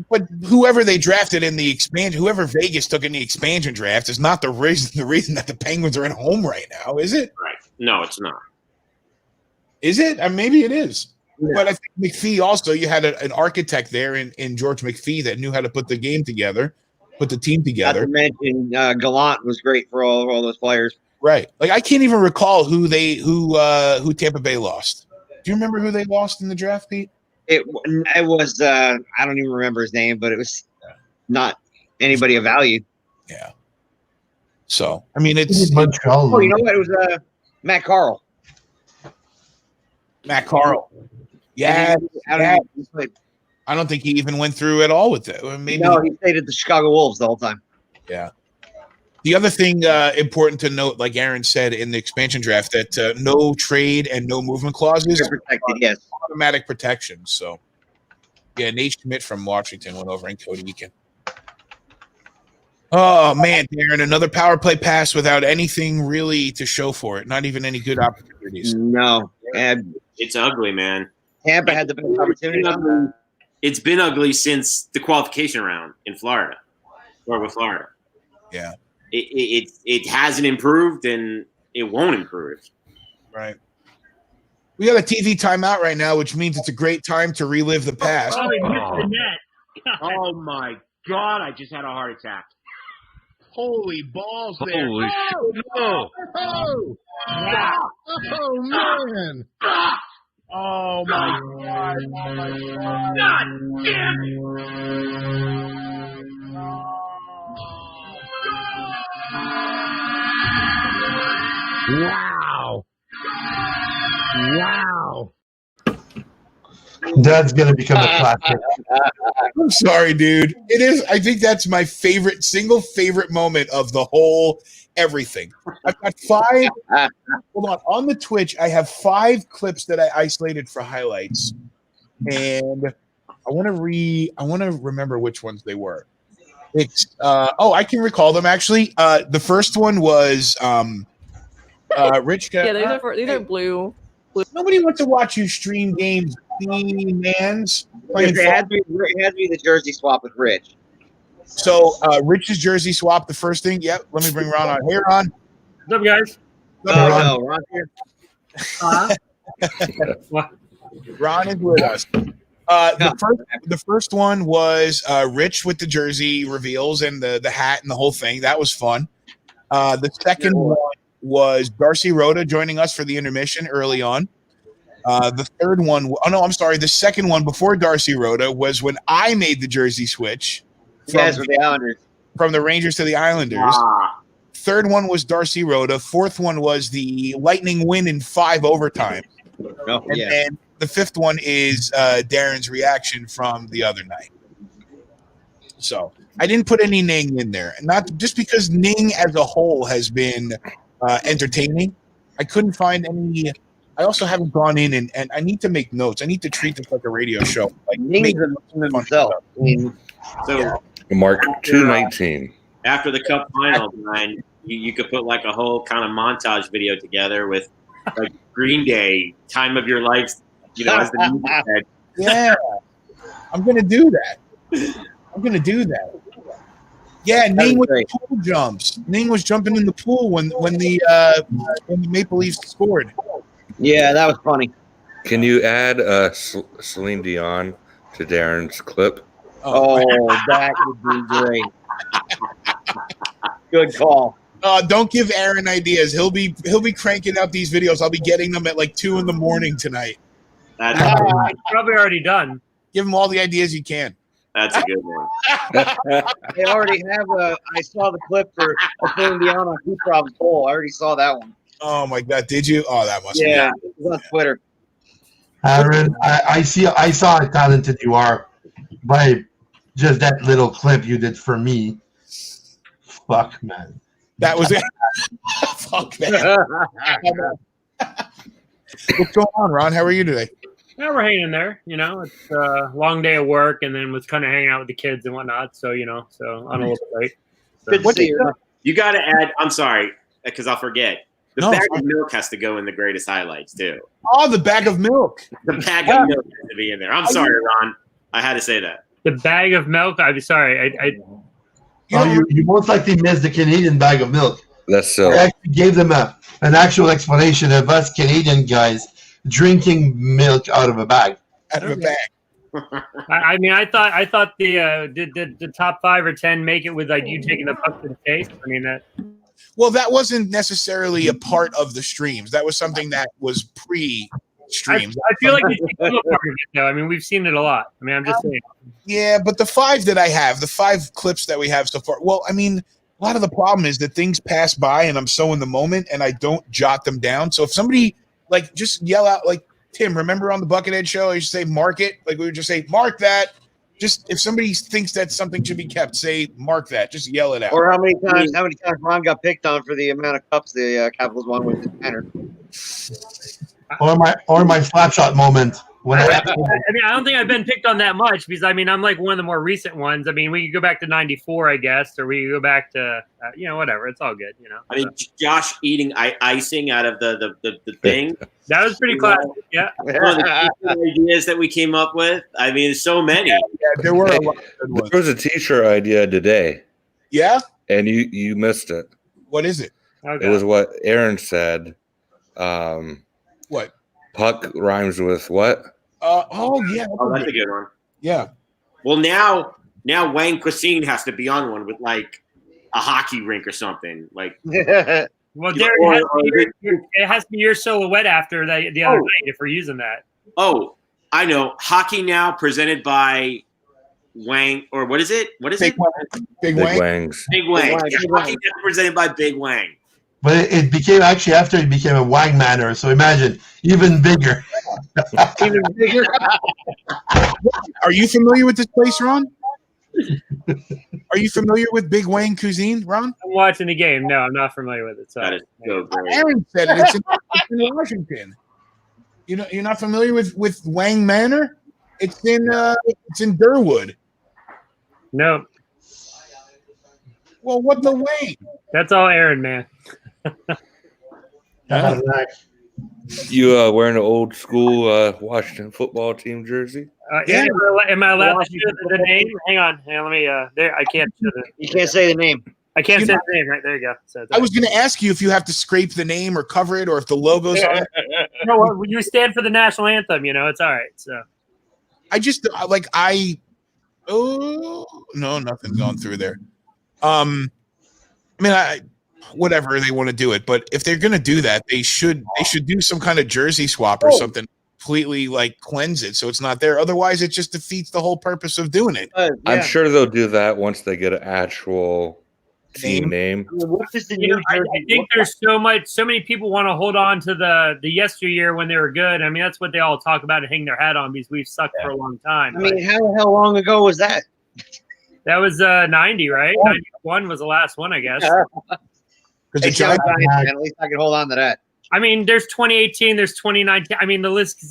whoever they drafted in the expansion, whoever Vegas took in the expansion draft, is not the reason that the Penguins are at home right now, is it? Right. No, it's not. Is it? Maybe it is. Yeah. But I think McPhee also, you had an architect there in George McPhee that knew how to put the game together, put the team together. Not to mention Gallant was great for all those players. Right. Like I can't even recall who Tampa Bay lost. Do you remember who they lost in the draft, Pete? It was I don't even remember his name, but it was not anybody of value. Yeah. So I mean, it's Montreal. Oh, you know what? It was Matt Carl. Matt Carl. Yeah, I don't think he even went through at all with it. Maybe no, he stayed at the Chicago Wolves the whole time. Yeah. The other thing important to note, like Aaron said in the expansion draft, that no trade and no movement clauses They're protected, yes. Automatic protection. So, yeah, Nate Schmidt from Washington went over and Cody Eakin. Oh, man, Darren, another power play pass without anything really to show for it. Not even any good opportunities. No. And it's ugly, man. Tampa had the best opportunity. It's been ugly since the qualification round in Florida, or with Florida. Yeah. It hasn't improved, and it won't improve. Right. We got a TV timeout right now, which means it's a great time to relive the past. Oh, he missed the net. Oh, my God. I just had a heart attack. Holy balls there. Holy shit. Oh, oh, oh, man. Oh, my God. Oh, my God. God damn it. Wow. Wow. That's going to become a classic. I'm sorry, dude. It is. I think that's my single favorite moment of the whole everything. I've got 5. Hold on. On the Twitch, I have 5 clips that I isolated for highlights. And I want to remember which ones they were. It's I can recall them actually. The first one was Rich. Yeah, these are blue. Nobody wants to watch you stream games, mans. It had to be the jersey swap with Rich. So Rich's jersey swap, the first thing. Yep. Let me bring Ron on. Hey, Ron. What's up, guys? No, Ron here. Ron is with us. The first one was Rich with the jersey reveals and the hat and the whole thing. That was fun. The second one was Darcy Rhoda joining us for the intermission early on. The third one, the second one before Darcy Rhoda was when I made the jersey switch with the Islanders. From the Rangers to the Islanders. Third one was Darcy Rhoda. Fourth one was the Lightning win in 5 overtime. And the fifth one is Darren's reaction from the other night. So I didn't put any Ning in there, not just because Ning as a whole has been entertaining. I couldn't find any. I also haven't gone in and I need to make notes. I need to treat this like a radio show. Like Ning's himself. So Mark 219. After the Cup final, Brian, you could put like a whole kind of montage video together with like Green Day, "Time of Your Life," as the music head. Yeah, I'm gonna do that. Yeah, Ning with the pool jumps. Ning was jumping in the pool when the Maple Leafs scored. Yeah, that was funny. Can you add Celine Dion to Darren's clip? Oh, that would be great. Good call. Don't give Aaron ideas. He'll be cranking out these videos. I'll be getting them at like 2 a.m. tonight. It's probably already done. Give him all the ideas you can. That's a good one. They already have I saw the clip for Celine Dion on Kuprov's goal. I already saw that one. Oh my God! Did you? Oh, that must be. Yeah, it was on Twitter. Aaron, I saw how talented you are by just that little clip you did for me. Fuck, man. That was it. Fuck, man. What's going on, Ron? How are you today? Yeah, we're hanging in there. It's a long day of work, and then was kind of hanging out with the kids and whatnot. So, so on a little bit late. So. Good to see you. You got to add. I'm sorry, because I'll forget. The bag of milk has to go in the greatest highlights too. Oh, the bag of milk. The bag of milk has to be in there. I'm sorry, Ron. I had to say that. The bag of milk. I'm sorry. You most likely missed the Canadian bag of milk. That's so. I actually gave them an actual explanation of us Canadian guys drinking milk out of a bag. Out of a bag. I mean, I thought the top 5 or 10 make it with like you taking the puck to the face. I mean that. Well, that wasn't necessarily a part of the streams. That was something that was pre-streams. I feel like it's a little part of it, though. I mean, we've seen it a lot. I mean, I'm just saying. Yeah, but the 5 that I have, the 5 clips that we have so far. Well, I mean, a lot of the problem is that things pass by and I'm so in the moment and I don't jot them down. So if somebody like just yell out, like Tim, remember on the Buckethead show, I used to say mark it. Like we would just say mark that. Just if somebody thinks that something should be kept, say mark that. Just yell it out. Or how many times Ron got picked on for the amount of cups the Capitals won with the banner? Or my slap shot moment. When I mean, I don't think I've been picked on that much because I mean, I'm like one of the more recent ones. I mean, we could go back to '94, I guess, or we could go back to whatever. It's all good, I mean, Josh eating icing out of the thing. That was pretty classic. Yeah. One of the ideas that we came up with. I mean, there's so many. Yeah, there were a lot of good ones. There was a t-shirt idea today. Yeah? And you missed it. What is it? Okay. It was what Aaron said. What? Puck rhymes with what? Yeah. Oh, that's a good one. Yeah. Well, now Wayne Cuisine has to be on one with like a hockey rink or something. Like, well, it has to be your silhouette after the other night if we're using that. Oh, I know. Hockey Now presented by Wang, or what is it? What is Big it? Wang. Big Wangs. Big Wang. Hockey Now presented by Big Wang. But it became actually after it became a Wang Manor. So imagine even bigger. Even bigger. Are you familiar with this place, Ron? Are you familiar with Big Wang Cuisine, Ron? I'm watching the game. No, I'm not familiar with it. So. That is so great. Aaron said it. It's in Washington. You're not familiar with Wang Manor? It's in Durwood. No. Well, what the Wang? That's all Aaron, man. You wearing an old school Washington football team jersey? Yeah. Am I allowed to show the name? Hang on. Let me. There, I can't. You can't say the name. I can't say the name. Right there, you go. So I was going to ask you if you have to scrape the name or cover it, or if the logo's on it. No, you stand for the national anthem. It's all right. So I just no, nothing's gone through there. I mean, whatever they want to do it, but if they're going to do that, they should do some kind of jersey swap or something, completely like cleanse it so it's not there. Otherwise, it just defeats the whole purpose of doing it. I'm sure they'll do that once they get an actual team name. I mean, what is the new I think there's so many people want to hold on to the yesteryear when they were good. I mean, that's what they all talk about and hang their hat on because we've sucked for a long time. I mean, how the hell long ago was that? That was 90, right? 91 was the last one, I guess. At least I can hold on to that. I mean, there's 2018, there's 2019. I mean, the list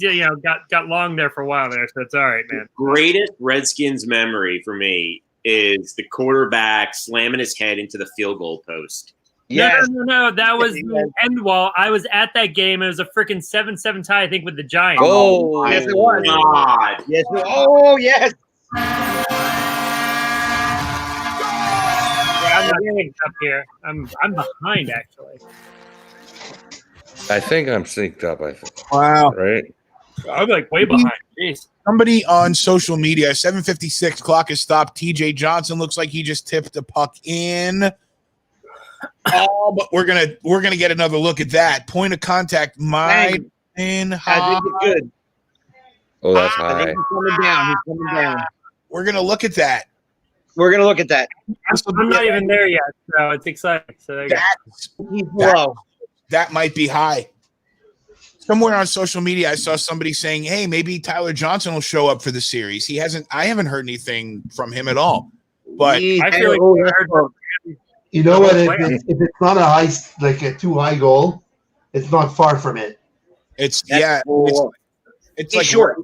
got long there for a while there, so it's all right, man. Greatest Redskins memory for me is the quarterback slamming his head into the field goal post. Yes. No. That was the end wall. I was at that game. It was a freaking 7-7 tie, I think, with the Giants. Oh, yes, it was. God. Yes. Oh, yes. I'm not getting up here. I'm behind, actually. I think I'm synced up. I think. Wow. Right. I'm like way behind. Jeez. Somebody on social media, 7:56, clock is stopped. TJ Johnson looks like he just tipped the puck in. Oh, but we're gonna get another look at that. Point of contact might in high. I think it's good. Oh, that's I high. think he's coming down. He's coming down. We're gonna look at that. We're gonna look at that. I'm not even there yet, so it's exciting. So there you go. He's low. That might be high. Somewhere on social media, I saw somebody saying, "Hey, maybe Tyler Johnson will show up for the series." He hasn't. I haven't heard anything from him at all. But I feel like I heard you know what? If it's not a too high goal, it's not far from it. It's It's like short.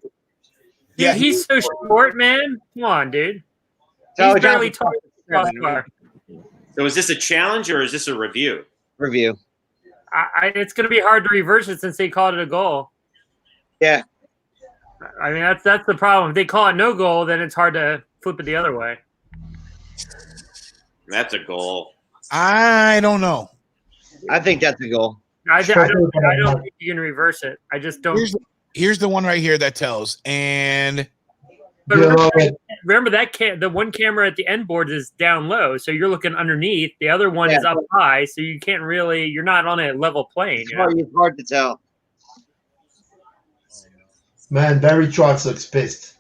Yeah, he's so short, man. Come on, dude. He's barely tall. So is this a challenge or is this a review? Review. It's going to be hard to reverse it since they called it a goal. Yeah. I mean, that's the problem. If they call it no goal, then it's hard to flip it the other way. That's a goal. I don't know. I think that's a goal. I don't think you can reverse it. I just don't. Here's the one right here that tells. And but remember that the one camera at the end board is down low, so you're looking underneath. The other one is up high, so you can't really. You're not on a level plane. It's hard to tell. Man, Barry Trotz looks pissed.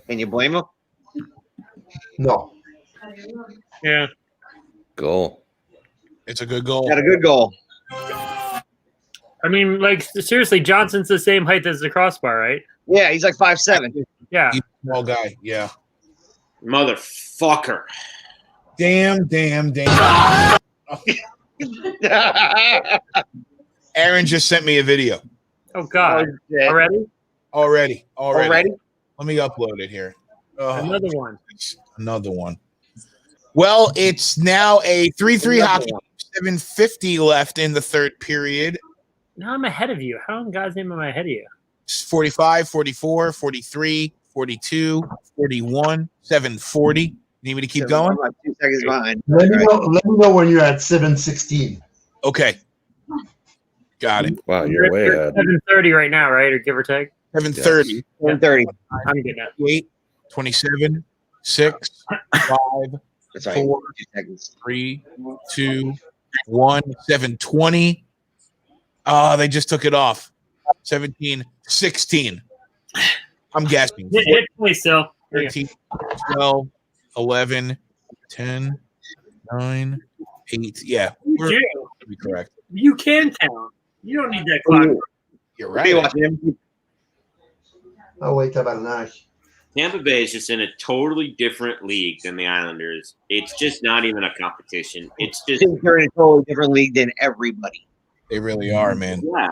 Can you blame him? No. Yeah. Goal. It's a good goal. Got a good goal. I mean, like seriously, Johnson's the same height as the crossbar, right? Yeah, he's like 5'7". Yeah. He's a small guy. Yeah. Motherfucker. Damn. Aaron just sent me a video. Oh God! Already? Already. Already? Let me upload it here. Oh, Another one. Well, it's now a 3-3 hockey. 7:50 left in the third period. Now I'm ahead of you. How in God's name am I ahead of you? 45, 44, 43, 42, 41, 7:40. Need me to keep going? I'm like 2 seconds behind. Let me know when you're at 7:16. Okay. Got it. Wow, you're way ahead. 7:30 right now, right? Or give or take? 7:30. 7:30. I'm getting it. 8, 27, 6, 5, That's right. 4, 2 seconds. 3, 2, 1, 7:20. Oh, they just took it off. 17, 16. I'm guessing. Hit play still. 13, 12, 11, 10, 9, 8. Yeah. We're to be correct. You can count. You don't need that clock. You're What are you right. watching? Oh, wait, tabarnak. Tampa Bay is just in a totally different league than the Islanders. It's just not even a competition. It's just They're in a totally different league than everybody. They really are, man. yeah.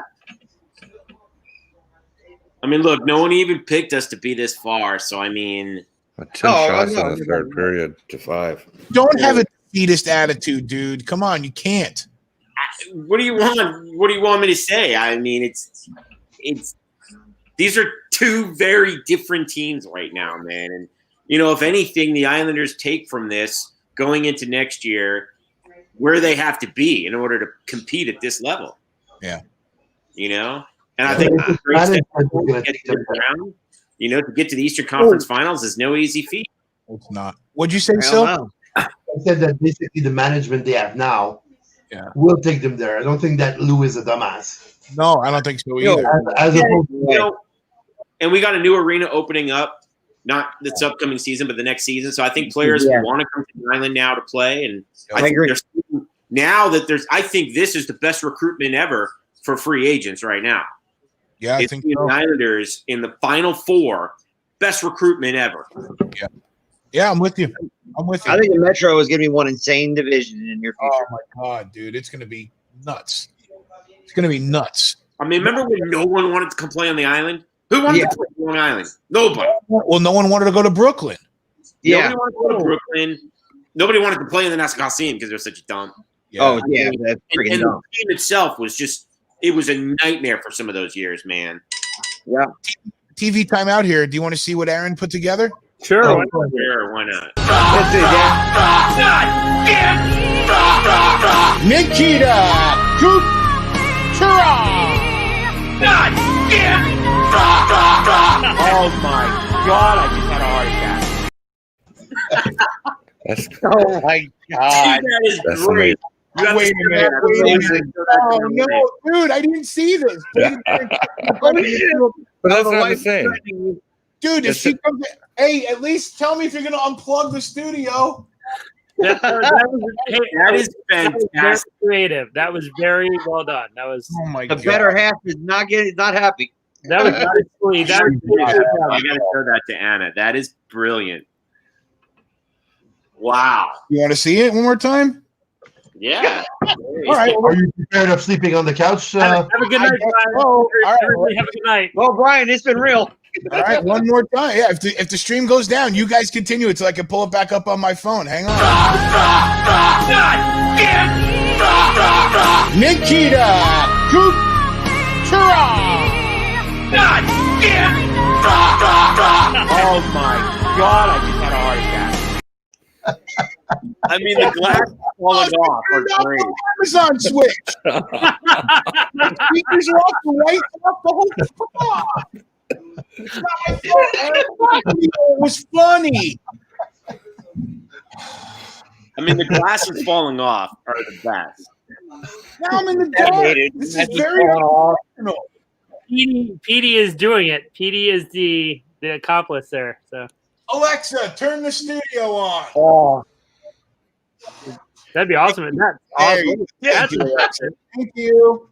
I mean, look, no one even picked us to be this far. So I mean, 10 Oh, shots no, in the third period to 5. Don't have a defeatist attitude, dude. Come on, you can't. what do you want? What do you want me to say? I mean, it's these are two very different teams right now, man. And if anything, the Islanders take from this going into next year where they have to be in order to compete at this level. Yeah. And I think Yeah. great step forward to get to the round, to get to the Eastern Conference Finals is no easy feat. It's not. What'd you say, I Sil? don't know. I said that basically the management they have now Yeah. will take them there. I don't think that Lou is a dumbass. No, I don't think so either. As opposed to And we got a new arena opening up, not this upcoming season, but the next season. So I think players want to come to the island now to play. And I think agree. I think this is the best recruitment ever for free agents right now. Yeah, I It's think the so. Islanders in the Final Four, best recruitment ever. Yeah, I'm with you. I think the Metro is going to be one insane division in the near Oh future. my god, dude, it's gonna be nuts. It's gonna be nuts. I mean, remember when no one wanted to come play on the island? Who wanted to play on Long Island? Nobody. Well, no one wanted to go to Brooklyn. Yeah. Nobody wanted to go to Brooklyn. Nobody wanted to play in the Nassau Coliseum because they're such a dumb. Oh, yeah. That's And, freaking and dumb. the game itself was it was a nightmare for some of those years, man. Yeah. TV timeout here. Do you want to see what Aaron put together? Sure. Oh, why not? Sure, why not? Let's see, Dan. Nikita Kucherov. Oh my God! I just had a heart attack. That's Oh, my God. That is That's great. You have Wait to a share minute, that. wait a You have to minute. share that Oh to no, me. dude! I didn't see this. but that's what I'm saying. Dude, if That's she it. comes, hey, at least tell me if you're gonna unplug the studio. That That is very fantastic. creative. That was very well done. That was Oh my The god! better half is not happy. that was actually that was I got to show that to Anna. That is brilliant. Wow. You want to see it one more time? Yeah. All right. Are you prepared of sleeping on the couch? have a good night, guys. All right. Everybody have a good night. Well, Brian, it's been real. All right, one more time. Yeah, if the stream goes down, you guys continue it so I can pull it back up on my phone. Hang on. Nikita Kucherov. Oh my God! I just had a heart attack. I mean, the glass falling off. Turned Are off great. the Amazon switch. The speakers are off, the lights off, the whole. Come on. It's not my fault, Aaron. It was funny. I mean, the glasses falling off are the best. Now I'm in the dark. This is very unprofessional. Petey is doing it. Petey is the accomplice there. So Alexa, turn the studio on. Oh. That'd be awesome. And that's awesome. Thank you.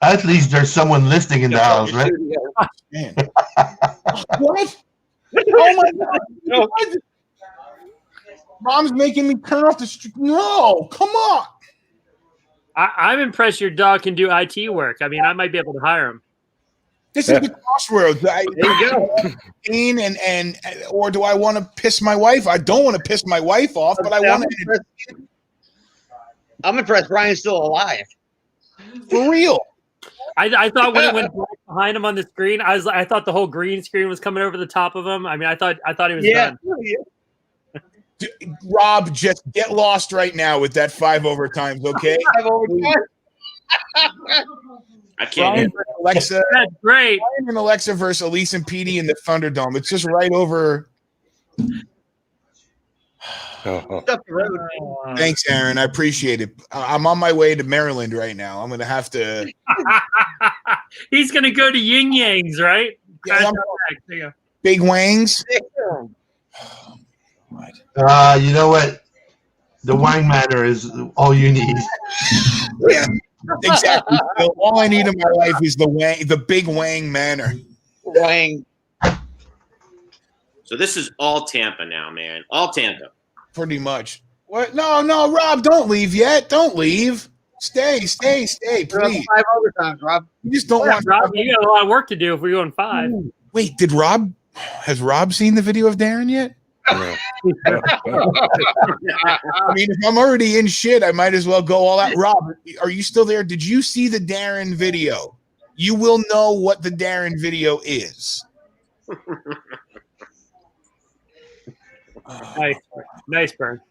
At least there's someone listening in the house, right? What? Oh my God! What? Mom's making me turn off the street. No, come on. I'm impressed your dog can do IT work. I mean, I might be able to hire him. This is the crossroads. There you go. And or do I want to piss my wife? I don't want to piss my wife off, but I want to. I'm impressed Brian's still alive. For real. I thought when it went black behind him on the screen, I thought the whole green screen was coming over the top of him. I mean, I thought he was done. Rob, just get lost right now with that 5 overtimes, okay? 5 overtimes. I can't. Alexa, that's great. Brian and Alexa versus Elise and Petey in the Thunderdome. It's just right over. Thanks, Aaron. I appreciate it. I'm on my way to Maryland right now. I'm going to have to. He's going to go to Yin Yang's, right? Yeah, Big Wangs. You know what? The Wang Manor is all you need. Yeah, exactly. So all I need in my life is the Big Wang Manor. Wang. So this is all Tampa now, man. All Tampa. Pretty much. What? No, Rob, don't leave yet. Don't leave. Stay, please. 5 overtimes, Rob. You just don't want. Rob, you got a lot of work to do if we're going 5. Wait, has Rob seen the video of Darren yet? No. I mean, if I'm already in shit, I might as well go all out. Rob, are you still there? Did you see the Darren video? You will know what the Darren video is. Nice burn.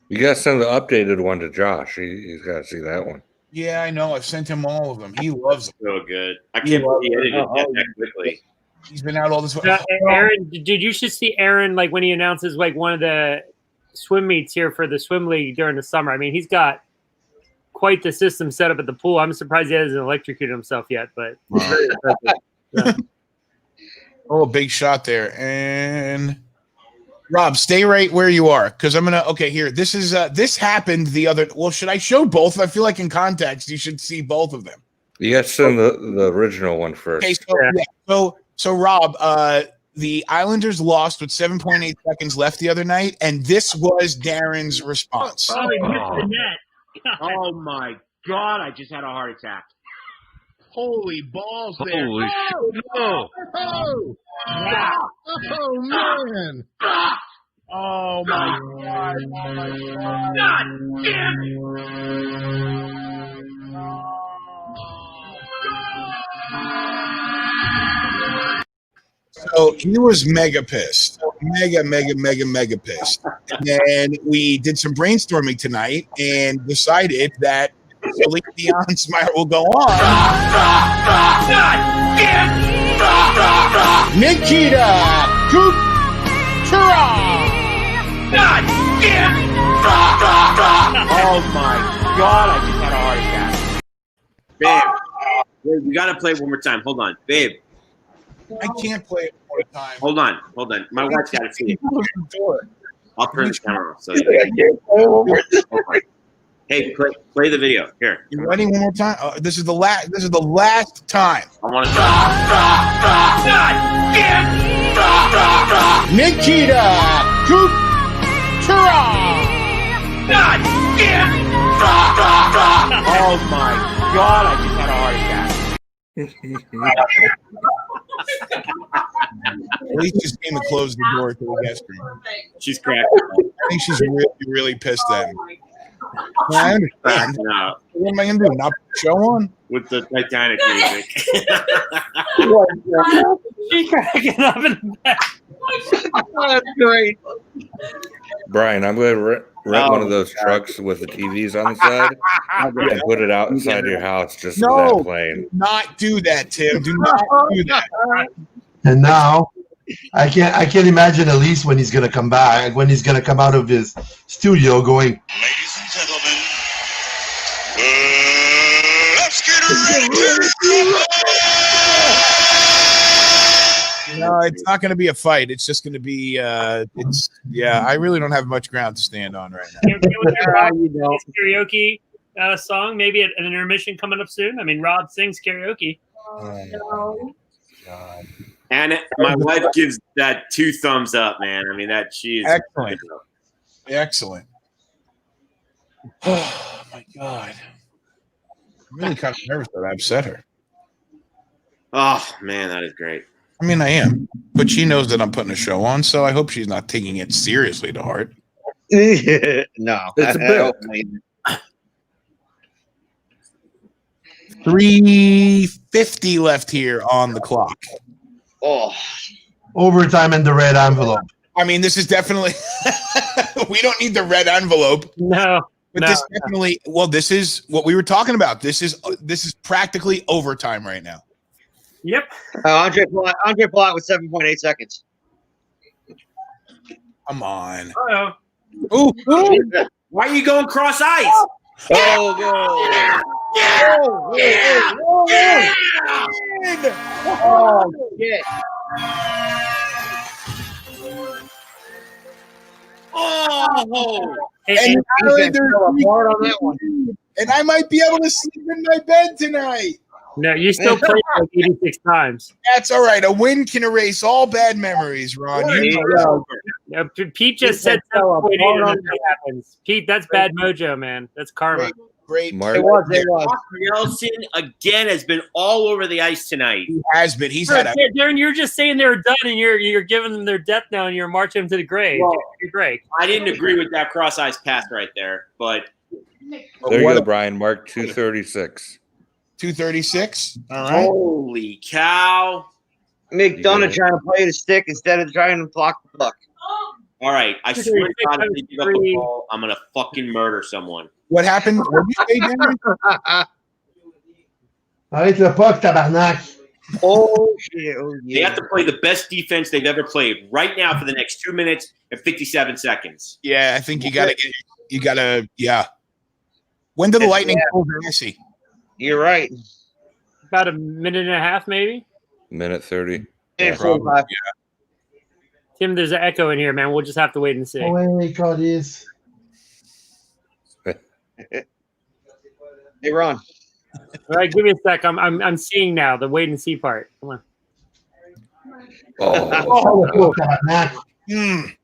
You got to send the updated one to Josh. He's got to see that one. Yeah, I know. I've sent him all of them. He loves them. So good. I can't believe he edited that quickly. He's been out all this way. Aaron, you should see Aaron like when he announces like one of the swim meets here for the swim league during the summer. I mean, he's got quite the system set up at the pool. I'm surprised he hasn't electrocuted himself yet, but yeah. Oh, big shot there. And Rob, stay right where you are, because I'm gonna. Okay, here. This is this happened the other. Well, should I show both? I feel like in context, you should see both of them. You got to send the original one first. Okay, so Rob, the Islanders lost with 7.8 seconds left the other night, and this was Darren's response. Oh, he missed the net. Oh my God! I just had a heart attack. Holy balls! There. Holy shit! No! Oh man! Oh my God! God damn So he was mega pissed, mega pissed. And then we did some brainstorming tonight and decided that Celine Dion's Smile will go on. Nikita Kucherov. Oh my God! I just had a heart attack. Babe, we gotta play one more time. Hold on, babe. I can't play it one more time. Hold on. My wife's got to see it. I'll turn the camera off. So hey, play the video. Here. You ready? One more time. This is the last. This is the last time. I want to. Nikita Kucherov. Oh my God! I just had a heart attack. Elise just came and closed the door to the guest room. She's cracking up. I think she's really pissed at me. Yeah, I understand. What am I going to do? Not put the show on? With the Titanic music. She's cracking up in the back. That's great. Brian, I'm going to rent one of those trucks with the TVs on the side and put it out inside your house just for that plane. Do not do that, Tim. Do not do that. And now I can't imagine Elise when he's gonna come back, when he's gonna come out of his studio going, ladies and gentlemen, let's get ready to No, it's not going to be a fight. It's just going to be. I really don't have much ground to stand on right now. Karaoke song, maybe an intermission coming up soon. I mean, Rob sings karaoke. No. God. And my wife gives that 2 thumbs up, man. I mean, that she is Excellent. Excellent. Oh my God. I'm really kind of nervous that I upset her. Oh man, that is great. I mean, I am, but she knows that I'm putting a show on, so I hope she's not taking it seriously to heart. No, It's a bit. 3:50 left here on the clock. Oh, Overtime and the red envelope. I mean, this is definitely. We don't need the red envelope. No, but this definitely. Well, this is what we were talking about. This is practically overtime right now. Yep. Andre Plot with 7.8 seconds. Come on. Uh-oh. Ooh. Why are you going cross ice? Oh, shit. Oh, And Hard on that one. And I might be able to sleep in my bed tonight. No, you still played like 86 times. That's all right. A win can erase all bad memories, Ron. Pete just said something. That happens. Pete, that's bad mojo, man. That's karma. Great. Mark, It was. Nelson again has been all over the ice tonight. He has been. He's had a. Darren, you're just saying they're done, and you're giving them their death now, and you're marching them to the grave. Well, You're great. I didn't agree with that cross ice pass right there, but there you go, Brian. Mark 236. 236. All right. Holy cow! McDonough trying to play the stick instead of trying to block the puck. All right, I swear to God, if they give up the ball, I'm gonna fucking murder someone. What happened? What did you say, Darren? Arrête le puck, tabarnak. Oh, shit. Oh, They have to play the best defense they've ever played right now for the next 2 minutes and 57 seconds. Yeah, I think you gotta get. You gotta. Yeah. When did the Lightning pull Vesey? You're right. About a minute and a half, maybe. Minute 30. Yeah, Probably, Tim, there's an echo in here, man. We'll just have to wait and see. Oh, wait, Claudius. Hey, Ron. All right, give me a sec. I'm seeing now the wait and see part. Come on. Oh, tabarnak.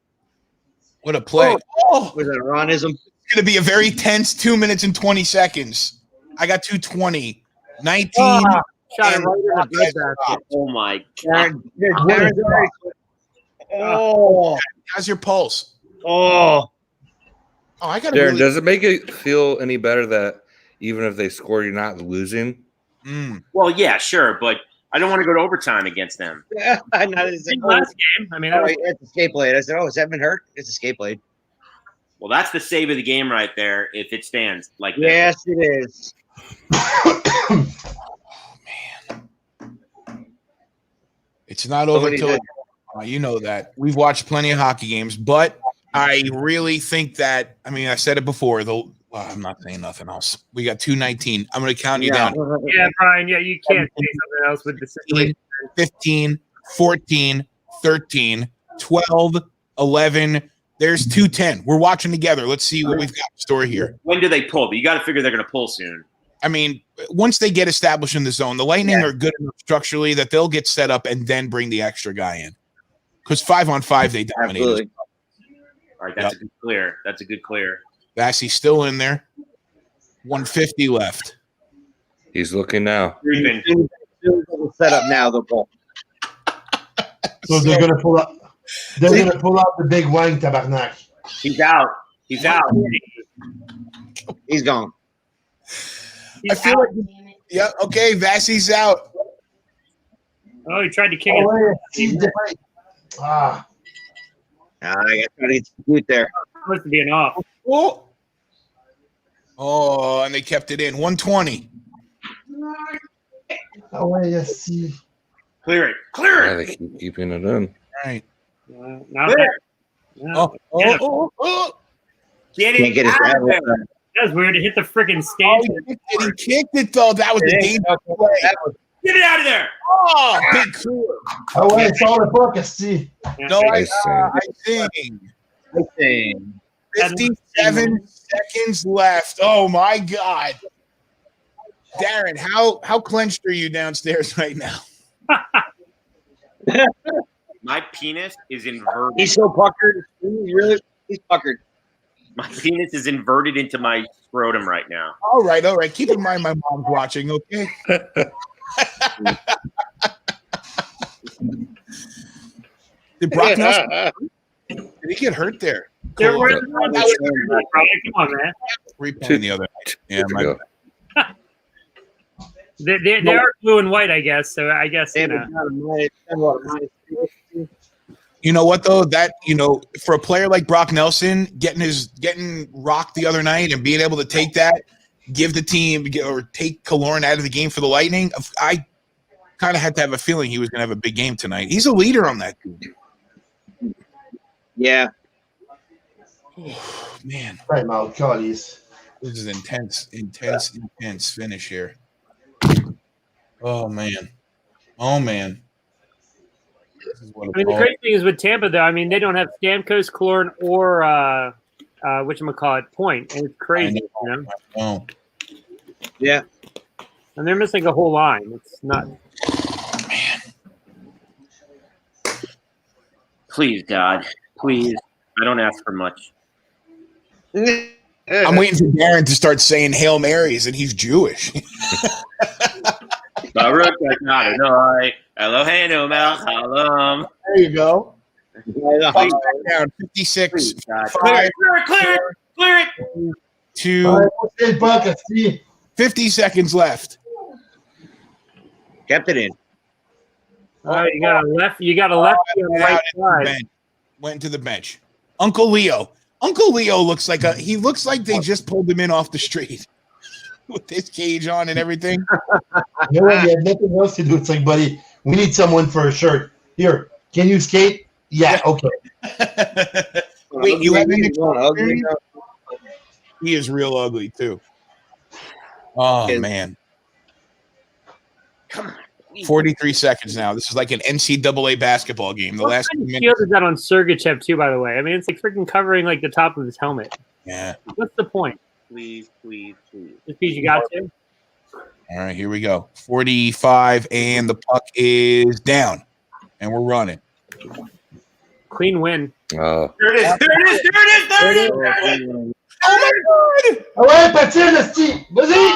What a play. Oh, Was it a Ronism? it's going to be a very tense 2 minutes and 20 seconds. I got 2:20. 19. Shot it and right in the bread basket. Oh my God! Oh, How's your pulse? oh. Oh, I got to Darren, really. does it make it feel any better that even if they score, you're not losing? Well, yeah, sure, but I don't want to go to overtime against them. Last game. I mean, it's escape blade. I said, "Oh, has that been hurt?" It's escape blade. Well, that's the save of the game right there. If it stands like that. Yes, it is. It's not over till you know that. We've watched plenty of hockey games, but I really think that. I mean, I said it before. I'm not saying nothing else. We got 2:19. I'm going to count you down. Yeah, Brian. Yeah, you can't say something else with the situation. 15, 14, 13, 12, 11. There's 2:10. We're watching together. Let's see what we've got in store here. When do they pull? But you got to figure they're going to pull soon. I mean, once they get established in the zone, the Lightning are good enough structurally that they'll get set up and then bring the extra guy in. Because 5-on-5, they dominate. Absolutely. All right, that's a good clear. That's a good clear. Vassey's still in there. 150 left. He's looking now. Set up now. The ball. So they're gonna pull up. They're gonna pull out the big wang, tabarnak. He's out. He's out. He's gone. I feel like. Yeah. Okay. Vassey's out. Oh, he tried to kick it. Ah. I got to get good there. Supposed to be an off. Oh, and they kept it in. 120. Oh, wait, yes, see. Clear it. Clear Yeah, it. they keep keeping it in. All right. Not bad. Oh. Get Can't it get it out of out. there. That was weird to hit the freaking Oh, stand. he kicked it though. That was a dangerous play. Get it out of there. Oh, big cooler. Ah ouais, sors le puck, esti. No, I Icing. think 57 seconds left. Oh my God. Darren, how clenched are you downstairs right now? My penis is inverted. He's so puckered. He's puckered. My penis is inverted into my scrotum right now. All right. Keep in mind my mom's watching, okay? Did Brock Nelson? Did he get hurt there? They're Cole, wearing the Come on, man. replaying the other night. Yeah, my They are blue and white, I guess. So I guess you know. You know what though? That for a player like Brock Nelson, getting rocked the other night and being able to take that, give the team or take Killorn out of the game for the Lightning, I kind of had to have a feeling he was going to have a big game tonight. He's a leader on that team. Yeah. Oh, man, Time out, Collies. this is intense finish here. Oh man. This is what I mean, the great thing is with Tampa, though. I mean, they don't have Stamkos, Killorn, or whatchamacallit, Point, and it's crazy, you know. Yeah. And they're missing a whole line. It's not. Man. Please, God. Please. I don't ask for much. I'm waiting for Darren to start saying Hail Marys, and he's Jewish. Baruch Adonai, Eloheinu melech haolam. There you go. Back down 56. Please, God. 5, Clear it. 2, Hey, puck, esti. 50 seconds left. Kept it in. You got a left. You got a left on the right side. Went to the bench. Uncle Leo looks like they just pulled him in off the street with his cage on and everything. You know what? He had nothing else to do. It's like, buddy, we need someone for a shirt. Here, can you skate? Yeah, okay. Wait, you have any ugly? He is real ugly too. Oh man. Come on. 43 seconds now. This is like an NCAA basketball game. The What last kind 2 of minutes. shield is that on Sergachev too? By the way, I mean it's like freaking covering like the top of his helmet. Yeah. What's the point? Please. Just because you got to. All right, here we go. 45, and the puck is down, and we're running. Clean win. Oh, There it is. Oh my God! Ah ouais, patine, esti. Vas-y.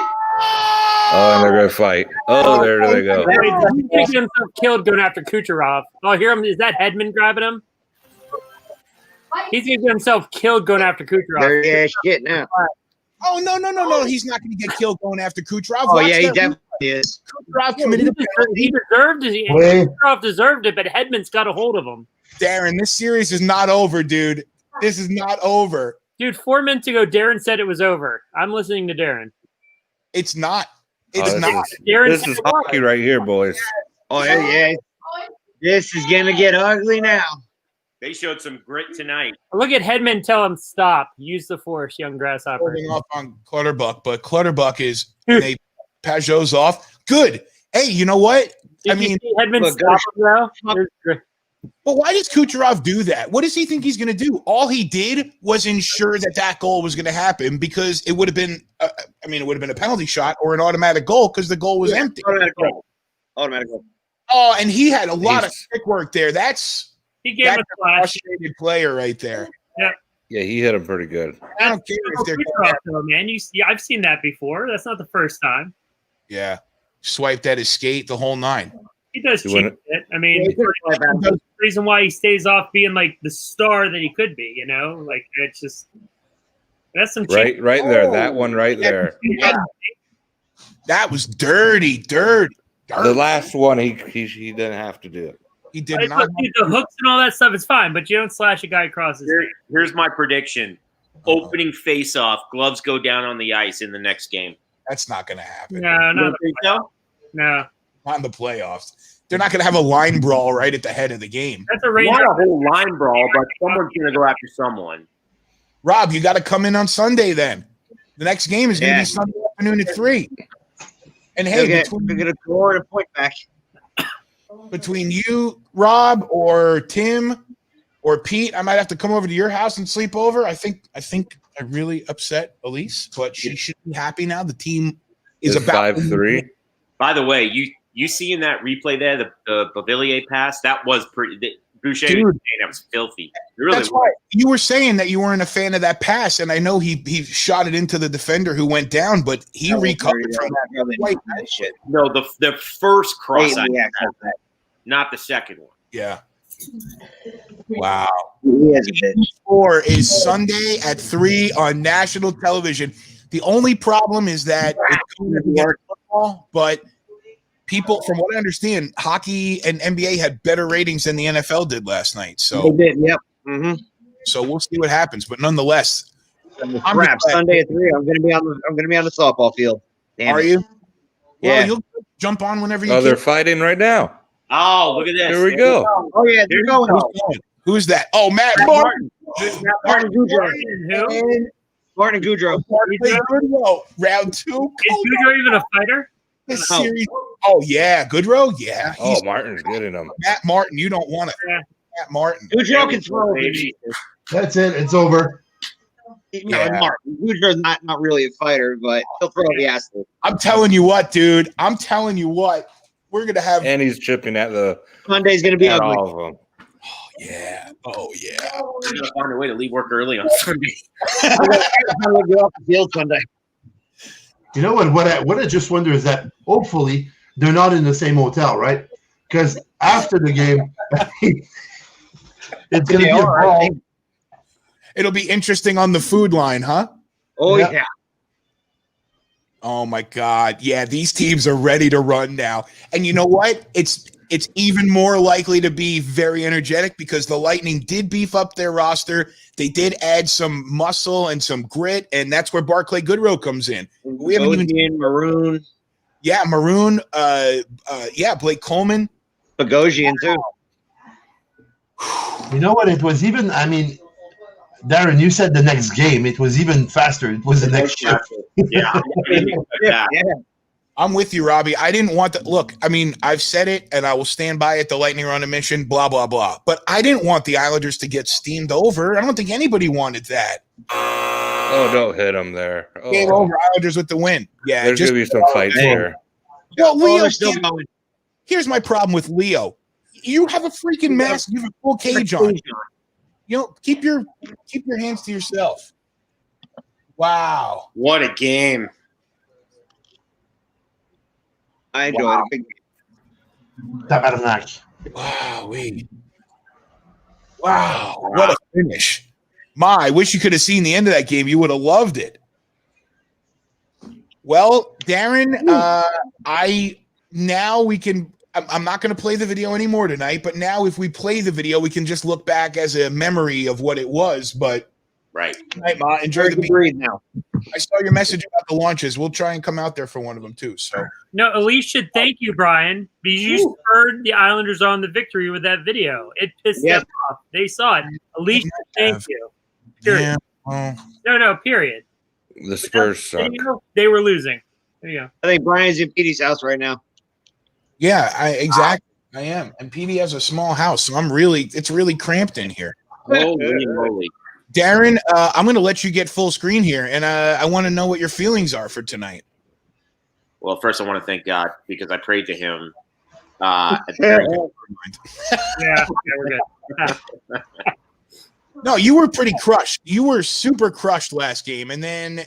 oh, and they're gonna fight. Oh, there they go. He's gonna get himself killed going after Kucherov. Oh, here him. Is that Hedman grabbing him? He's gonna get himself killed going after Kucherov. There shit now. Oh no! He's not going to get killed going after Kucherov. Oh, Watch yeah, he that. definitely is. Kucherov committed a He deserved it. Wait. Kucherov deserved it, but Hedman's got a hold of him. Darren, this series is not over, dude. This is not over. Dude, 4 minutes ago, Darren said it was over. I'm listening to Darren. It's not. Oh, It's this not. Darren This said is it was. hockey right here, boys. Oh, yeah. This is going to get ugly now. They showed some grit tonight. Look at Hedman. Tell him stop. Use the force, young grasshopper. Holding off on Clutterbuck, but Clutterbuck is they Pajot's off. Good. Hey, you know what? Did you see Hedman stop him though? It was great. But why does Kucherov do that? What does he think he's going to do? All he did was ensure that goal was going to happen because it would have been, it would have been a penalty shot or an automatic goal because the goal was empty. Automatic goal. Oh, and he had a lot of stick work there. He gave That's a a flash. frustrated player right there. Yeah. Yeah, he hit him pretty good. I don't care if they're Kucherov, though, man. I've seen that before. That's not the first time. swiped at his skate the whole 9. He does He cheat wouldn't- it. I mean, that's the reason why he stays off being like the star that he could be. You know, like it's just that's some cheat. Right there. That one right there. That was dirty. The last one, he didn't have to do it. He did Like, not. look, dude, the hooks and all that stuff is fine, but you don't slash a guy across his face. Here's my prediction. Opening face-off, gloves go down on the ice in the next game. That's not going to happen. No, You no, don't think so? no. Not in the playoffs. They're not going to have a line brawl right at the head of the game. That's a Ranger. Not a whole line brawl, but someone's going to go after someone. Rob, you got to come in on Sunday then. The next game is going to Yeah. be Sunday afternoon at 3. And hey, we're gonna score a point back. Between you, Rob, or Tim, or Pete, I might have to come over to your house and sleep over. I think I really upset Elise, but she should be happy now. The team is about 5-3. By the way, you seeing that replay there, the Beauvillier pass? That was pretty. Boucher, that was filthy. Really That's why you were saying that you weren't a fan of that pass, and I know he shot it into the defender who went down, but he recovered from that. No, the first cross, not the second one. Yeah. Wow. Four is Sunday at 3 on national television. The only problem is that it's going to be football, but people, from what I understand, hockey and NBA had better ratings than the NFL did last night. So they did, yep. Mm-hmm. So we'll see what happens. But nonetheless, crap. Sunday at 3. I'm gonna be on the softball field. Damn Are it. you? Yeah. Well, you'll jump on whenever you Oh, can. they're fighting right now. Oh, look at this. Here we go. Oh yeah, they're going. Who's that? Oh, Matt Martin. Martin Goudreau. Martin Goudreau. Round 2. Is Goudreau even a fighter? This series. Oh yeah, Goodrow. Yeah. Oh, Martin's getting him. Matt Martin. You don't want it. Matt Martin. Goudreau can throw. That's it. It's over. Yeah. Martin. Goudreau's not really a fighter, but he'll throw the ass. I'm telling you what, dude. I'm telling you what. We're gonna have. And he's chipping at the. Monday's gonna be ugly. All of them. Yeah. Oh yeah. I'm gonna find a way to leave work early on Sunday. I'm gonna get off the field Sunday. You know what I just wonder is that hopefully they're not in the same hotel, right? Because after the game, it's going to be a brawl. It'll be interesting on the food line, huh? Oh yeah. Oh my God. Yeah, these teams are ready to run now. And you know what? It's even more likely to be very energetic because the Lightning did beef up their roster. They did add some muscle and some grit, and that's where Barclay Goodrow comes in. We haven't even Maroon. Yeah, Maroon. Blake Coleman. Bogosian too. You know what? It was even. I mean, Darren, you said the next game. It was even faster. It was the next shift. Yeah. I'm with you, Robbie. I didn't want to look. I mean, I've said it, and I will stand by it. The Lightning are on a mission. Blah blah blah. But I didn't want the Islanders to get steamed over. I don't think anybody wanted that. Oh, don't hit him there. Oh. Game over. Islanders with the win. Yeah, There's gonna be some fights here. Well, Leo, still going. Here's my problem with Leo. You have a freaking mask. You have a full cage on. You know, keep your hands to yourself. Wow. What a game. I enjoyed it. Tabarnak. Wow. What a finish. I wish you could have seen the end of that game. You would have loved it. Well, Darren, I'm not going to play the video anymore tonight, but now if we play the video, we can just look back as a memory of what it was. But right. Night, Ma. Enjoy the breathe now. I saw your message about the launches. We'll try and come out there for one of them too. So no, Elise should thank you, Brian, because you spurred the Islanders on the victory with that video. It pissed them off. They saw it. Elise, thank you. Period. Yeah. No, period. The Spurs suck. They were losing. There you go. I think Brian's in Petey's house right now. Yeah, exactly. I am. And PD has a small house, so it's really cramped in here. Holy moly. Darren, I'm going to let you get full screen here, and I want to know what your feelings are for tonight. Well, first I want to thank God because I prayed to him. Yeah, we're good. No, you were pretty crushed. You were super crushed last game, and then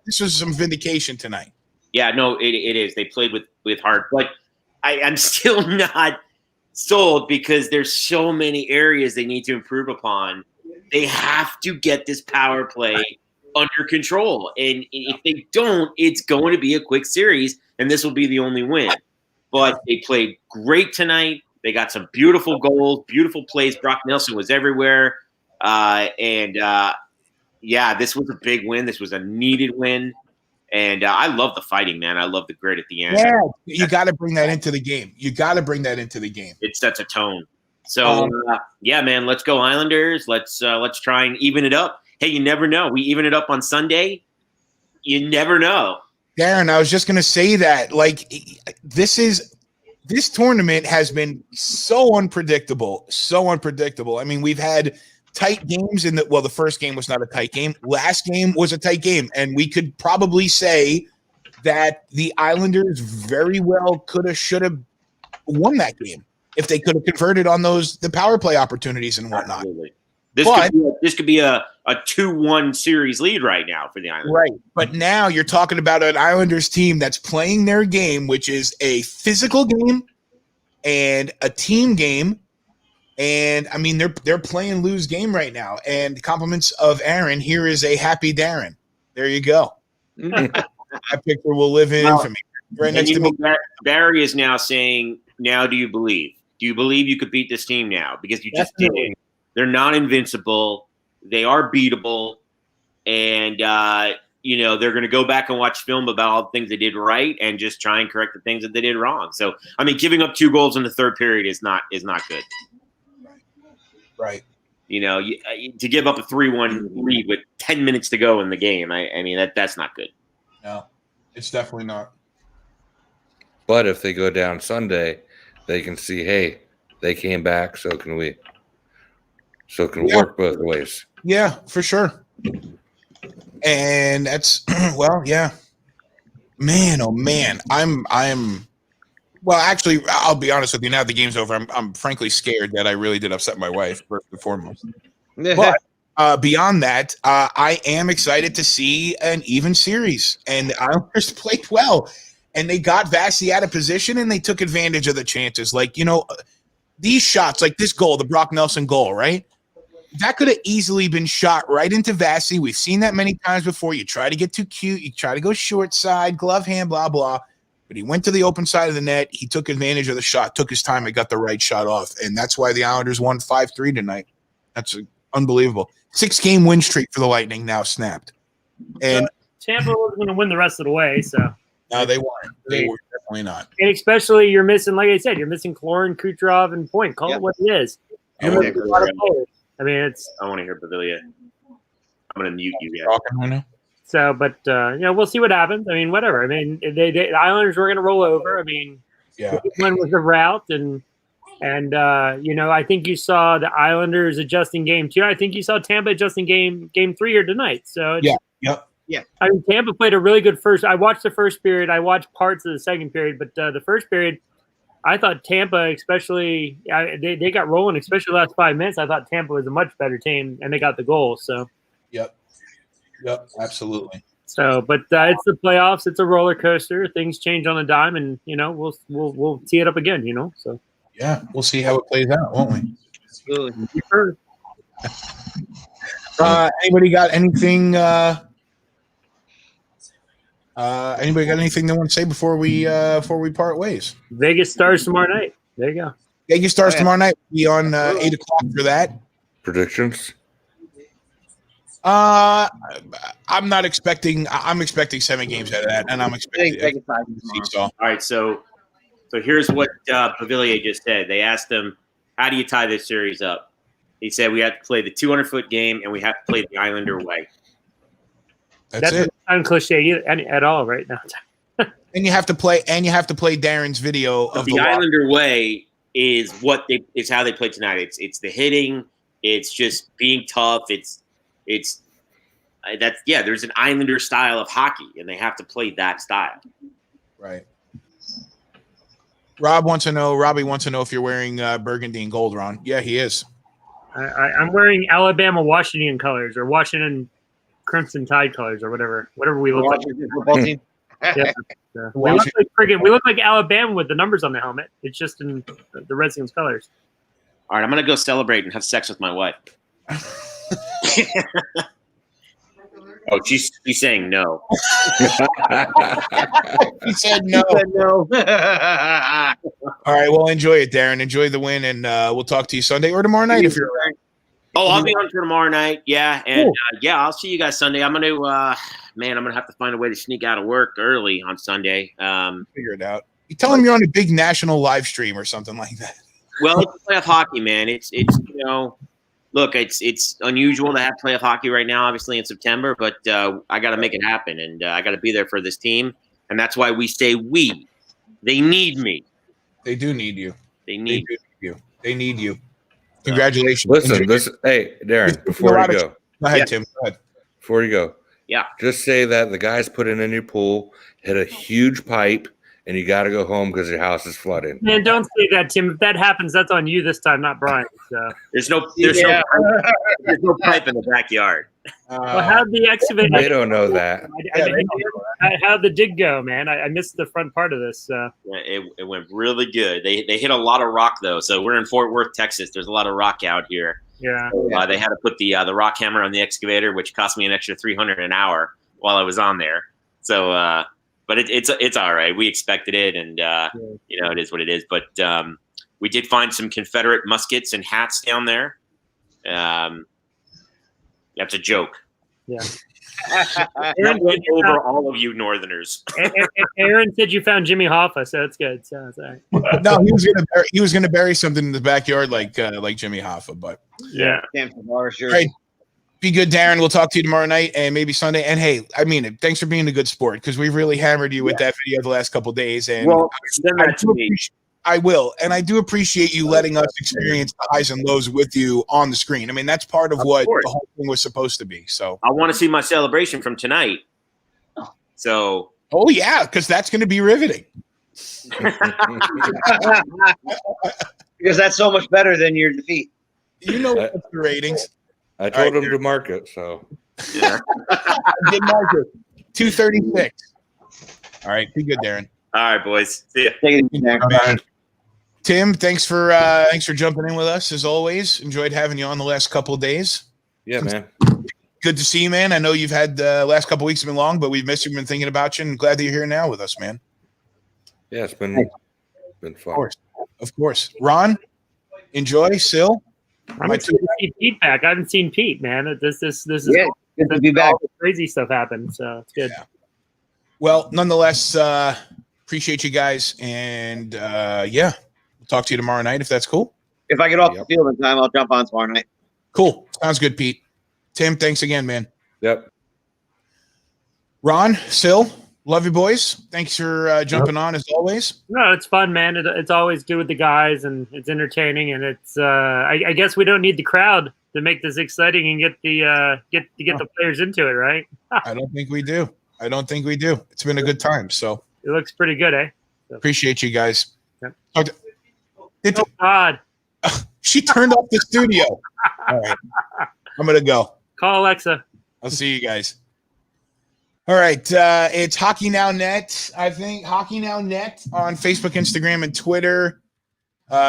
this was some vindication tonight. Yeah, no, it is. They played with heart, but I'm still not sold because there's so many areas they need to improve upon. They have to get this power play under control, and if they don't, it's going to be a quick series, and this will be the only win. But they played great tonight. They got some beautiful goals, beautiful plays. Brock Nelson was everywhere. This was a big win. This was a needed win. And I love the fighting, man. I love the grit at the end. Yeah, you got to bring that into the game. It sets a tone. So, man, let's go Islanders. Let's try and even it up. Hey, you never know. We even it up on Sunday. You never know. Darren, I was just going to say that, like, this tournament has been so unpredictable. I mean, we've had tight games the first game was not a tight game. Last game was a tight game. And we could probably say that the Islanders very well could have, should have won that game if they could have converted on the power play opportunities and whatnot. Absolutely. This could be a 2-1 series lead right now for the Islanders. Right. But now you're talking about an Islanders team that's playing their game, which is a physical game and a team game. And I mean, they're playing lose game right now. And compliments of Aaron, here is a happy Darren. There you go. That picture will live in infamy. Right next to me. Barry is now saying, now do you believe? Do you believe you could beat this team now? Because you just did it. They're not invincible. They are beatable. And, they're going to go back and watch film about all the things they did right and just try and correct the things that they did wrong. So, I mean, giving up 2 goals in the third period is not good. Right. To give up a 3-1 lead with 10 minutes to go in the game, I mean, that's not good. No, it's definitely not. But if they go down Sunday, they can see, hey, they came back, so can we. So it can work both ways. Yeah, for sure. And that's well, yeah. Man, oh man. Well, actually, I'll be honest with you. Now the game's over, I'm frankly scared that I really did upset my wife, first and foremost. But beyond that, I am excited to see an even series. And the Islanders played well. And they got Vasi out of position, and they took advantage of the chances. Like, these shots, like this goal, the Brock Nelson goal, right? That could have easily been shot right into Vasi. We've seen that many times before. You try to get too cute. You try to go short side, glove hand, blah, blah. But he went to the open side of the net. He took advantage of the shot, took his time, and got the right shot off. And that's why the Islanders won 5-3 tonight. That's unbelievable. 6-game win streak for the Lightning now snapped. And Tampa was going to win the rest of the way, so. No, they weren't. They were definitely not. And especially you're missing, like I said, you're missing Klorin, Kucherov, and Point. Call it what it is. I want to hear Pavilia. I'm going to mute you guys. Talking right now. So, but we'll see what happens. I mean, whatever. I mean, the Islanders were going to roll over. I mean, one was the route, and I think you saw the Islanders adjusting game 2. I think you saw Tampa adjusting game 3 here tonight. So Yeah. I mean, Tampa played a really good first. I watched the first period. I watched parts of the second period, but the first period, I thought Tampa, especially they got rolling, especially the last 5 minutes. I thought Tampa was a much better team, and they got the goal. So. Yep, absolutely. So, but it's the playoffs. It's a roller coaster. Things change on a dime, and we'll tee it up again. So yeah, we'll see how it plays out, won't we? Absolutely. Sure. Anybody got anything? Anybody got anything they want to say before we part ways? Vegas Stars tomorrow night. There you go. Vegas Stars tomorrow night. We'll be on 8 o'clock for that. Predictions. I'm not expecting. I'm expecting 7 games out of that, and I'm expecting. All right, so here's what Pavilia just said. They asked him, "How do you tie this series up?" He said, "We have to play the 200-foot game, and we have to play the Islander way." That's it. Not cliche at all right now. And you have to play. Darren's video of the Islander way is how they play tonight. It's the hitting. It's just being tough. There's an Islander style of hockey, and they have to play that style. Right. Robbie wants to know if you're wearing burgundy and gold, Ron. Yeah, he is. I'm wearing Alabama Washington colors, or Washington Crimson Tide colors, or whatever we look like. Football team. Yeah. We look like Alabama with the numbers on the helmet. It's just in the Redskins colors. All right, I'm gonna go celebrate and have sex with my wife. Oh, she's saying no. He said no. All right, well, enjoy it, Darren. Enjoy the win, and we'll talk to you Sunday or tomorrow night if you're around. Oh, I'll be on for tomorrow night. Yeah, and I'll see you guys Sunday. I'm gonna, I'm gonna have to find a way to sneak out of work early on Sunday. Figure it out. You tell them you're on a big national live stream or something like that. Well, it's playoff hockey, man. It's look, it's unusual to have playoff hockey right now, obviously in September, but I got to make it happen, and I got to be there for this team. And that's why we say we. They need me. They do need you. They need you. They need you. Congratulations. Listen. Hey, Darren, before you go. Go ahead, Tim. Go ahead. Before you go. Yeah. Just say that the guys put in a new pool, hit a huge pipe, and you got to go home because your house is flooding. Man, don't say that, Tim. If that happens, that's on you this time, not Brian. So. There's no pipe in the backyard. Well, how'd the excavator? They don't know that. How'd the dig go, man? I missed the front part of this. Yeah, it went really good. They hit a lot of rock though. So we're in Fort Worth, Texas. There's a lot of rock out here. Yeah. So, they had to put the rock hammer on the excavator, which cost me an extra $300 an hour while I was on there. So, but it's all right. We expected it, and it is what it is. But we did find some Confederate muskets and hats down there. That's a joke. Yeah. Aaron went over all of you Northerners. Aaron said you found Jimmy Hoffa, so that's good. So it's all right. No, he was gonna bury something in the backyard like Jimmy Hoffa, but yeah. All right. Be good, Darren. We'll talk to you tomorrow night and maybe Sunday. And hey, I mean it. Thanks for being a good sport because we've really hammered you with that video the last couple of days. And I will, and I do appreciate you letting us experience the highs and lows with you on the screen. I mean, that's part of what the whole thing was supposed to be. So I want to see my celebration from tonight. So, oh yeah, because that's going to be riveting. Because that's so much better than your defeat. You know what's the ratings. I told him to mark it, so yeah. I did mark it. 236. All right, be good, Darren. All right, boys. See ya. Take it easy, Darren. Tim, thanks for jumping in with us as always. Enjoyed having you on the last couple of days. Yeah, man. Good to see you, man. I know you've had the last couple of weeks have been long, but we've missed you. Been thinking about you, and glad that you're here now with us, man. Yeah, it's been fun. Of course. Ron, enjoy. Sil, I'm excited to see Pete back. I haven't seen Pete, man. This is good to be back. All the crazy stuff happened, so it's good. Yeah. Well, nonetheless, appreciate you guys, and we'll talk to you tomorrow night if that's cool. If I get off the field in time, I'll jump on tomorrow night. Cool. Sounds good, Pete. Tim, thanks again, man. Yep. Ron, Sil, love you, boys. Thanks for jumping on as always. No, it's fun, man. It's always good with the guys, and it's entertaining, and it's. I guess we don't need the crowd to make this exciting and get the the players into it, right? I don't think we do. It's been a good time, so it looks pretty good, eh? So. Appreciate you guys. Yep. Oh God. She turned off the studio. All right. I'm going to go. Call Alexa. I'll see you guys. All right. It's Hockey Now Net, I think. Hockey Now Net on Facebook, Instagram, and Twitter.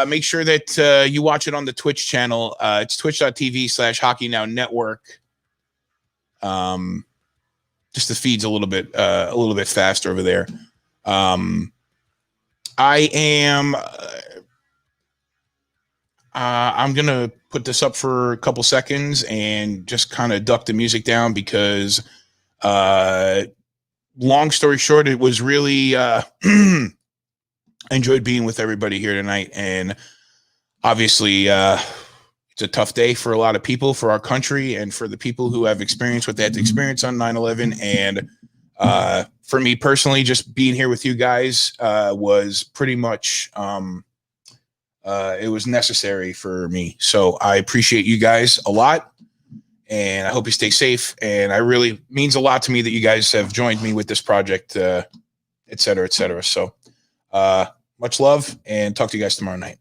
Make sure that you watch it on the Twitch channel. It's twitch.tv/Hockey Now Network. Just the feed's a little bit faster over there. I am. I'm gonna put this up for a couple seconds and just kind of duck the music down because, long story short, it was really. I enjoyed being with everybody here tonight, and obviously, it's a tough day for a lot of people, for our country, and for the people who have experienced what they had to experience on 9/11. And for me personally, just being here with you guys was pretty much it was necessary for me. So I appreciate you guys a lot, and I hope you stay safe. And I really means a lot to me that you guys have joined me with this project, et cetera, et cetera. So much love, and talk to you guys tomorrow night.